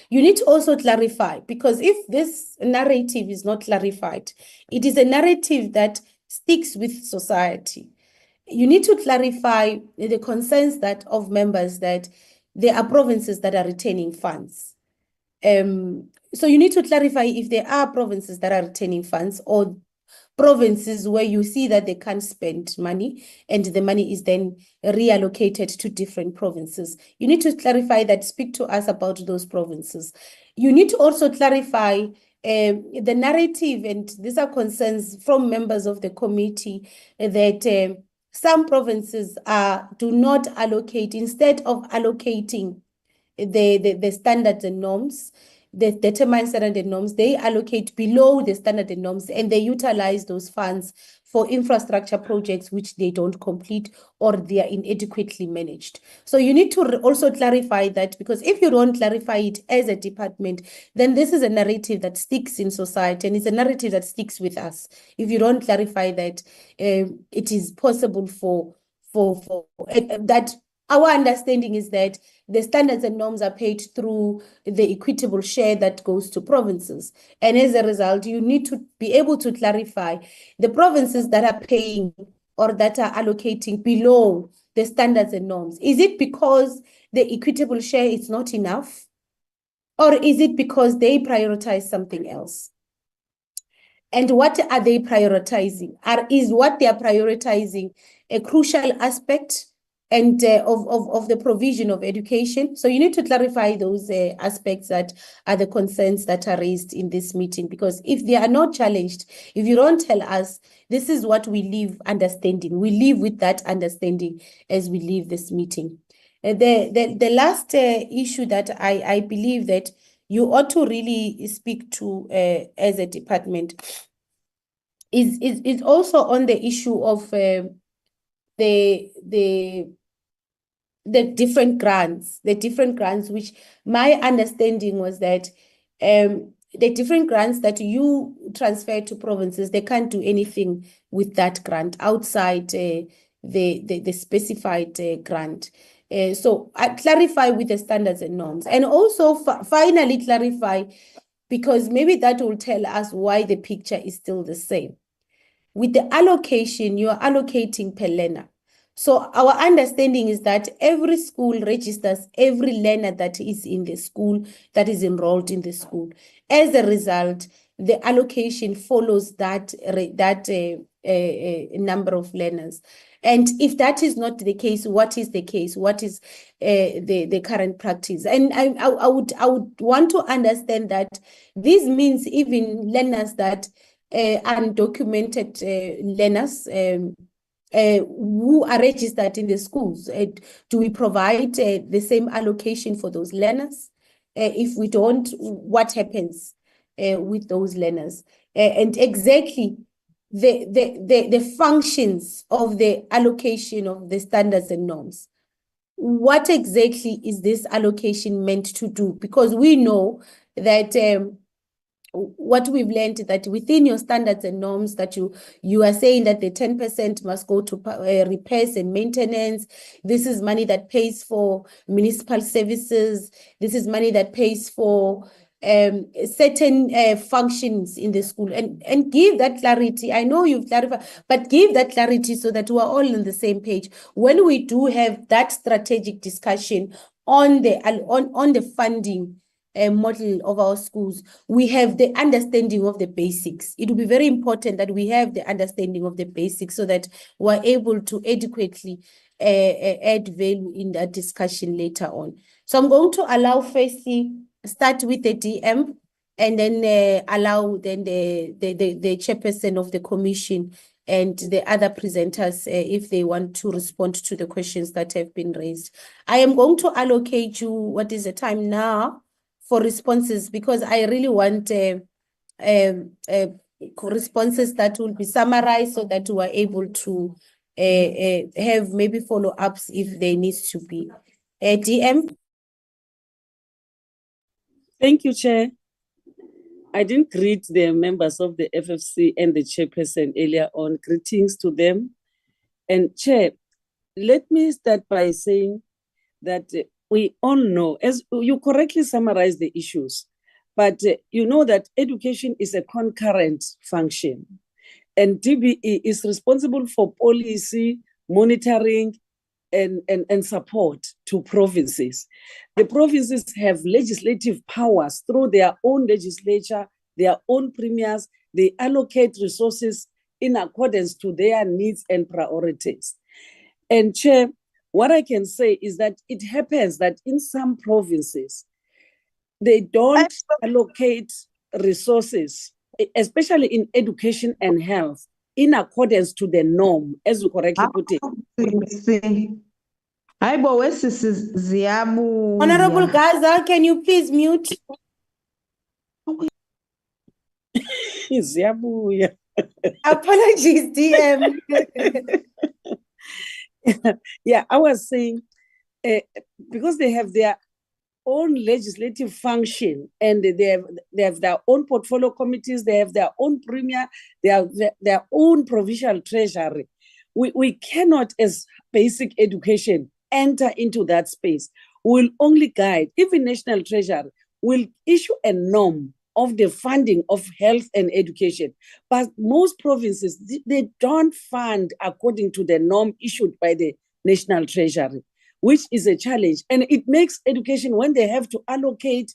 you need to also clarify, because if this narrative is not clarified, it is a narrative that sticks with society. You need to clarify the concerns of members that there are provinces that are retaining funds. So you need to clarify if there are provinces that are retaining funds, or provinces where you see that they can't spend money and the money is then reallocated to different provinces. You need to clarify that, speak to us about those provinces. You need to also clarify the narrative, and these are concerns from members of the committee, that some provinces do not allocate, instead of allocating the standards and norms, the determined standard and norms, they allocate below the standard and norms, and they utilize those funds for infrastructure projects which they don't complete, or they are inadequately managed. So you need to also clarify that, because if you don't clarify it as a department, then this is a narrative that sticks in society, and it's a narrative that sticks with us. If you don't clarify that, it is possible for that. Our understanding is that the standards and norms are paid through the equitable share that goes to provinces. And as a result, you need to be able to clarify the provinces that are paying or that are allocating below the standards and norms. Is it because the equitable share is not enough? Or is it because they prioritize something else? And what are they prioritizing? Is what they are prioritizing a crucial aspect and of the provision of education? So you need to clarify those aspects that are the concerns that are raised in this meeting, because if they are not challenged, if you don't tell us, this is what we leave understanding. We live with that understanding as we leave this meeting. The last issue that I believe that you ought to really speak to as a department is also on the issue of the different grants, which my understanding was that the different grants that you transfer to provinces, they can't do anything with that grant outside the specified grant. So I clarify with the standards and norms, and also finally clarify, because maybe that will tell us why the picture is still the same. With the allocation, you are allocating per learner. So our understanding is that every school registers every learner that is in the school, that is enrolled in the school. As a result, the allocation follows that number of learners. And if that is not the case, what is the case? What is the current practice? And I would want to understand that this means even learners that undocumented learners who are registered in the schools. Do we provide the same allocation for those learners? If we don't, what happens with those learners? And exactly the functions of the allocation of the standards and norms. What exactly is this allocation meant to do? Because we know that what we've learned that within your standards and norms that you are saying that the 10% must go to repairs and maintenance. This is money that pays for municipal services. This is money that pays for certain functions in the school, and give that clarity. I know you've clarified, but give that clarity so that we're all on the same page when we do have that strategic discussion on the funding model of our schools. We have the understanding of the basics. It will be very important that we have the understanding of the basics so that we're able to adequately add value in that discussion later on. So I'm going to allow firstly, start with the DM, and then allow then the chairperson of the commission and the other presenters if they want to respond to the questions that have been raised. I am going to allocate you, what is the time now, for responses, because I really want responses that will be summarized so that we are able to have maybe follow-ups if there needs to be. DM? Thank you, Chair. I didn't greet the members of the FFC and the chairperson earlier on. Greetings to them. And Chair, let me start by saying that we all know, as you correctly summarized the issues, but you know that education is a concurrent function, and DBE is responsible for policy, monitoring, and support to provinces. The provinces have legislative powers through their own legislature, their own premiers. They allocate resources in accordance to their needs and priorities. And Chair, what I can say is that it happens that in some provinces, they don't allocate resources, especially in education and health, in accordance to the norm, as you correctly put it. Honorable Gaza, can you please mute? Apologies, DM. Yeah, I was saying, because they have their own legislative function and they have their own portfolio committees, they have their own premier, they have their own provincial treasury. We cannot, as basic education, enter into that space. We'll only guide. Even National Treasury will issue a norm of the funding of health and education. But most provinces, they don't fund according to the norm issued by the National Treasury, which is a challenge. And it makes education, when they have to allocate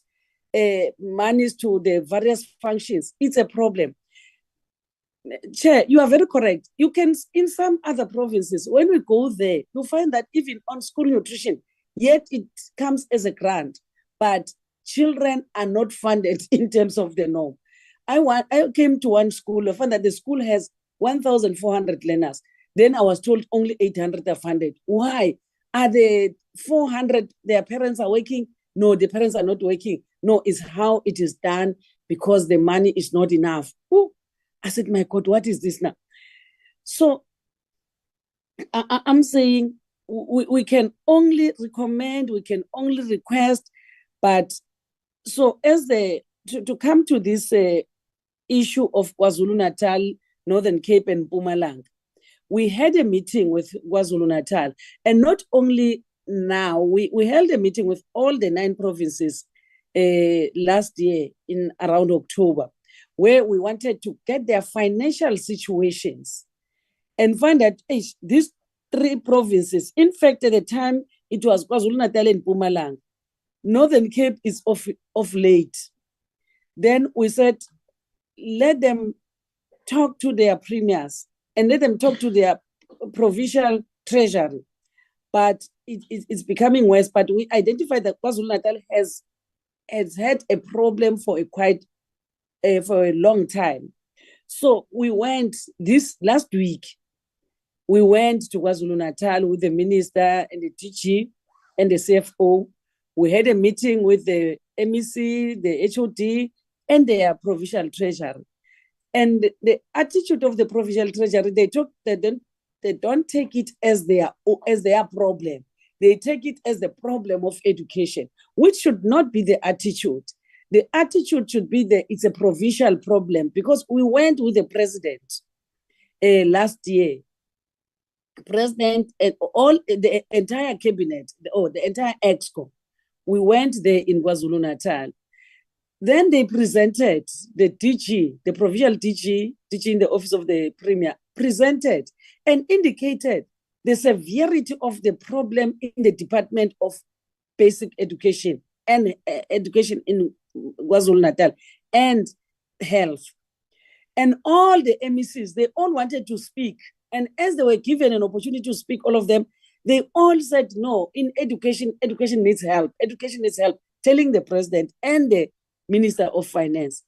monies to the various functions, it's a problem. Chair, you are very correct. You can, in some other provinces, when we go there, you find that even on school nutrition, yet it comes as a grant, but children are not funded in terms of the norm. I came to one school, I found that the school has 1,400 learners. Then I was told only 800 are funded. Why? Are the 400, their parents are working? No, the parents are not working. No, it's how it is done because the money is not enough. Ooh. I said, my God, what is this now? So I'm saying we can only recommend, we can only request, but so as to come to this issue of KwaZulu-Natal, Northern Cape and Mpumalanga, we had a meeting with KwaZulu-Natal, and not only now, we held a meeting with all the 9 provinces last year in around October, where we wanted to get their financial situations and find that these 3 provinces, in fact, at the time, it was KwaZulu-Natal and Mpumalanga. Northern Cape is off late. Then we said, let them talk to their premiers and let them talk to their provincial treasury. But it's becoming worse. But we identified that KwaZulu-Natal has had a problem for a long time. So we went this last week, we went to KwaZulu-Natal with the minister and the DG and the CFO. We had a meeting with the MEC, the HOD, and their provincial treasury. And the attitude of the provincial treasury, they don't take it as their problem. They take it as the problem of education, which should not be the attitude. The attitude should be it's a provincial problem, because we went with the president last year. President and all the entire cabinet, the entire EXCO, we went there in KwaZulu-Natal. Then they presented the DG, the provincial DG in the office of the premier, presented and indicated the severity of the problem in the Department of Basic Education and Education in KwaZulu-Natal and health. And all the MECs, they all wanted to speak. And as they were given an opportunity to speak, all of them, they all said, no, in education needs help. Education needs help, telling the president and the Minister of Finance.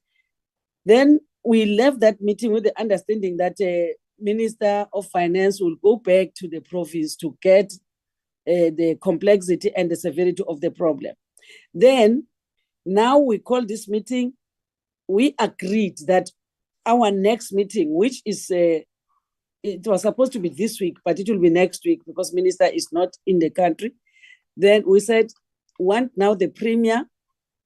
Then we left that meeting with the understanding that Minister of Finance will go back to the province to get the complexity and the severity of the problem. Then, now we call this meeting, we agreed that our next meeting, which is, it was supposed to be this week, but it will be next week because Minister is not in the country. Then we said, want now the Premier,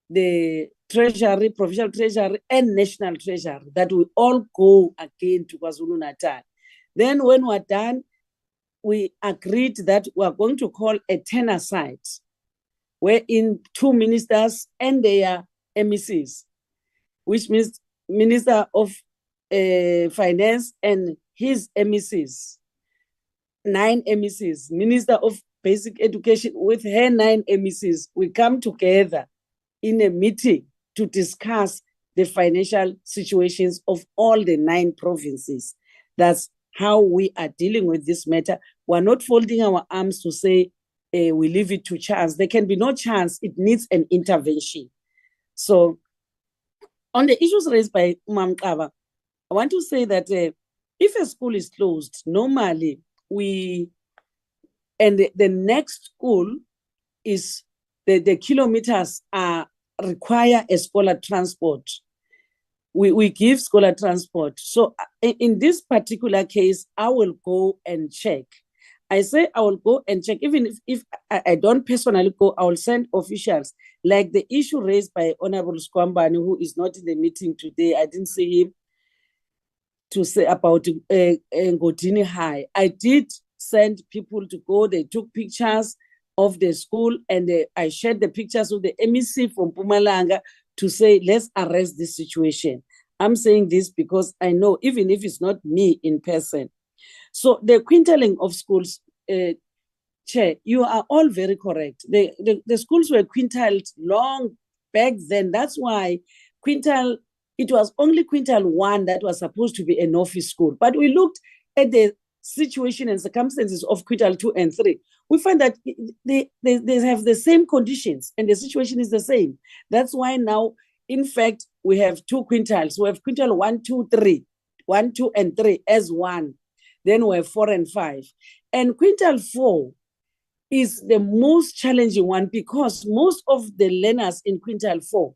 the Treasury, Provincial Treasury, and National Treasury, that we all go again to KwaZulu-Natal. Then when we're done, we agreed that we are going to call a turn-aside, wherein 2 ministers and their MECs, which means Minister of Finance and his MECs, 9 MECs, Minister of Basic Education with her 9 MECs, we come together in a meeting to discuss the financial situations of all the 9 provinces. That's how we are dealing with this matter. We're not folding our arms to say we leave it to chance. There can be no chance. It needs an intervention. So on the issues raised by Mamkaba, I want to say that if a school is closed, normally the next school is the kilometers require a scholar transport. We give scholar transport. So in this particular case, I will go and check. I say I will go and check. Even if I don't personally go, I will send officials. Like the issue raised by Honorable Skwambani, who is not in the meeting today. I didn't see him to say about Ngodini High. I did send people to go. They took pictures of the school, and I shared the pictures with the MEC from Mpumalanga to say, let's arrest this situation. I'm saying this because I know, even if it's not me in person. So the quintiling of schools, Chair, you are all very correct. The schools were quintiled long back then. That's why quintile it was only quintile 1 that was supposed to be an office school. But we looked at the situation and circumstances of quintile 2 and 3. We find that they have the same conditions and the situation is the same. That's why now, in fact, we have 2 quintiles. We have quintile 1, 2, 3, 1, 2, and 3 as one. Then we have 4 and 5. And quintile 4 is the most challenging one because most of the learners in quintile 4,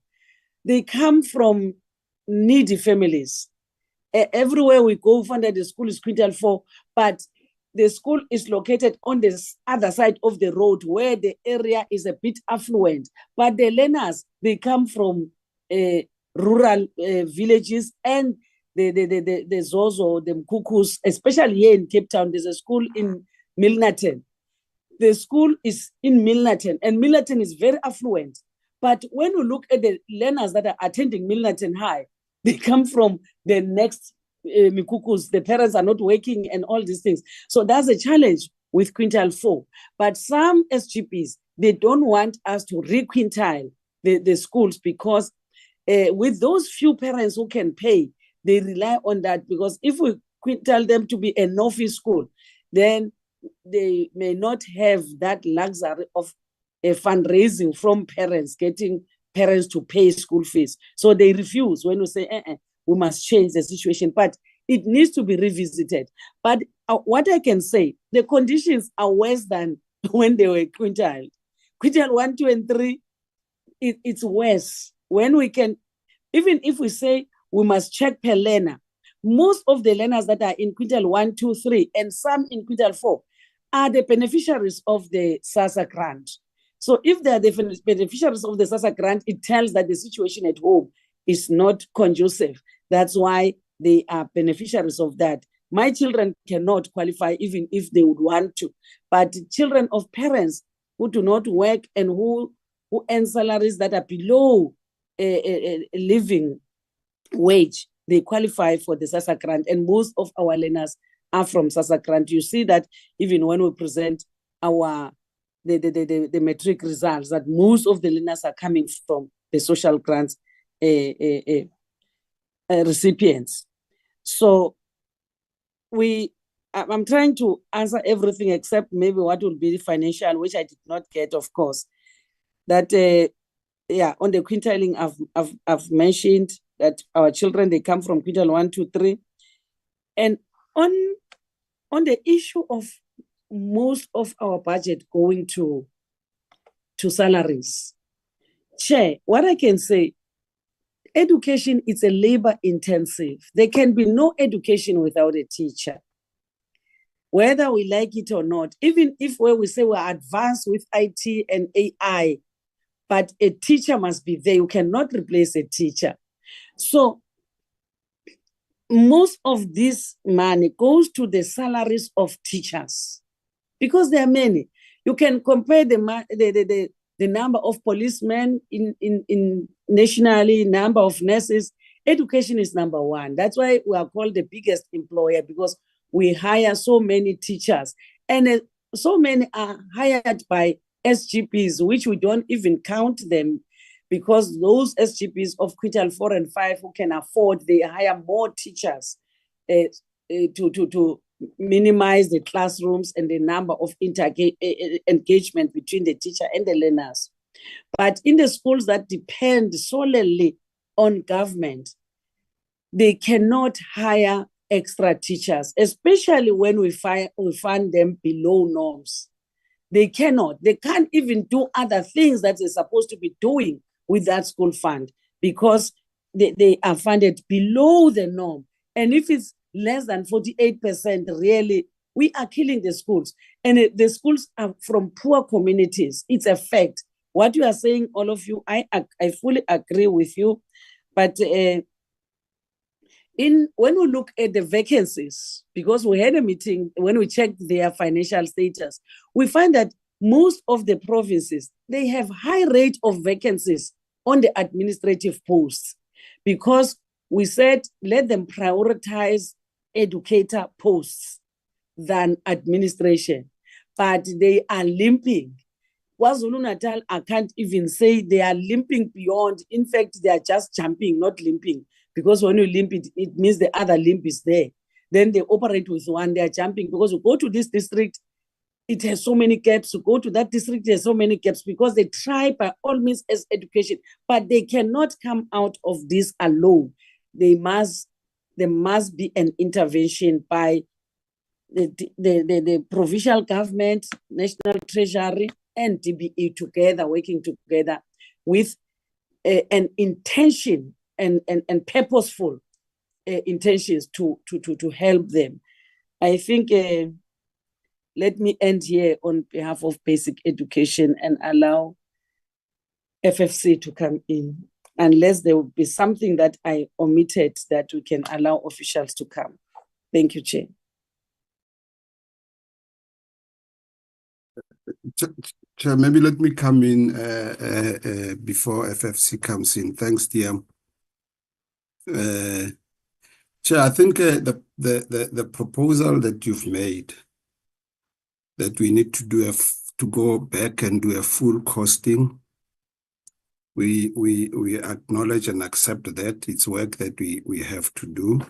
they come from needy families. Everywhere we go, we find that the school is quintile 4, but the school is located on the other side of the road where the area is a bit affluent. But the learners, they come from rural villages, and the Zozo, the Mkukus, especially here in Cape Town, there's a school in Milnerton. The school is in Milnerton, and Milnerton is very affluent. But when you look at the learners that are attending Milnerton High, they come from the next Mikukus. The parents are not working and all these things. So that's a challenge with quintile 4. But some SGPs, they don't want us to requintile the schools because with those few parents who can pay, they rely on that, because if we quintile them to be an office school, then they may not have that luxury of fundraising from parents, getting parents to pay school fees. So they refuse when we say, we must change the situation. But it needs to be revisited. But what I can say, the conditions are worse than when they were quintiled. Quintile 1, 2, and 3, it's worse. When we can, even if we say we must check per learner, most of the learners that are in quintile 1, 2, 3, and some in quintile 4 are the beneficiaries of the SASSA grant. So if they are the beneficiaries of the SASSA grant, it tells that the situation at home is not conducive. That's why they are beneficiaries of that. My children cannot qualify even if they would want to. But children of parents who do not work and who earn salaries that are below a living wage, they qualify for the SASSA grant. And most of our learners are from SASSA grant. You see that even when we present our the metric results, that most of the learners are coming from the social grants recipients. So I'm trying to answer everything except maybe what will be financial, which I did not get, of course. That on the quintiling, I've mentioned that our children, they come from quintile 1, 2, 3, and on the issue of most of our budget going to salaries, Chair, what I can say, education is a labor intensive. There can be no education without a teacher, whether we like it or not. Even if where we say we're advanced with IT and AI, but a teacher must be there. You cannot replace a teacher. So most of this money goes to the salaries of teachers because there are many. You can compare the number of policemen in nationally, number of nurses. Education is number 1. That's why we are called the biggest employer, because we hire so many teachers, and so many are hired by SGPs, which we don't even count them, because those SGPs of quintile 4 and 5 who can afford, they hire more teachers to minimize the classrooms and the number of engagement between the teacher and the learners. But in the schools that depend solely on government, they cannot hire extra teachers, especially when we find them below norms. They cannot. They can't even do other things that they're supposed to be doing with that school fund because they are funded below the norm. And if it's less than 48%, really, we are killing the schools. And the schools are from poor communities. It's a fact. What you are saying, all of you, I fully agree with you. But when we look at the vacancies, because we had a meeting, when we checked their financial status, we find that most of the provinces, they have high rate of vacancies on the administrative posts, because we said, let them prioritize educator posts than administration, but they are limping. KwaZulu-Natal, I can't even say they are limping beyond. In fact, they are just jumping, not limping, because when you limp, it means the other limp is there. Then they operate with one, they are jumping, because you go to this district, it has so many gaps. You go to that district, there's so many gaps, because they try by all means as education, but they cannot come out of this alone. There must be an intervention by the provincial government, National Treasury, and DBE together, working together with an intention and purposeful intentions to help them. I think let me end here on behalf of basic education and allow FFC to come in, unless there will be something that I omitted that we can allow officials to come. Thank you, Chair. Chair, maybe let me come in before FFC comes in. Thanks, DM. Chair, I think the proposal that you've made, that we need to do to go back and do a full costing, we acknowledge and accept that it's work that we have to do.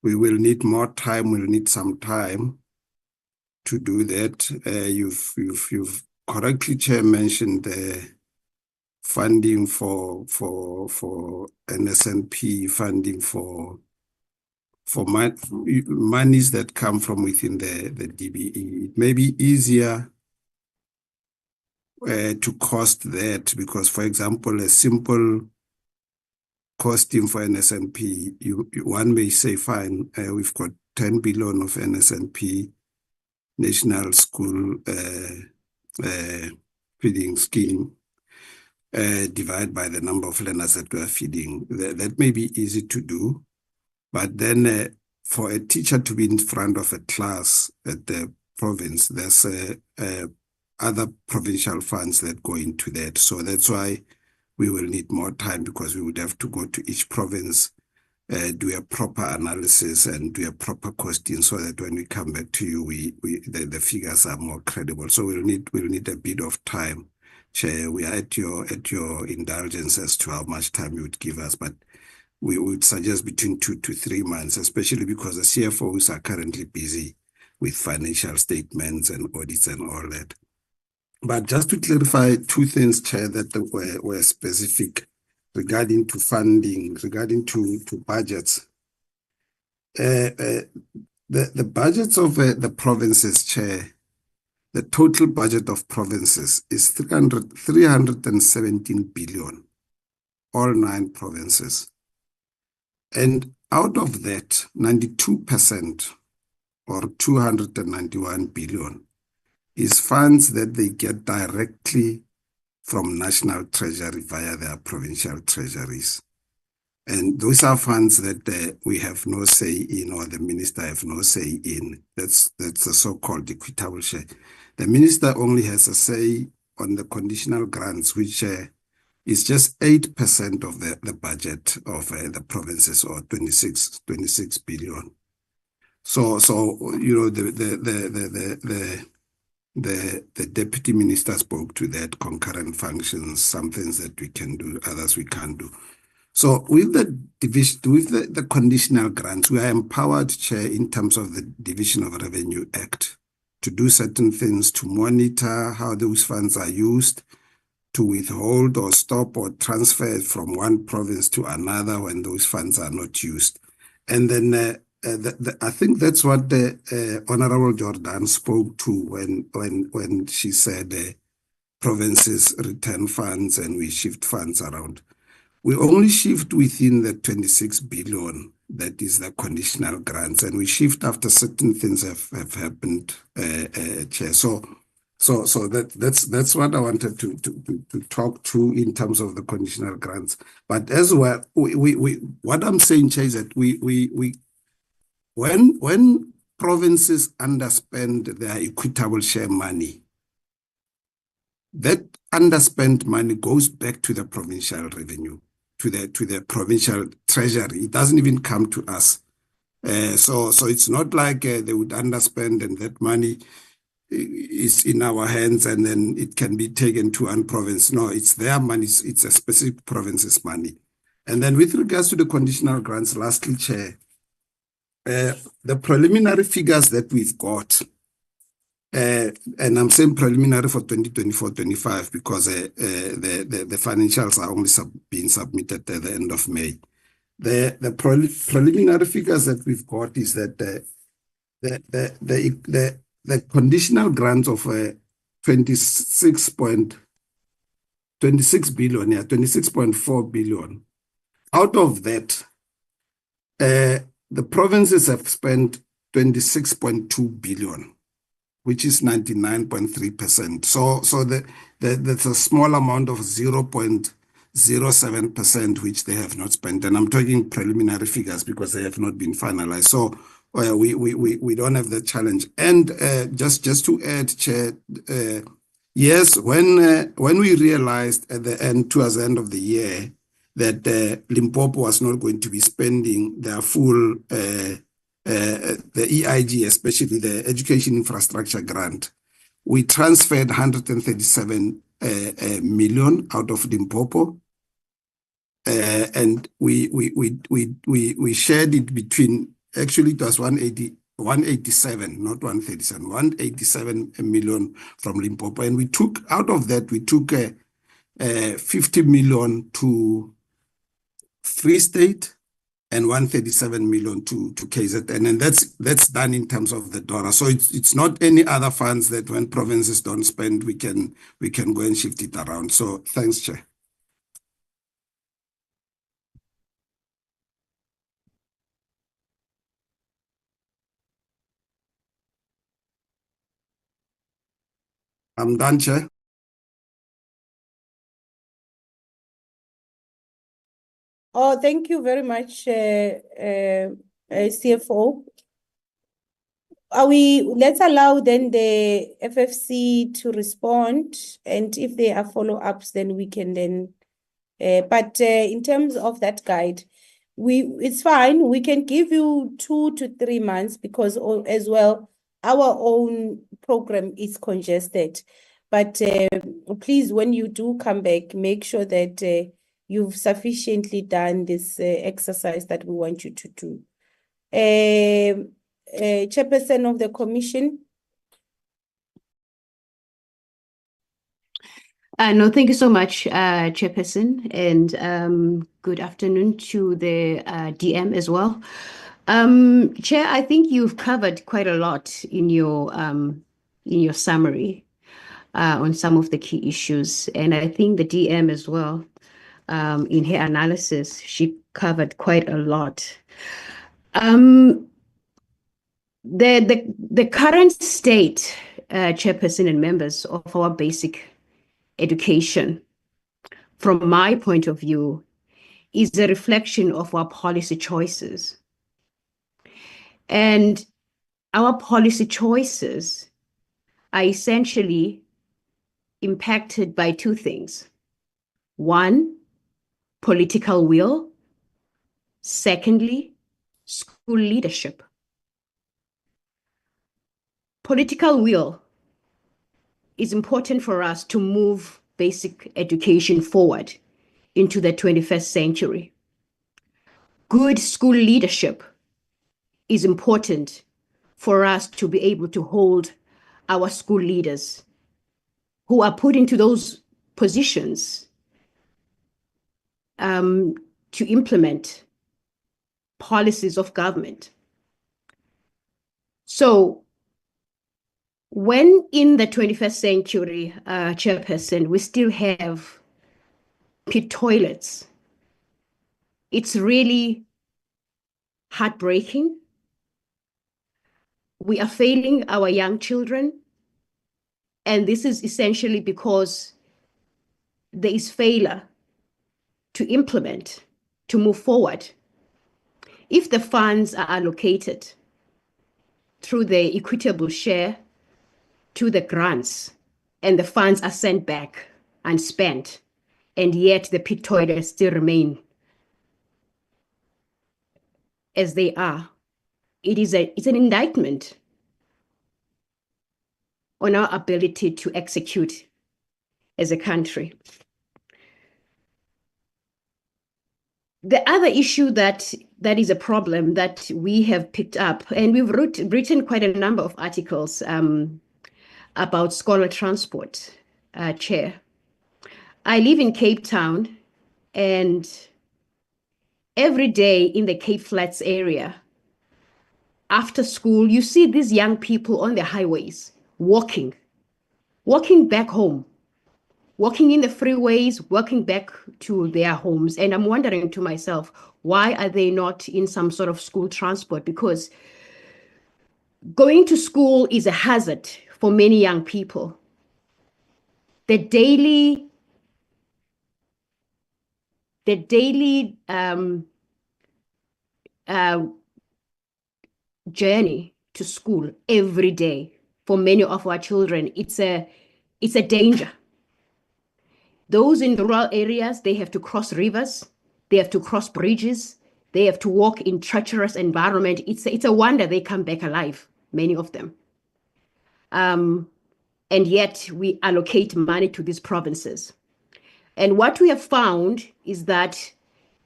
We will need more time. We'll need some time to do that. You've correctly, Chair, mentioned the funding for NSNP, funding for monies that come from within the DBE. It may be easier to cost that, because, for example, a simple costing for NSNP, one may say, fine, we've got 10 billion of NSNP, National School Feeding Scheme, divide by the number of learners that we are feeding. That may be easy to do, but then for a teacher to be in front of a class at the province, there's other provincial funds that go into that. So that's why we will need more time, because we would have to go to each province, do a proper analysis and do a proper costing, so that when we come back to you, the figures are more credible. So we'll need a bit of time. Chair, we are at your indulgence as to how much time you would give us, but we would suggest between 2 to 3 months, especially because the CFOs are currently busy with financial statements and audits and all that. But just to clarify two things, Chair, that were specific regarding to funding, regarding to budgets. The budgets of the provinces, Chair, the total budget of provinces is 317 billion, all 9 provinces. And out of that, 92% or 291 billion is funds that they get directly from National Treasury via their provincial treasuries. And those are funds that we have no say in, or the minister have no say in. That's the so-called equitable share. The minister only has a say on the conditional grants, which is just 8% of the budget of the provinces, or 26 billion. So you know, the deputy minister spoke to that, concurrent functions, some things that we can do, others we can't do. So with the division, with the conditional grants, we are empowered, Chair, in terms of the Division of Revenue Act, to do certain things, to monitor how those funds are used, to withhold or stop or transfer from one province to another when those funds are not used. And then I think that's what the Honorable Jordan spoke to when she said provinces return funds and we shift funds around. We only shift within the 26 billion, that is the conditional grants, and we shift after certain things have happened, Chair. So that's what I wanted to talk to in terms of the conditional grants. But as well, what I'm saying, Chair, is that when provinces underspend their equitable share money, that underspent money goes back to the provincial revenue, to the provincial treasury. It doesn't even come to us. So it's not like they would underspend and that money is in our hands and then it can be taken to one province. No, it's their money. It's a specific province's money. And then with regards to the conditional grants, lastly, Chair, the preliminary figures that we've got, and I'm saying preliminary for 2024-25 because the financials are only being submitted at the end of May. The preliminary figures that we've got is that the conditional grants of 26 billion, 26.4 billion. Out of that, the provinces have spent 26.2 billion, which is 99.3%. So that's a small amount of 0.07% which they have not spent. And I'm talking preliminary figures because they have not been finalized. So we don't have that challenge. And just to add, Chair, yes, when we realized towards the end of the year that Limpopo was not going to be spending their full the EIG, especially the Education Infrastructure Grant, we transferred 137 million out of Limpopo, and we shared it between. Actually, it was 187, not 137, 187 million from Limpopo, and we took out of that 50 million to Free State and 137 million to KZN, and that's done in terms of the dollar. So it's not any other funds that when provinces don't spend, we can go and shift it around. So thanks, Chair. I'm done, Chair. Oh, thank you very much, CFO. Let's allow then the FFC to respond, and if there are follow-ups, then we can then. But in terms of that guide, it's fine. We can give you 2 to 3 months because as well, our own program is congested. But please, when you do come back, make sure that you've sufficiently done this exercise that we want you to do. Chairperson of the Commission. No, thank you so much, Chairperson, and good afternoon to the DM as well. Chair, I think you've covered quite a lot in your summary on some of the key issues, and I think the DM as well, in her analysis, she covered quite a lot. The current state, Chairperson and members, of our basic education, from my point of view, is a reflection of our policy choices. And our policy choices are essentially impacted by 2 things. 1, political will. Secondly, school leadership. Political will is important for us to move basic education forward into the 21st century. Good school leadership is important for us to be able to hold our school leaders who are put into those positions to implement policies of government. So when in the 21st century, Chairperson, we still have pit toilets, it's really heartbreaking. We are failing our young children, and this is essentially because there is failure to implement, to move forward. If the funds are allocated through the equitable share to the grants, and the funds are sent back unspent, and yet the pit toilets still remain as they are, it's an indictment on our ability to execute as a country. The other issue that is a problem that we have picked up, and we've written quite a number of articles about scholar transport, Chair. I live in Cape Town, and every day in the Cape Flats area, after school, you see these young people on the highways walking back home, walking in the freeways, walking back to their homes. And I'm wondering to myself, why are they not in some sort of school transport? Because going to school is a hazard for many young people. The daily journey to school every day for many of our children, it's a danger. Those in rural areas, they have to cross rivers, they have to cross bridges, they have to walk in treacherous environment. It's a wonder they come back alive, many of them. And yet we allocate money to these provinces. And what we have found is that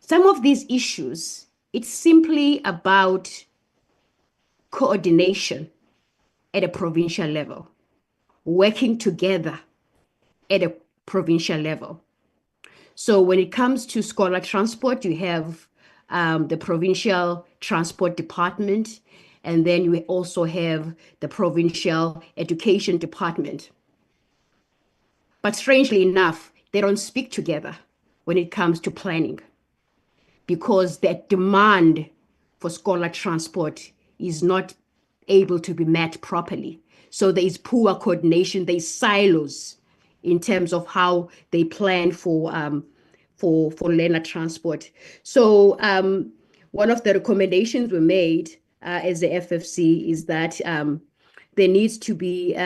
some of these issues, it's simply about coordination at a provincial level, working together at a provincial level. So when it comes to scholar transport, you have the provincial transport department, and then you also have the provincial education department. But strangely enough, they don't speak together when it comes to planning, because the demand for scholar transport is not able to be met properly. So there is poor coordination, there is silos in terms of how they plan for learner transport. So one of the recommendations we made as the FFC is that there needs to be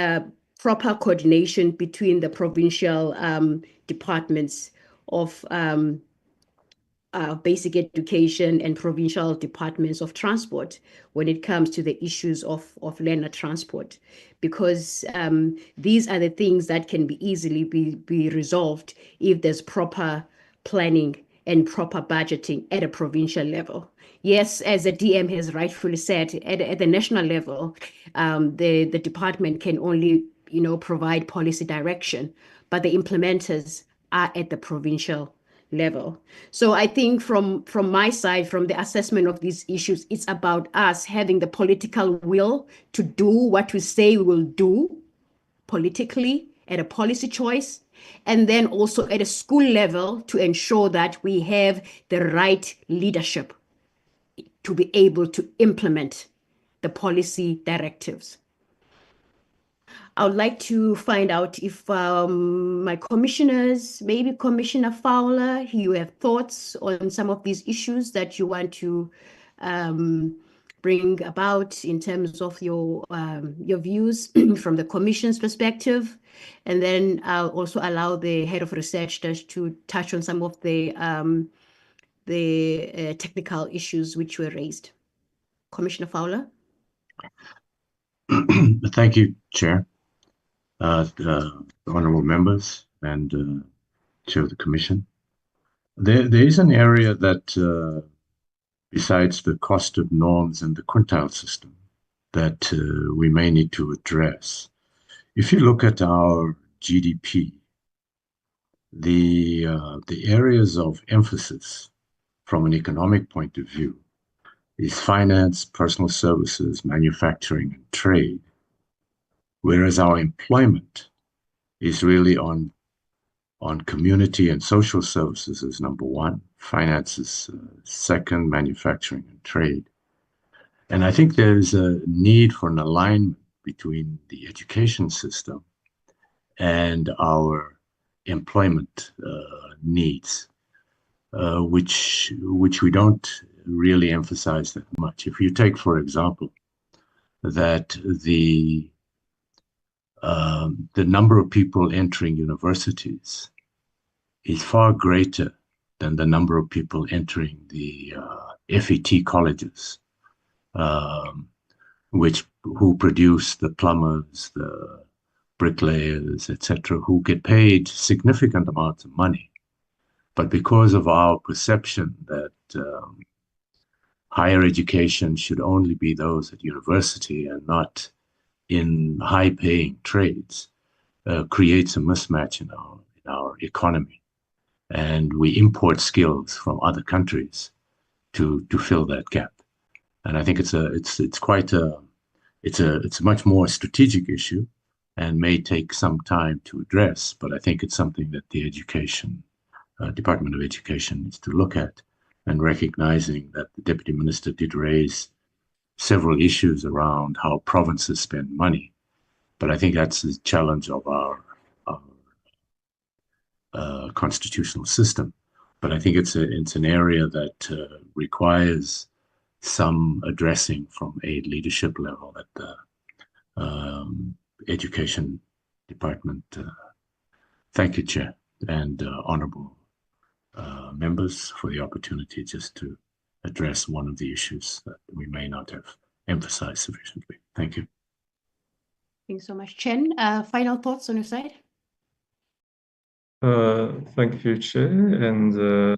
proper coordination between the provincial departments of basic education and provincial departments of transport when it comes to the issues of learner transport, because these are the things that can be easily be resolved if there's proper planning and proper budgeting at a provincial level. Yes, as the DM has rightfully said, at the national level, the department can only provide policy direction, but the implementers are at the provincial level. So I think from my side, from the assessment of these issues, it's about us having the political will to do what we say we will do politically at a policy choice, and then also at a school level to ensure that we have the right leadership to be able to implement the policy directives. I would like to find out if my commissioners, maybe Commissioner Fowler, you have thoughts on some of these issues that you want to bring about in terms of your views from the Commission's perspective. And then I'll also allow the head of research to touch on some of the technical issues which were raised. Commissioner Fowler. Thank you, Chair. Honorable members and Chair of the Commission. There is an area that, besides the cost of norms and the quintile system, that we may need to address. If you look at our GDP, the areas of emphasis from an economic point of view is finance, personal services, manufacturing, and trade, whereas our employment is really on community and social services as number one, finances second, manufacturing and trade. And I think there's a need for an alignment between the education system and our employment needs, which we don't really emphasize that much. If you take, for example, that the number of people entering universities is far greater than the number of people entering the FET colleges, who produce the plumbers, the bricklayers, etc., who get paid significant amounts of money. But because of our perception that higher education should only be those at university and not in high-paying trades creates a mismatch in our economy, and we import skills from other countries to fill that gap. And I think it's a much more strategic issue and may take some time to address, but I think it's something that the Department of Education needs to look at, and recognizing that the Deputy Minister did raise several issues around how provinces spend money. But I think that's the challenge of our constitutional system. But I think it's an area that requires some addressing from a leadership level at the Education Department. Thank you, Chair, and honourable members for the opportunity just to address one of the issues that we may not have emphasized sufficiently. Thank you. Thanks so much, Chen. Final thoughts on your side? Thank you, Chair. And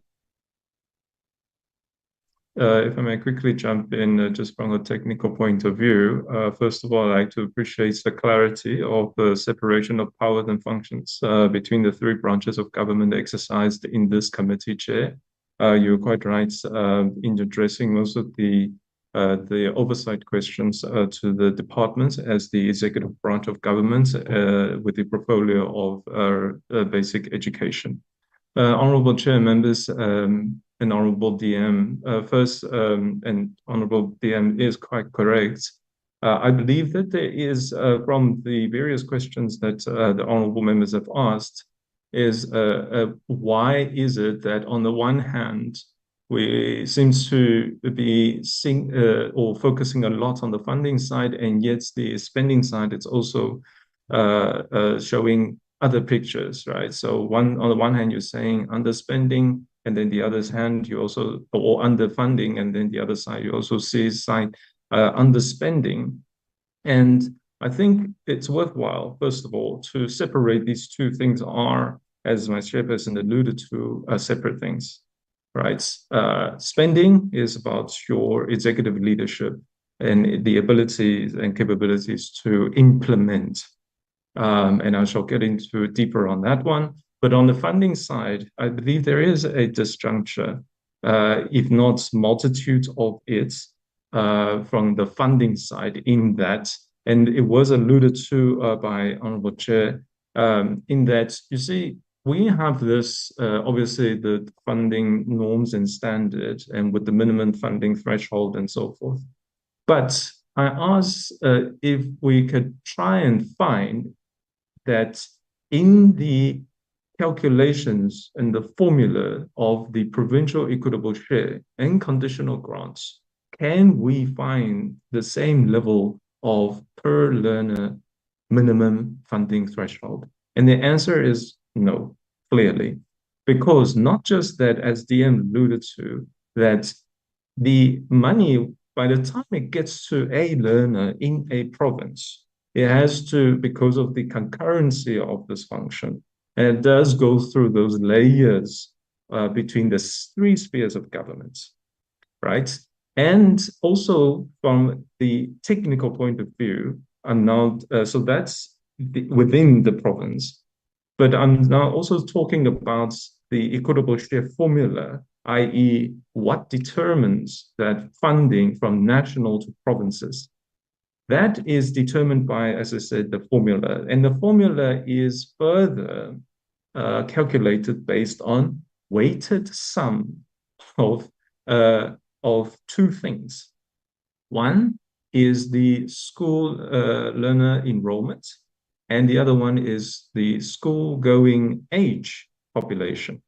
if I may quickly jump in just from a technical point of view, first of all, I'd like to appreciate the clarity of the separation of powers and functions between the three branches of government exercised in this committee, Chair. You're quite right in addressing most of the oversight questions to the departments as the executive branch of government with the portfolio of basic education. Honourable Chair, members, and Honourable DM, first, and Honourable DM is quite correct. I believe that there is, from the various questions that the Honourable members have asked, is why is it that on the one hand, we seem to be focusing a lot on the funding side, and yet the spending side, it's also showing other pictures, right? So on the one hand, you're saying underspending, and then the other hand, you also, or underfunding, and then the other side, you also see underspending. And I think it's worthwhile, first of all, to separate these two things are, as my chairperson alluded to, separate things, right? Spending is about your executive leadership and the abilities and capabilities to implement. And I shall get into deeper on that one. But on the funding side, I believe there is a disjuncture, if not multitude of it, from the funding side in that, and it was alluded to by Honourable Chair, in that, you see, we have this, obviously, the funding norms and standards, and with the minimum funding threshold and so forth. But I asked if we could try and find that in the calculations and the formula of the provincial equitable share and conditional grants, can we find the same level of per learner minimum funding threshold? And the answer is no, clearly, because not just that, as DM alluded to, that the money, by the time it gets to a learner in a province, it has to, because of the concurrency of this function, and it does go through those layers between the three spheres of government, right? And also from the technical point of view, I'm now, so that's within the province, but I'm now also talking about the equitable share formula, i.e. what determines that funding from national to provinces. That is determined by, as I said, the formula. And the formula is further calculated based on weighted sum of two things. One is the school learner enrollment, and the other one is the school-going age population.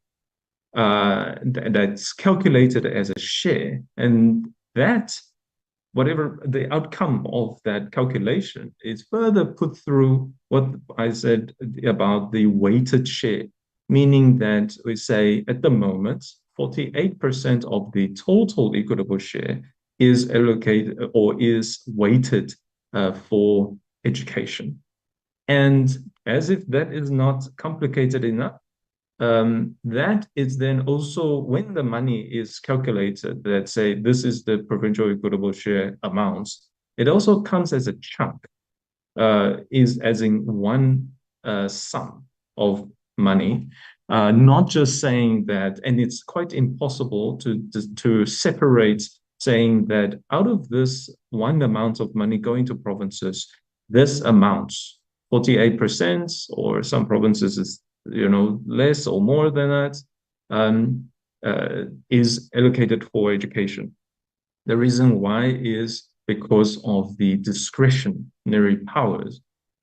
That's calculated as a share, and that, whatever the outcome of that calculation, is further put through what I said about the weighted share, meaning that we say at the moment, 48% of the total equitable share is allocated or is weighted for education. And as if that is not complicated enough, that is then also when the money is calculated, let's say this is the provincial equitable share amounts, it also comes as a chunk, is as in one sum of money, not just saying that, and it's quite impossible to separate saying that out of this one amount of money going to provinces, this amount, 48%, or some provinces is less or more than that, is allocated for education. The reason why is because of the discretionary powers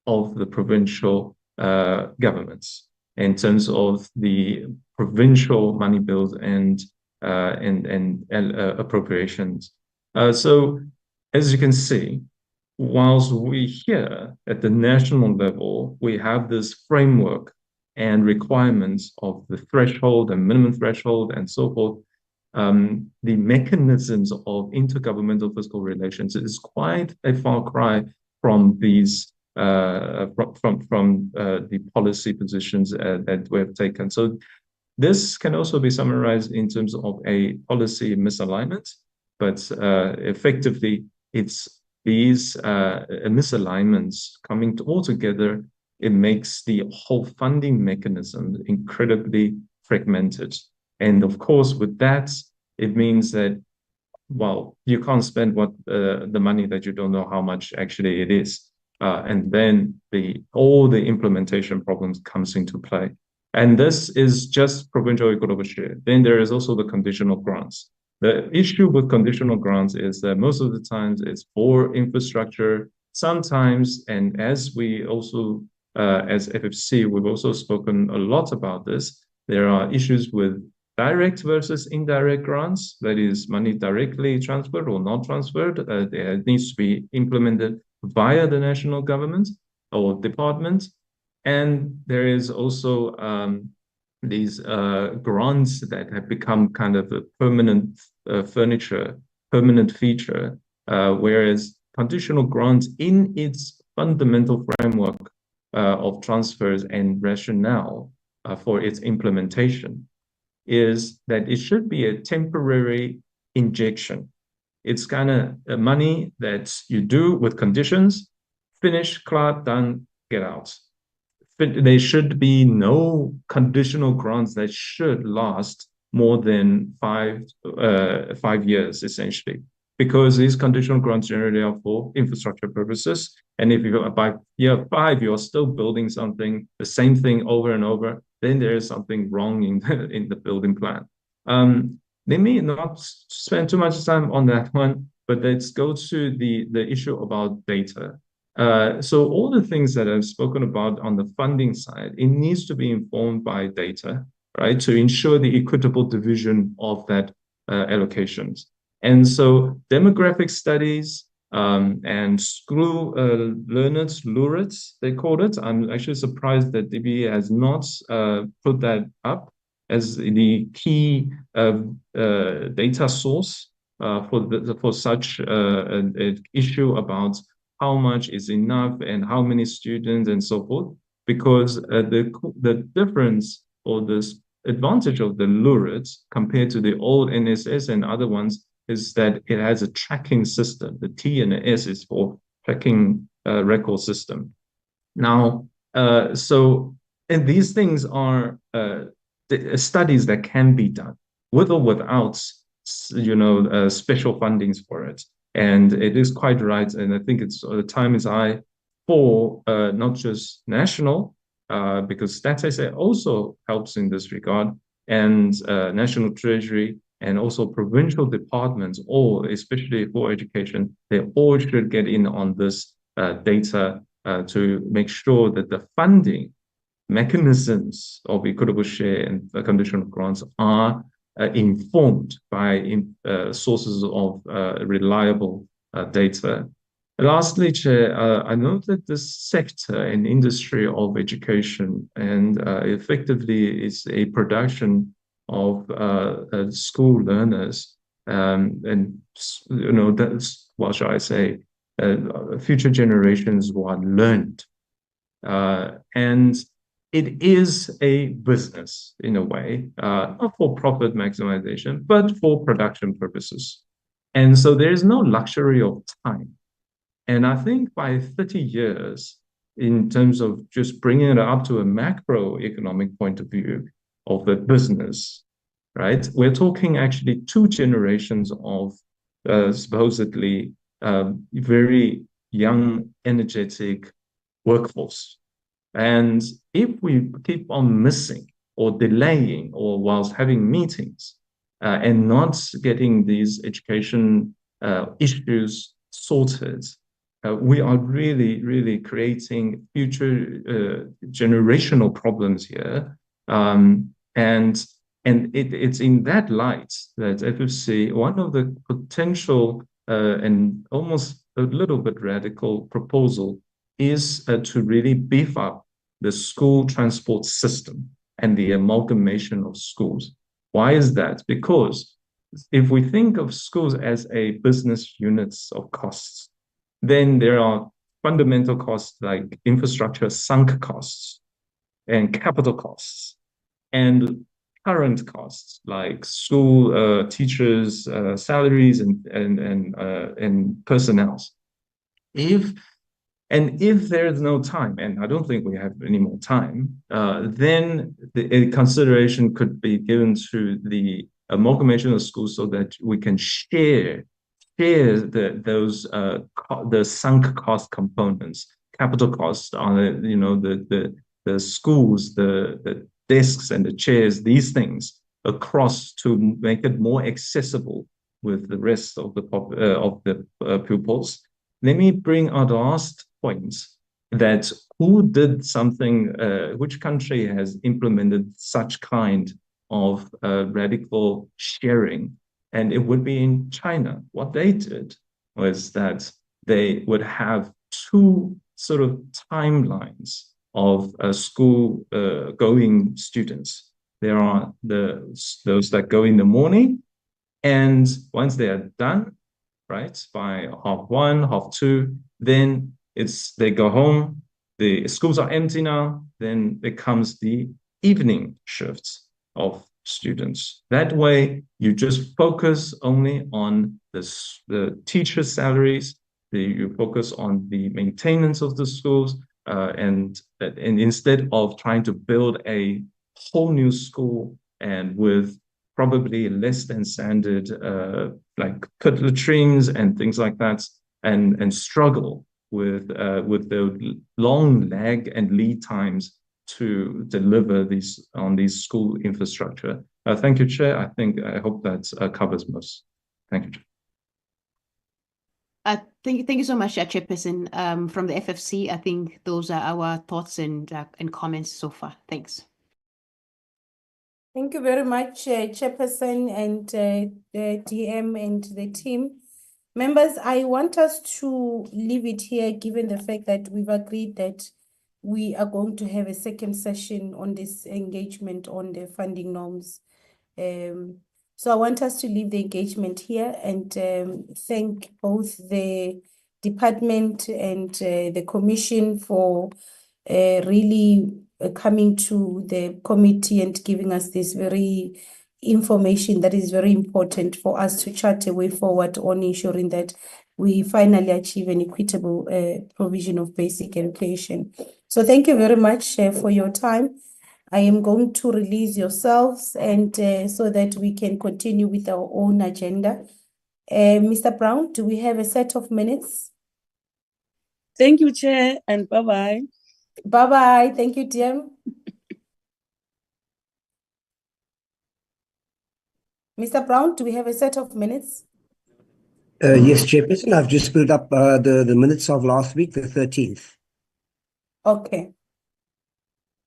of the provincial governments in terms of the provincial money bills and appropriations. So as you can see, whilst we here at the national level, we have this framework and requirements of the threshold and minimum threshold and so forth, the mechanisms of intergovernmental fiscal relations is quite a far cry from these from the policy positions that we have taken. So this can also be summarized in terms of a policy misalignment, but effectively it's these misalignments coming all together. It makes the whole funding mechanism incredibly fragmented. And of course, with that, it means that, well, you can't spend what the money that you don't know how much actually it is. And then all the implementation problems comes into play. And this is just provincial equitable share. Then there is also the conditional grants. The issue with conditional grants is that most of the times it's for infrastructure. Sometimes, and as we also, as FFC, we've also spoken a lot about this, there are issues with direct versus indirect grants, that is money directly transferred or not transferred. It needs to be implemented via the national government or department. And there is also these grants that have become kind of a permanent permanent feature, whereas conditional grants in its fundamental framework of transfers and rationale for its implementation is that it should be a temporary injection. It's kind of money that you do with conditions, finish, clap, done, get out. There should be no conditional grants that should last more than 5 years, essentially, because these conditional grants generally are for infrastructure purposes. And if you by year 5, you're still building something, the same thing over and over, then there is something wrong in the building plan. Let me not spend too much time on that one, but let's go to the issue about data. So all the things that I've spoken about on the funding side, it needs to be informed by data, right, to ensure the equitable division of that allocations. And so demographic studies and school learners, LURITs, they called it. I'm actually surprised that DB has not put that up as the key data source for such an issue about how much is enough and how many students and so forth, because the difference or this advantage of the LURITs compared to the old NSS and other ones is that it has a tracking system. The T and the S is for tracking record system. Now, and these things are studies that can be done with or without, special fundings for it. And it is quite right. And I think the time is high for not just national, because StatSA also helps in this regard, and National Treasury and also provincial departments, or especially for education, they all should get in on this data to make sure that the funding mechanisms of equitable share and conditional grants are informed by sources of reliable data. Lastly, Chair, I know that this sector and industry of education and effectively is a production of school learners, and that's, what shall I say, future generations who are learned. And it is a business in a way, not for profit maximization, but for production purposes. And so there is no luxury of time. And I think by 30 years, in terms of just bringing it up to a macroeconomic point of view of the business, right? We're talking actually 2 generations of supposedly very young, energetic workforce. And if we keep on missing or delaying or whilst having meetings and not getting these education issues sorted, we are really, really creating future generational problems here. And it's in that light that FFC, one of the potential and almost a little bit radical proposal is to really beef up the school transport system and the amalgamation of schools. Why is that? Because if we think of schools as a business units of costs, then there are fundamental costs like infrastructure sunk costs and capital costs and current costs like school teachers' salaries and personnel. If there's no time, and I don't think we have any more time, then a consideration could be given to the amalgamation of schools so that we can share the sunk cost components, capital costs on the schools, the desks and the chairs, these things across to make it more accessible with the rest of the pupils. Let me bring our last point that who did something, which country has implemented such kind of radical sharing? And it would be in China. What they did was that they would have 2 sort of timelines of school going students. There are those that go in the morning, and once they are done, right, by 1:30, 2:30, then they go home. The schools are empty now. Then becomes the evening shifts of students. That way, you just focus only on the teachers' salaries. You focus on the maintenance of the schools, and instead of trying to build a whole new school and with probably less than standard like put latrines and things like that, and struggle with the long lag and lead times to deliver on these school infrastructure. Thank you, Chair. I hope that covers most. Thank you, Chair. Thank you so much, Chairperson. From the FFC, I think those are our thoughts and comments so far. Thanks. Thank you very much, Chairperson and the DM and the team. Members, I want us to leave it here, given the fact that we've agreed that we are going to have a second session on this engagement on the funding norms. So I want us to leave the engagement here and thank both the department and the commission for really coming to the committee and giving us this very information that is very important for us to chart a way forward on ensuring that we finally achieve an equitable provision of basic education. So thank you very much for your time. I am going to release yourselves and so that we can continue with our own agenda. Mr. Brown, do we have a set of minutes? Thank you, Chair, and bye-bye. Bye-bye. Thank you, DM. Mr. Brown, do we have a set of minutes? Yes, Chairperson. I've just pulled up the minutes of last week, the 13th. Okay.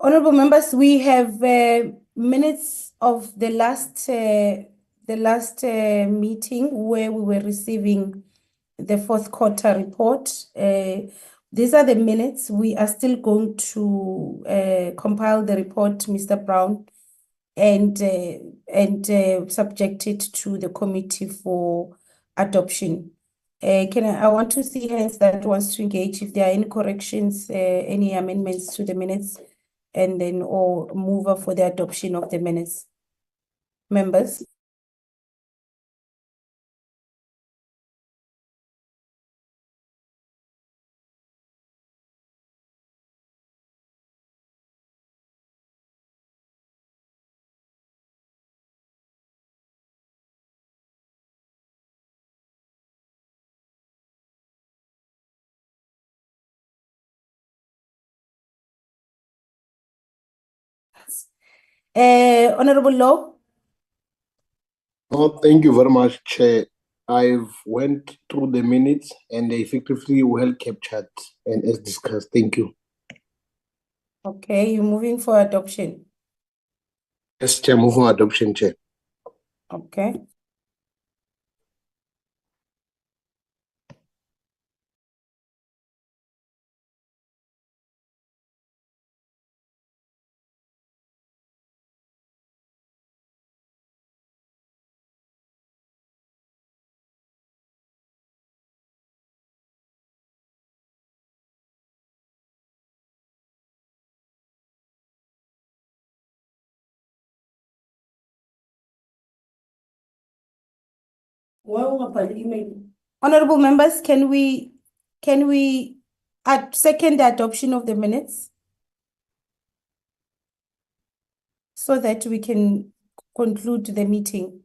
Honorable members, we have minutes of the last meeting where we were receiving the fourth quarter report. These are the minutes. We are still going to compile the report, Mr. Brown, and subject it to the committee for adoption. I want to see hands that wants to engage if there are any corrections, any amendments to the minutes and then or mover for the adoption of the minutes. Members? Honorable Law? Oh, thank you very much, Chair. I've went through the minutes and they effectively well captured and as discussed. Thank you. Okay, you're moving for adoption. Yes, Chair, move for adoption, Chair. Okay. Honorable members, can we second the adoption of the minutes so that we can conclude the meeting?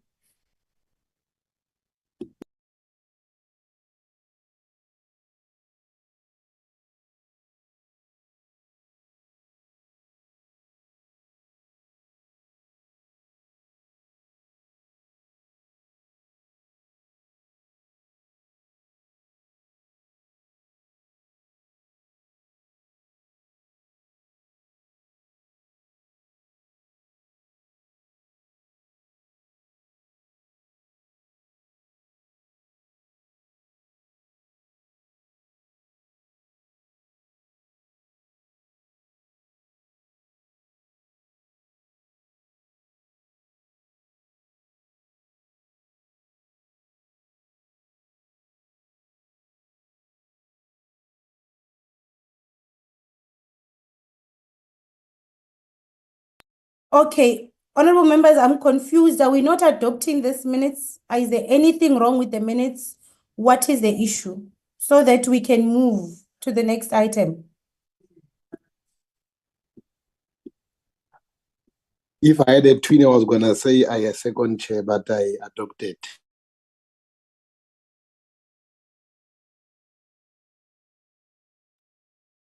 Okay, honorable members, I'm confused. Are we not adopting these minutes? Is there anything wrong with the minutes? What is the issue? So that we can move to the next item. If I had a twin, I was going to say I second, Chair, but I adopted.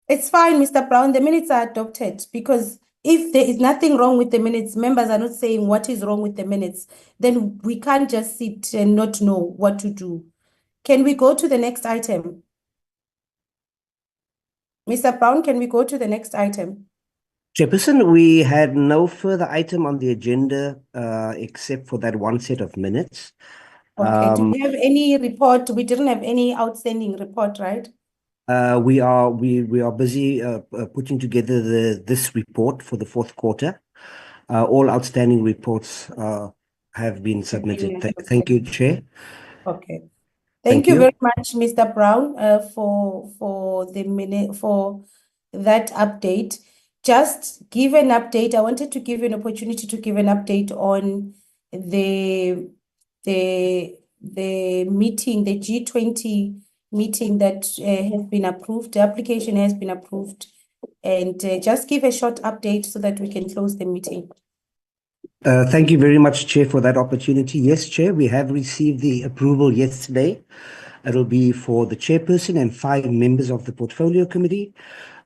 It's fine, Mr. Brown. The minutes are adopted because if there is nothing wrong with the minutes, members are not saying what is wrong with the minutes, then we can't just sit and not know what to do. Can we go to the next item? Mr. Brown, can we go to the next item? Chairperson, we had no further item on the agenda except for that one set of minutes. Okay, do we have any report? We didn't have any outstanding report, right? We are busy putting together this report for the fourth quarter. All outstanding reports have been submitted. Thank you, Chair. Okay. Thank you very much, Mr. Brown, for that update. Just give an update. I wanted to give you an opportunity to give an update on the meeting, the G20 meeting that has been approved. The application has been approved, and just give a short update so that we can close the meeting. Thank you very much, Chair, for that opportunity. Yes, Chair, we have received the approval yesterday. It'll be for the chairperson and 5 members of the portfolio committee.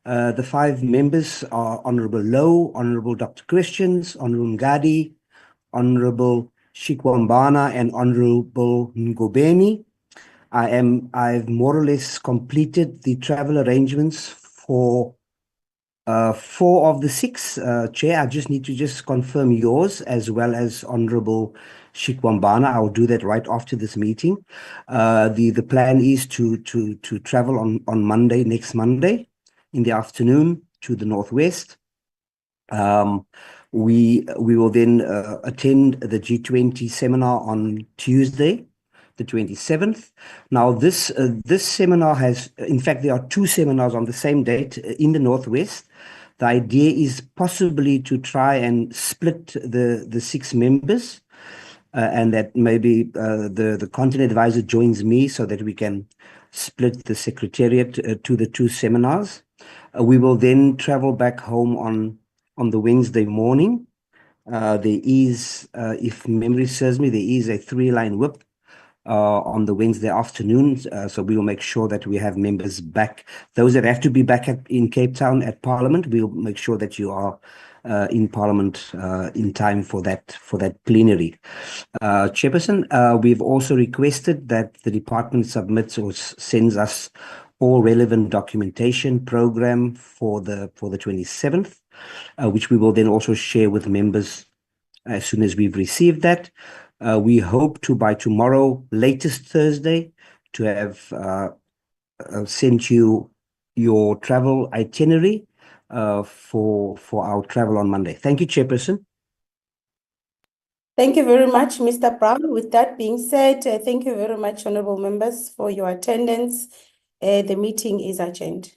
The 5 members are Honorable Low, Honorable Dr. Christians, Honorable Ngadi, Honorable Shikwambana, and Honorable Ngobeni. I've more or less completed the travel arrangements for 4 of the 6, Chair. I just need to confirm yours as well as Honorable Shikwambana. I'll do that right after this meeting. The plan is to travel on Monday, next Monday, in the afternoon to the Northwest. We will then attend the G20 seminar on Tuesday, the 27th. Now, this seminar has, in fact, there are 2 seminars on the same date in the Northwest. The idea is possibly to try and split the 6 members, and that maybe the content advisor joins me so that we can split the secretariat to the 2 seminars. We will then travel back home on the Wednesday morning. There is, if memory serves me, there is a 3-line whip on the Wednesday afternoon. So we will make sure that we have members back. Those that have to be back in Cape Town at Parliament, we'll make sure that you are in Parliament in time for that plenary. Chairperson, we've also requested that the department submits or sends us all relevant documentation program for the 27th, which we will then also share with members as soon as we've received that. We hope to, by tomorrow, latest Thursday, to have sent you your travel itinerary for our travel on Monday. Thank you, Chairperson. Thank you very much, Mr. Brown. With that being said, thank you very much, honorable members, for your attendance. The meeting is adjourned.